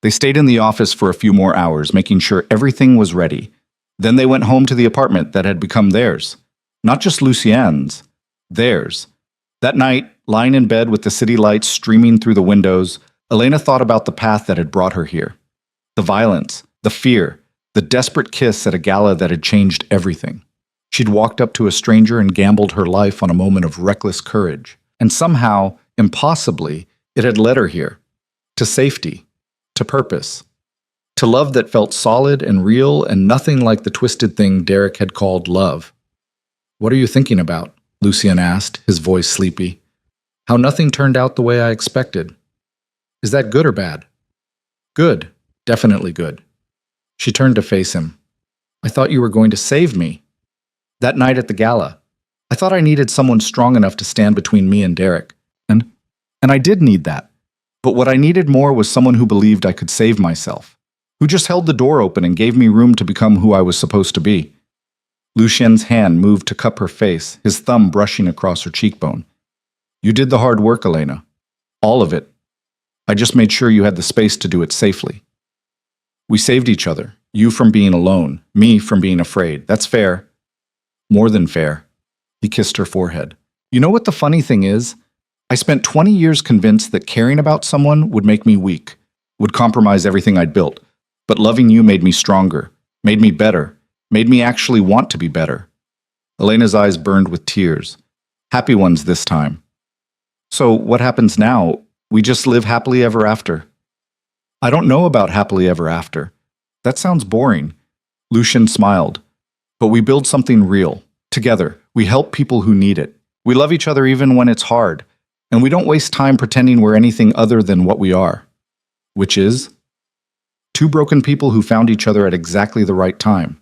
They stayed in the office for a few more hours, making sure everything was ready. Then they went home to the apartment that had become theirs. Not just Lucien's, theirs. That night, lying in bed with the city lights streaming through the windows, Elena thought about the path that had brought her here. The violence, the fear, the desperate kiss at a gala that had changed everything. She'd walked up to a stranger and gambled her life on a moment of reckless courage. And somehow, impossibly, it had led her here. To safety. To purpose. To love that felt solid and real and nothing like the twisted thing Derek had called love. What are you thinking about? Lucien asked, his voice sleepy. How nothing turned out the way I expected. Is that good or bad? Good. Definitely good. She turned to face him. I thought you were going to save me. That night at the gala, I thought I needed someone strong enough to stand between me and Derek. And I did need that. But what I needed more was someone who believed I could save myself. Who just held the door open and gave me room to become who I was supposed to be. Lucien's hand moved to cup her face, his thumb brushing across her cheekbone. You did the hard work, Elena. All of it. I just made sure you had the space to do it safely. We saved each other. You from being alone, me from being afraid. That's fair. More than fair. He kissed her forehead. You know what the funny thing is? I spent 20 years convinced that caring about someone would make me weak, would compromise everything I'd built. But loving you made me stronger, made me better, made me actually want to be better. Elena's eyes burned with tears. Happy ones this time. So what happens now? We just live happily ever after. I don't know about happily ever after. That sounds boring. Lucien smiled. But we build something real. Together, we help people who need it. We love each other even when it's hard. And we don't waste time pretending we're anything other than what we are. Which is? Two broken people who found each other at exactly the right time.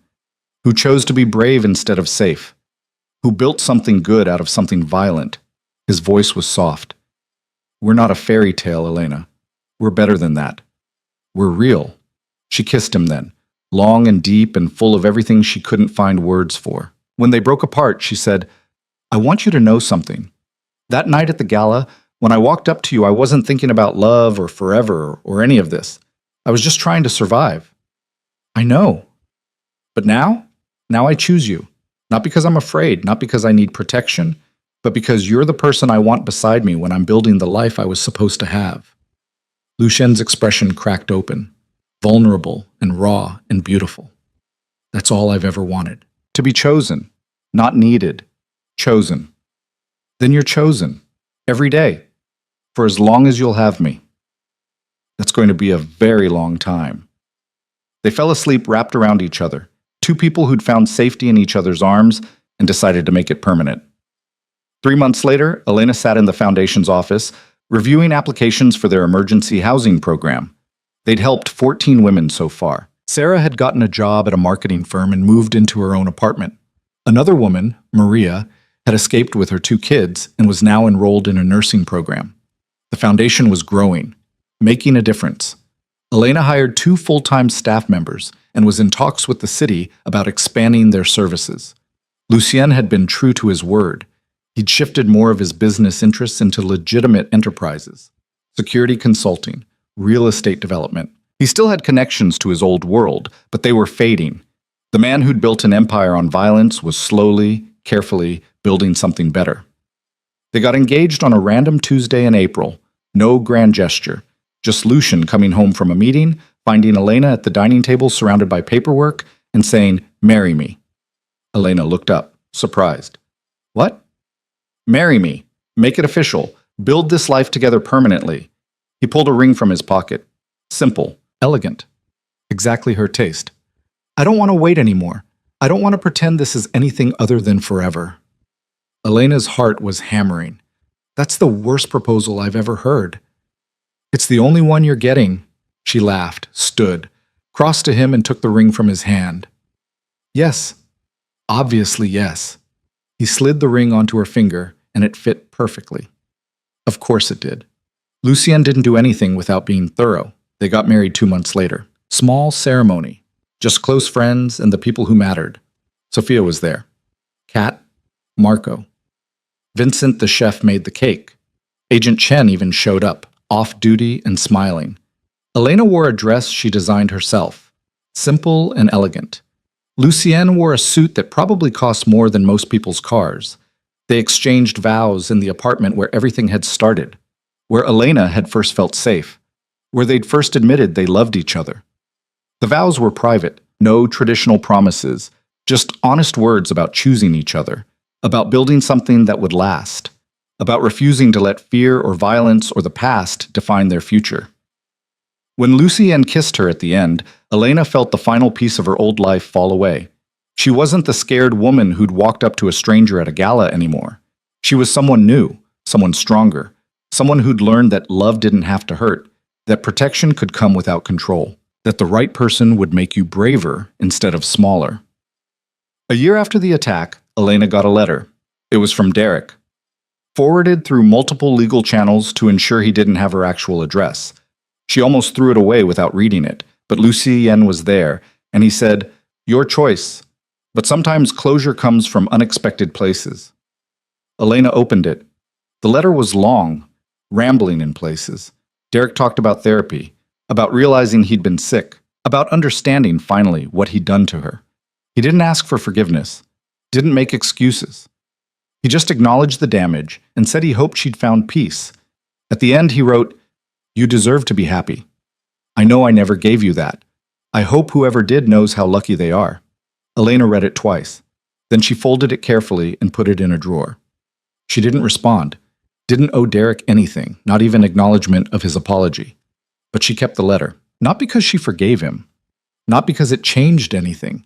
Who chose to be brave instead of safe. Who built something good out of something violent. His voice was soft. We're not a fairy tale, Elena. We're better than that. We're real. She kissed him then, long and deep and full of everything she couldn't find words for. When they broke apart, she said, I want you to know something. That night at the gala, when I walked up to you, I wasn't thinking about love or forever or any of this. I was just trying to survive. I know. But now I choose you. Not because I'm afraid, not because I need protection, but because you're the person I want beside me when I'm building the life I was supposed to have. Lucien's expression cracked open, vulnerable and raw and beautiful. That's all I've ever wanted. To be chosen, not needed, chosen. Then you're chosen, every day, for as long as you'll have me. That's going to be a very long time. They fell asleep wrapped around each other, two people who'd found safety in each other's arms and decided to make it permanent. 3 months later, Elena sat in the foundation's office, reviewing applications for their emergency housing program. They'd helped 14 women so far. Sarah had gotten a job at a marketing firm and moved into her own apartment. Another woman, Maria, had escaped with her 2 kids and was now enrolled in a nursing program. The foundation was growing, making a difference. Elena hired 2 full-time staff members and was in talks with the city about expanding their services. Lucien had been true to his word. He'd shifted more of his business interests into legitimate enterprises, security consulting, real estate development. He still had connections to his old world, but they were fading. The man who'd built an empire on violence was slowly, carefully building something better. They got engaged on a random Tuesday in April. No grand gesture. Just Lucian coming home from a meeting, finding Elena at the dining table surrounded by paperwork, and saying, "Marry me." Elena looked up, surprised. "What?" "Marry me. Make it official. Build this life together permanently." He pulled a ring from his pocket. Simple, elegant. Exactly her taste. "I don't want to wait anymore. I don't want to pretend this is anything other than forever." Elena's heart was hammering. That's the worst proposal I've ever heard. "It's the only one you're getting." She laughed, stood, crossed to him and took the ring from his hand. "Yes. Obviously yes." He slid the ring onto her finger, and it fit perfectly. Of course it did. Lucien didn't do anything without being thorough. They got married 2 months later. Small ceremony. Just close friends and the people who mattered. Sophia was there. Kat, Marco. Vincent the chef made the cake. Agent Chen even showed up, off-duty and smiling. Elena wore a dress she designed herself. Simple and elegant. Lucien wore a suit that probably cost more than most people's cars. They exchanged vows in the apartment where everything had started, where Elena had first felt safe, where they'd first admitted they loved each other. The vows were private, no traditional promises, just honest words about choosing each other, about building something that would last, about refusing to let fear or violence or the past define their future. When Lucien kissed her at the end, Elena felt the final piece of her old life fall away. She wasn't the scared woman who'd walked up to a stranger at a gala anymore. She was someone new, someone stronger, someone who'd learned that love didn't have to hurt, that protection could come without control, that the right person would make you braver instead of smaller. A year after the attack, Elena got a letter. It was from Derek. Forwarded through multiple legal channels to ensure he didn't have her actual address. She almost threw it away without reading it, but Lucien was there, and he said, "Your choice. But sometimes closure comes from unexpected places." Elena opened it. The letter was long, rambling in places. Derek talked about therapy, about realizing he'd been sick, about understanding, finally, what he'd done to her. He didn't ask for forgiveness, didn't make excuses. He just acknowledged the damage and said he hoped she'd found peace. At the end, he wrote, "You deserve to be happy. I know I never gave you that. I hope whoever did knows how lucky they are." Elena read it twice. Then she folded it carefully and put it in a drawer. She didn't respond, didn't owe Derek anything, not even acknowledgement of his apology. But she kept the letter, not because she forgave him, not because it changed anything,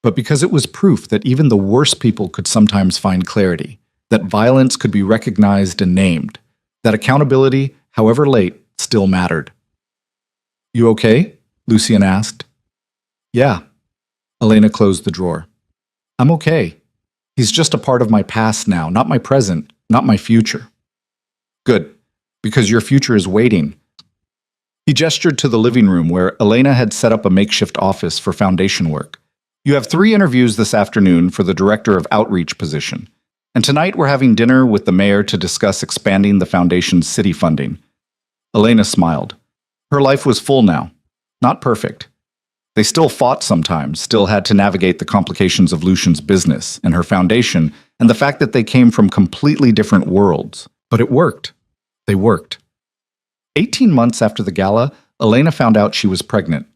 but because it was proof that even the worst people could sometimes find clarity, that violence could be recognized and named, that accountability, however late, still mattered. "You okay?" Lucien asked. "Yeah." Elena closed the drawer. "I'm okay. He's just a part of my past now, not my present, not my future." "Good, because your future is waiting." He gestured to the living room where Elena had set up a makeshift office for foundation work. "You have 3 interviews this afternoon for the director of outreach position. And tonight we're having dinner with the mayor to discuss expanding the foundation's city funding." Elena smiled. Her life was full now. Not perfect. They still fought sometimes, still had to navigate the complications of Lucian's business and her foundation and the fact that they came from completely different worlds. But it worked. They worked. 18 months after the gala, Elena found out she was pregnant.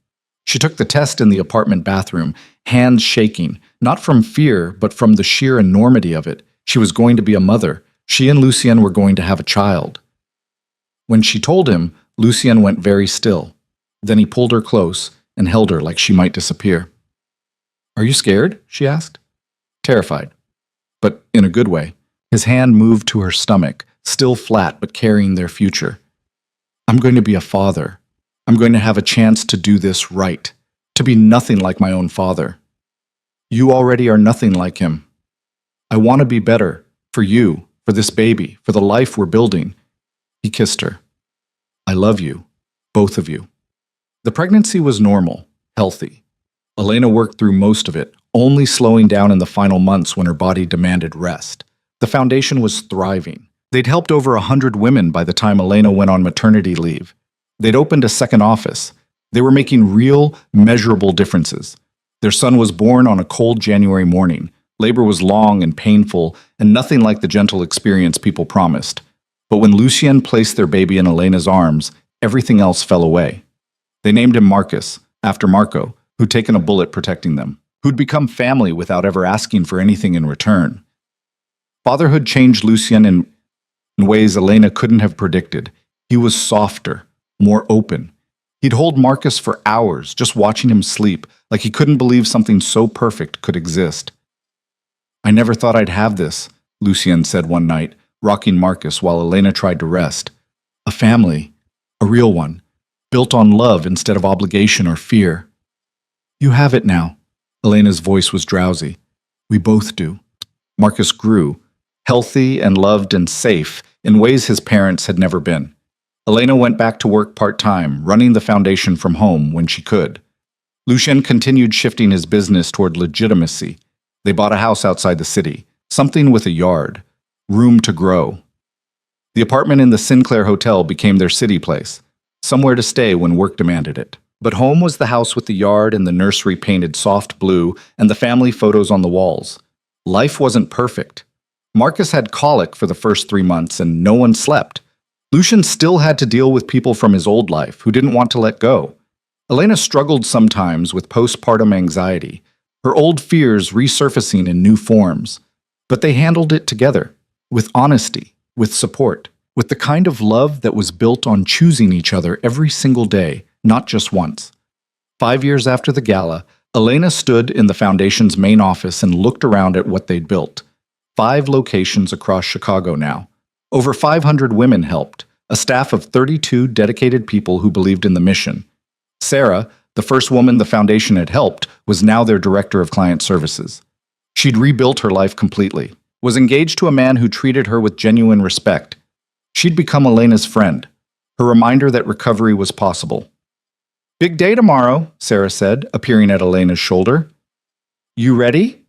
She took the test in the apartment bathroom, hands shaking, not from fear, but from the sheer enormity of it. She was going to be a mother. She and Lucien were going to have a child. When she told him, Lucien went very still. Then he pulled her close and held her like she might disappear. "Are you scared?" she asked. Terrified, but in a good way. His hand moved to her stomach, still flat but carrying their future. "I'm going to be a father. I'm going to have a chance to do this right, to be nothing like my own father. You already are nothing like him. I want to be better, for you, for this baby, for the life we're building." He kissed her. "I love you, both of you." The pregnancy was normal, healthy. Elena worked through most of it, only slowing down in the final months when her body demanded rest. The foundation was thriving. They'd helped over 100 women by the time Elena went on maternity leave. They'd opened a second office. They were making real, measurable differences. Their son was born on a cold January morning. Labor was long and painful, and nothing like the gentle experience people promised. But when Lucien placed their baby in Elena's arms, everything else fell away. They named him Marcus, after Marco, who'd taken a bullet protecting them, who'd become family without ever asking for anything in return. Fatherhood changed Lucien in ways Elena couldn't have predicted. He was softer, more open. He'd hold Marcus for hours, just watching him sleep, like he couldn't believe something so perfect could exist. "I never thought I'd have this," Lucien said one night, rocking Marcus while Elena tried to rest. "A family, a real one, built on love instead of obligation or fear." "You have it now." Elena's voice was drowsy. "We both do." Marcus grew, healthy and loved and safe in ways his parents had never been. Elena went back to work part-time, running the foundation from home when she could. Lucien continued shifting his business toward legitimacy. They bought a house outside the city, something with a yard, room to grow. The apartment in the Sinclair Hotel became their city place, somewhere to stay when work demanded it. But home was the house with the yard and the nursery painted soft blue and the family photos on the walls. Life wasn't perfect. Marcus had colic for the first 3 months and no one slept. Lucien still had to deal with people from his old life who didn't want to let go. Elena struggled sometimes with postpartum anxiety, her old fears resurfacing in new forms. But they handled it together, with honesty, with support, with the kind of love that was built on choosing each other every single day, not just once. 5 years after the gala, Elena stood in the foundation's main office and looked around at what they'd built. 5 locations across Chicago now. Over 500 women helped, a staff of 32 dedicated people who believed in the mission. Sarah, the first woman the foundation had helped, was now their director of client services. She'd rebuilt her life completely, was engaged to a man who treated her with genuine respect. She'd become Elena's friend, her reminder that recovery was possible. "Big day tomorrow," Sarah said, appearing at Elena's shoulder. "You ready?"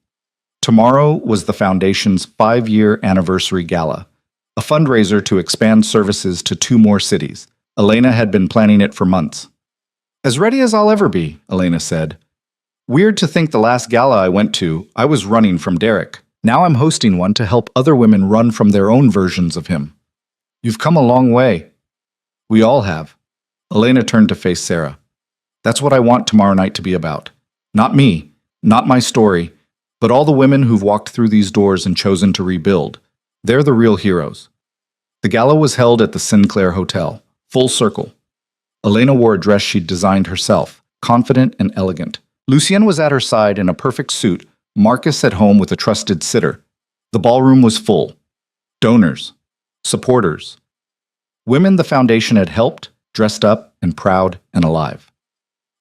Tomorrow was the foundation's 5-year anniversary gala, a fundraiser to expand services to 2 more cities. Elena had been planning it for months. "As ready as I'll ever be," Elena said. "Weird to think the last gala I went to, I was running from Derek. Now I'm hosting one to help other women run from their own versions of him." "You've come a long way." "We all have." Elena turned to face Sarah. "That's what I want tomorrow night to be about. Not me, not my story, but all the women who've walked through these doors and chosen to rebuild. They're the real heroes." The gala was held at the Sinclair Hotel, full circle. Elena wore a dress she'd designed herself, confident and elegant. Lucien was at her side in a perfect suit, Marcus at home with a trusted sitter. The ballroom was full. Donors, supporters, women the foundation had helped, dressed up and proud and alive.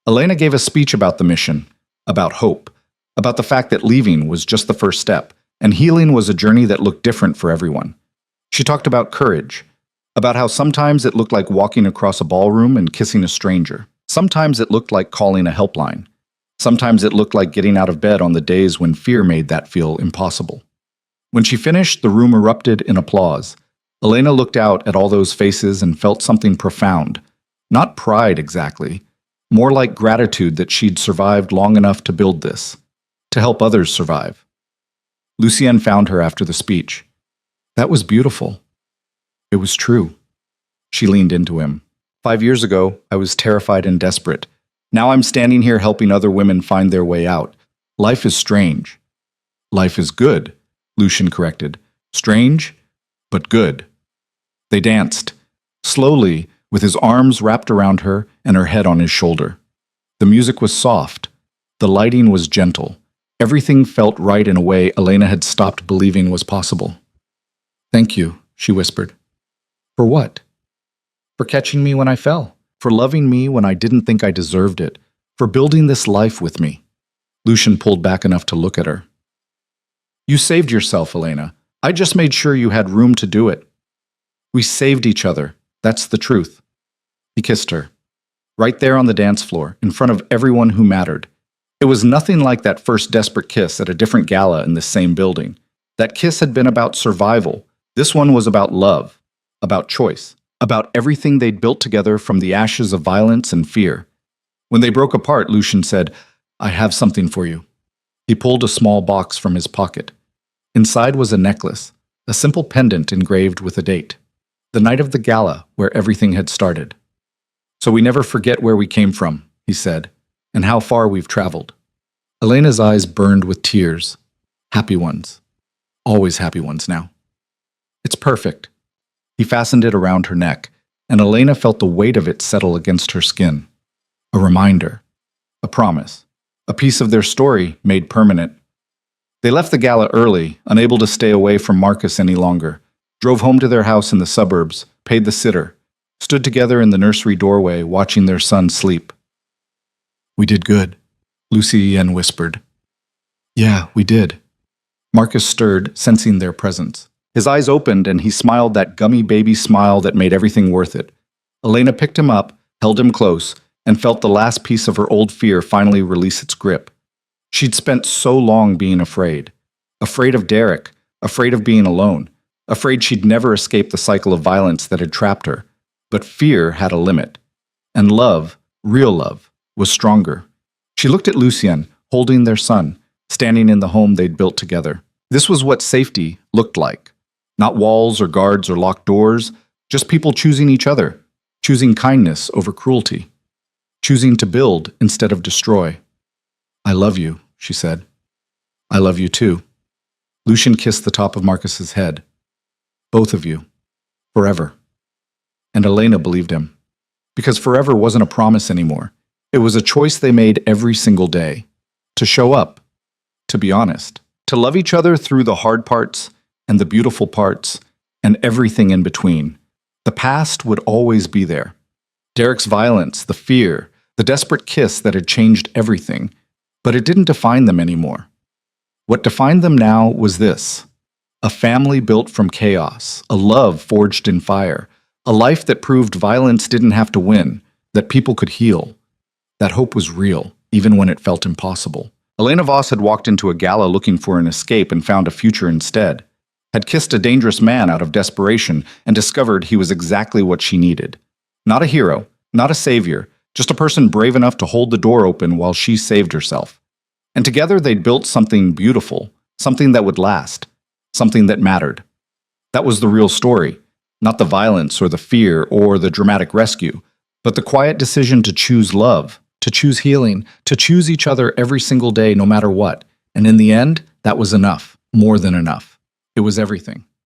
Elena gave a speech about the mission, about hope, about the fact that leaving was just the first step, and healing was a journey that looked different for everyone. She talked about courage, about how sometimes it looked like walking across a ballroom and kissing a stranger. Sometimes it looked like calling a helpline. Sometimes it looked like getting out of bed on the days when fear made that feel impossible. When she finished, the room erupted in applause. Elena looked out at all those faces and felt something profound. Not pride exactly, more like gratitude that she'd survived long enough to build this, to help others survive. Lucien found her after the speech. "That was beautiful. It was true." She leaned into him. 5 years ago, I was terrified and desperate. Now I'm standing here helping other women find their way out. Life is strange." "Life is good," Lucien corrected. "Strange, but good." They danced, slowly, with his arms wrapped around her and her head on his shoulder. The music was soft. The lighting was gentle. Everything felt right in a way Elena had stopped believing was possible. "Thank you," she whispered. "For what?" "For catching me when I fell. For loving me when I didn't think I deserved it. For building this life with me." Lucien pulled back enough to look at her. "You saved yourself, Elena. I just made sure you had room to do it. We saved each other. That's the truth." He kissed her, right there on the dance floor, in front of everyone who mattered. It was nothing like that first desperate kiss at a different gala in this same building. That kiss had been about survival. This one was about love, about choice, about everything they'd built together from the ashes of violence and fear. When they broke apart, Lucian said, "I have something for you." He pulled a small box from his pocket. Inside was a necklace, a simple pendant engraved with a date. The night of the gala, where everything had started. "So we never forget where we came from," he said, "and how far we've traveled." Elena's eyes burned with tears. Happy ones. Always happy ones now. "It's perfect." He fastened it around her neck, and Elena felt the weight of it settle against her skin. A reminder. A promise. A piece of their story made permanent. They left the gala early, unable to stay away from Marcus any longer, drove home to their house in the suburbs, paid the sitter, stood together in the nursery doorway watching their son sleep. "We did good," Lucien whispered. "Yeah, we did." Marcus stirred, sensing their presence. His eyes opened and he smiled that gummy baby smile that made everything worth it. Elena picked him up, held him close, and felt the last piece of her old fear finally release its grip. She'd spent so long being afraid. Afraid of Derek, afraid of being alone, afraid she'd never escape the cycle of violence that had trapped her. But fear had a limit. And love, real love, was stronger. She looked at Lucien, holding their son, standing in the home they'd built together. This was what safety looked like. Not walls or guards or locked doors, just people choosing each other, choosing kindness over cruelty, choosing to build instead of destroy. "I love you," she said. "I love you too." Lucien kissed the top of Marcus's head. "Both of you. Forever." And Elena believed him. Because forever wasn't a promise anymore. It was a choice they made every single day. To show up. To be honest. To love each other through the hard parts and the beautiful parts and everything in between. The past would always be there. Derek's violence, the fear, the desperate kiss that had changed everything. But it didn't define them anymore. What defined them now was this. A family built from chaos, a love forged in fire, a life that proved violence didn't have to win, that people could heal. That hope was real, even when it felt impossible. Elena Voss had walked into a gala looking for an escape and found a future instead. Had kissed a dangerous man out of desperation and discovered he was exactly what she needed. Not a hero, not a savior, just a person brave enough to hold the door open while she saved herself. And together they'd built something beautiful, something that would last, something that mattered. That was the real story, not the violence or the fear or the dramatic rescue, but the quiet decision to choose love, to choose healing, to choose each other every single day no matter what. And in the end, that was enough, more than enough. It was everything.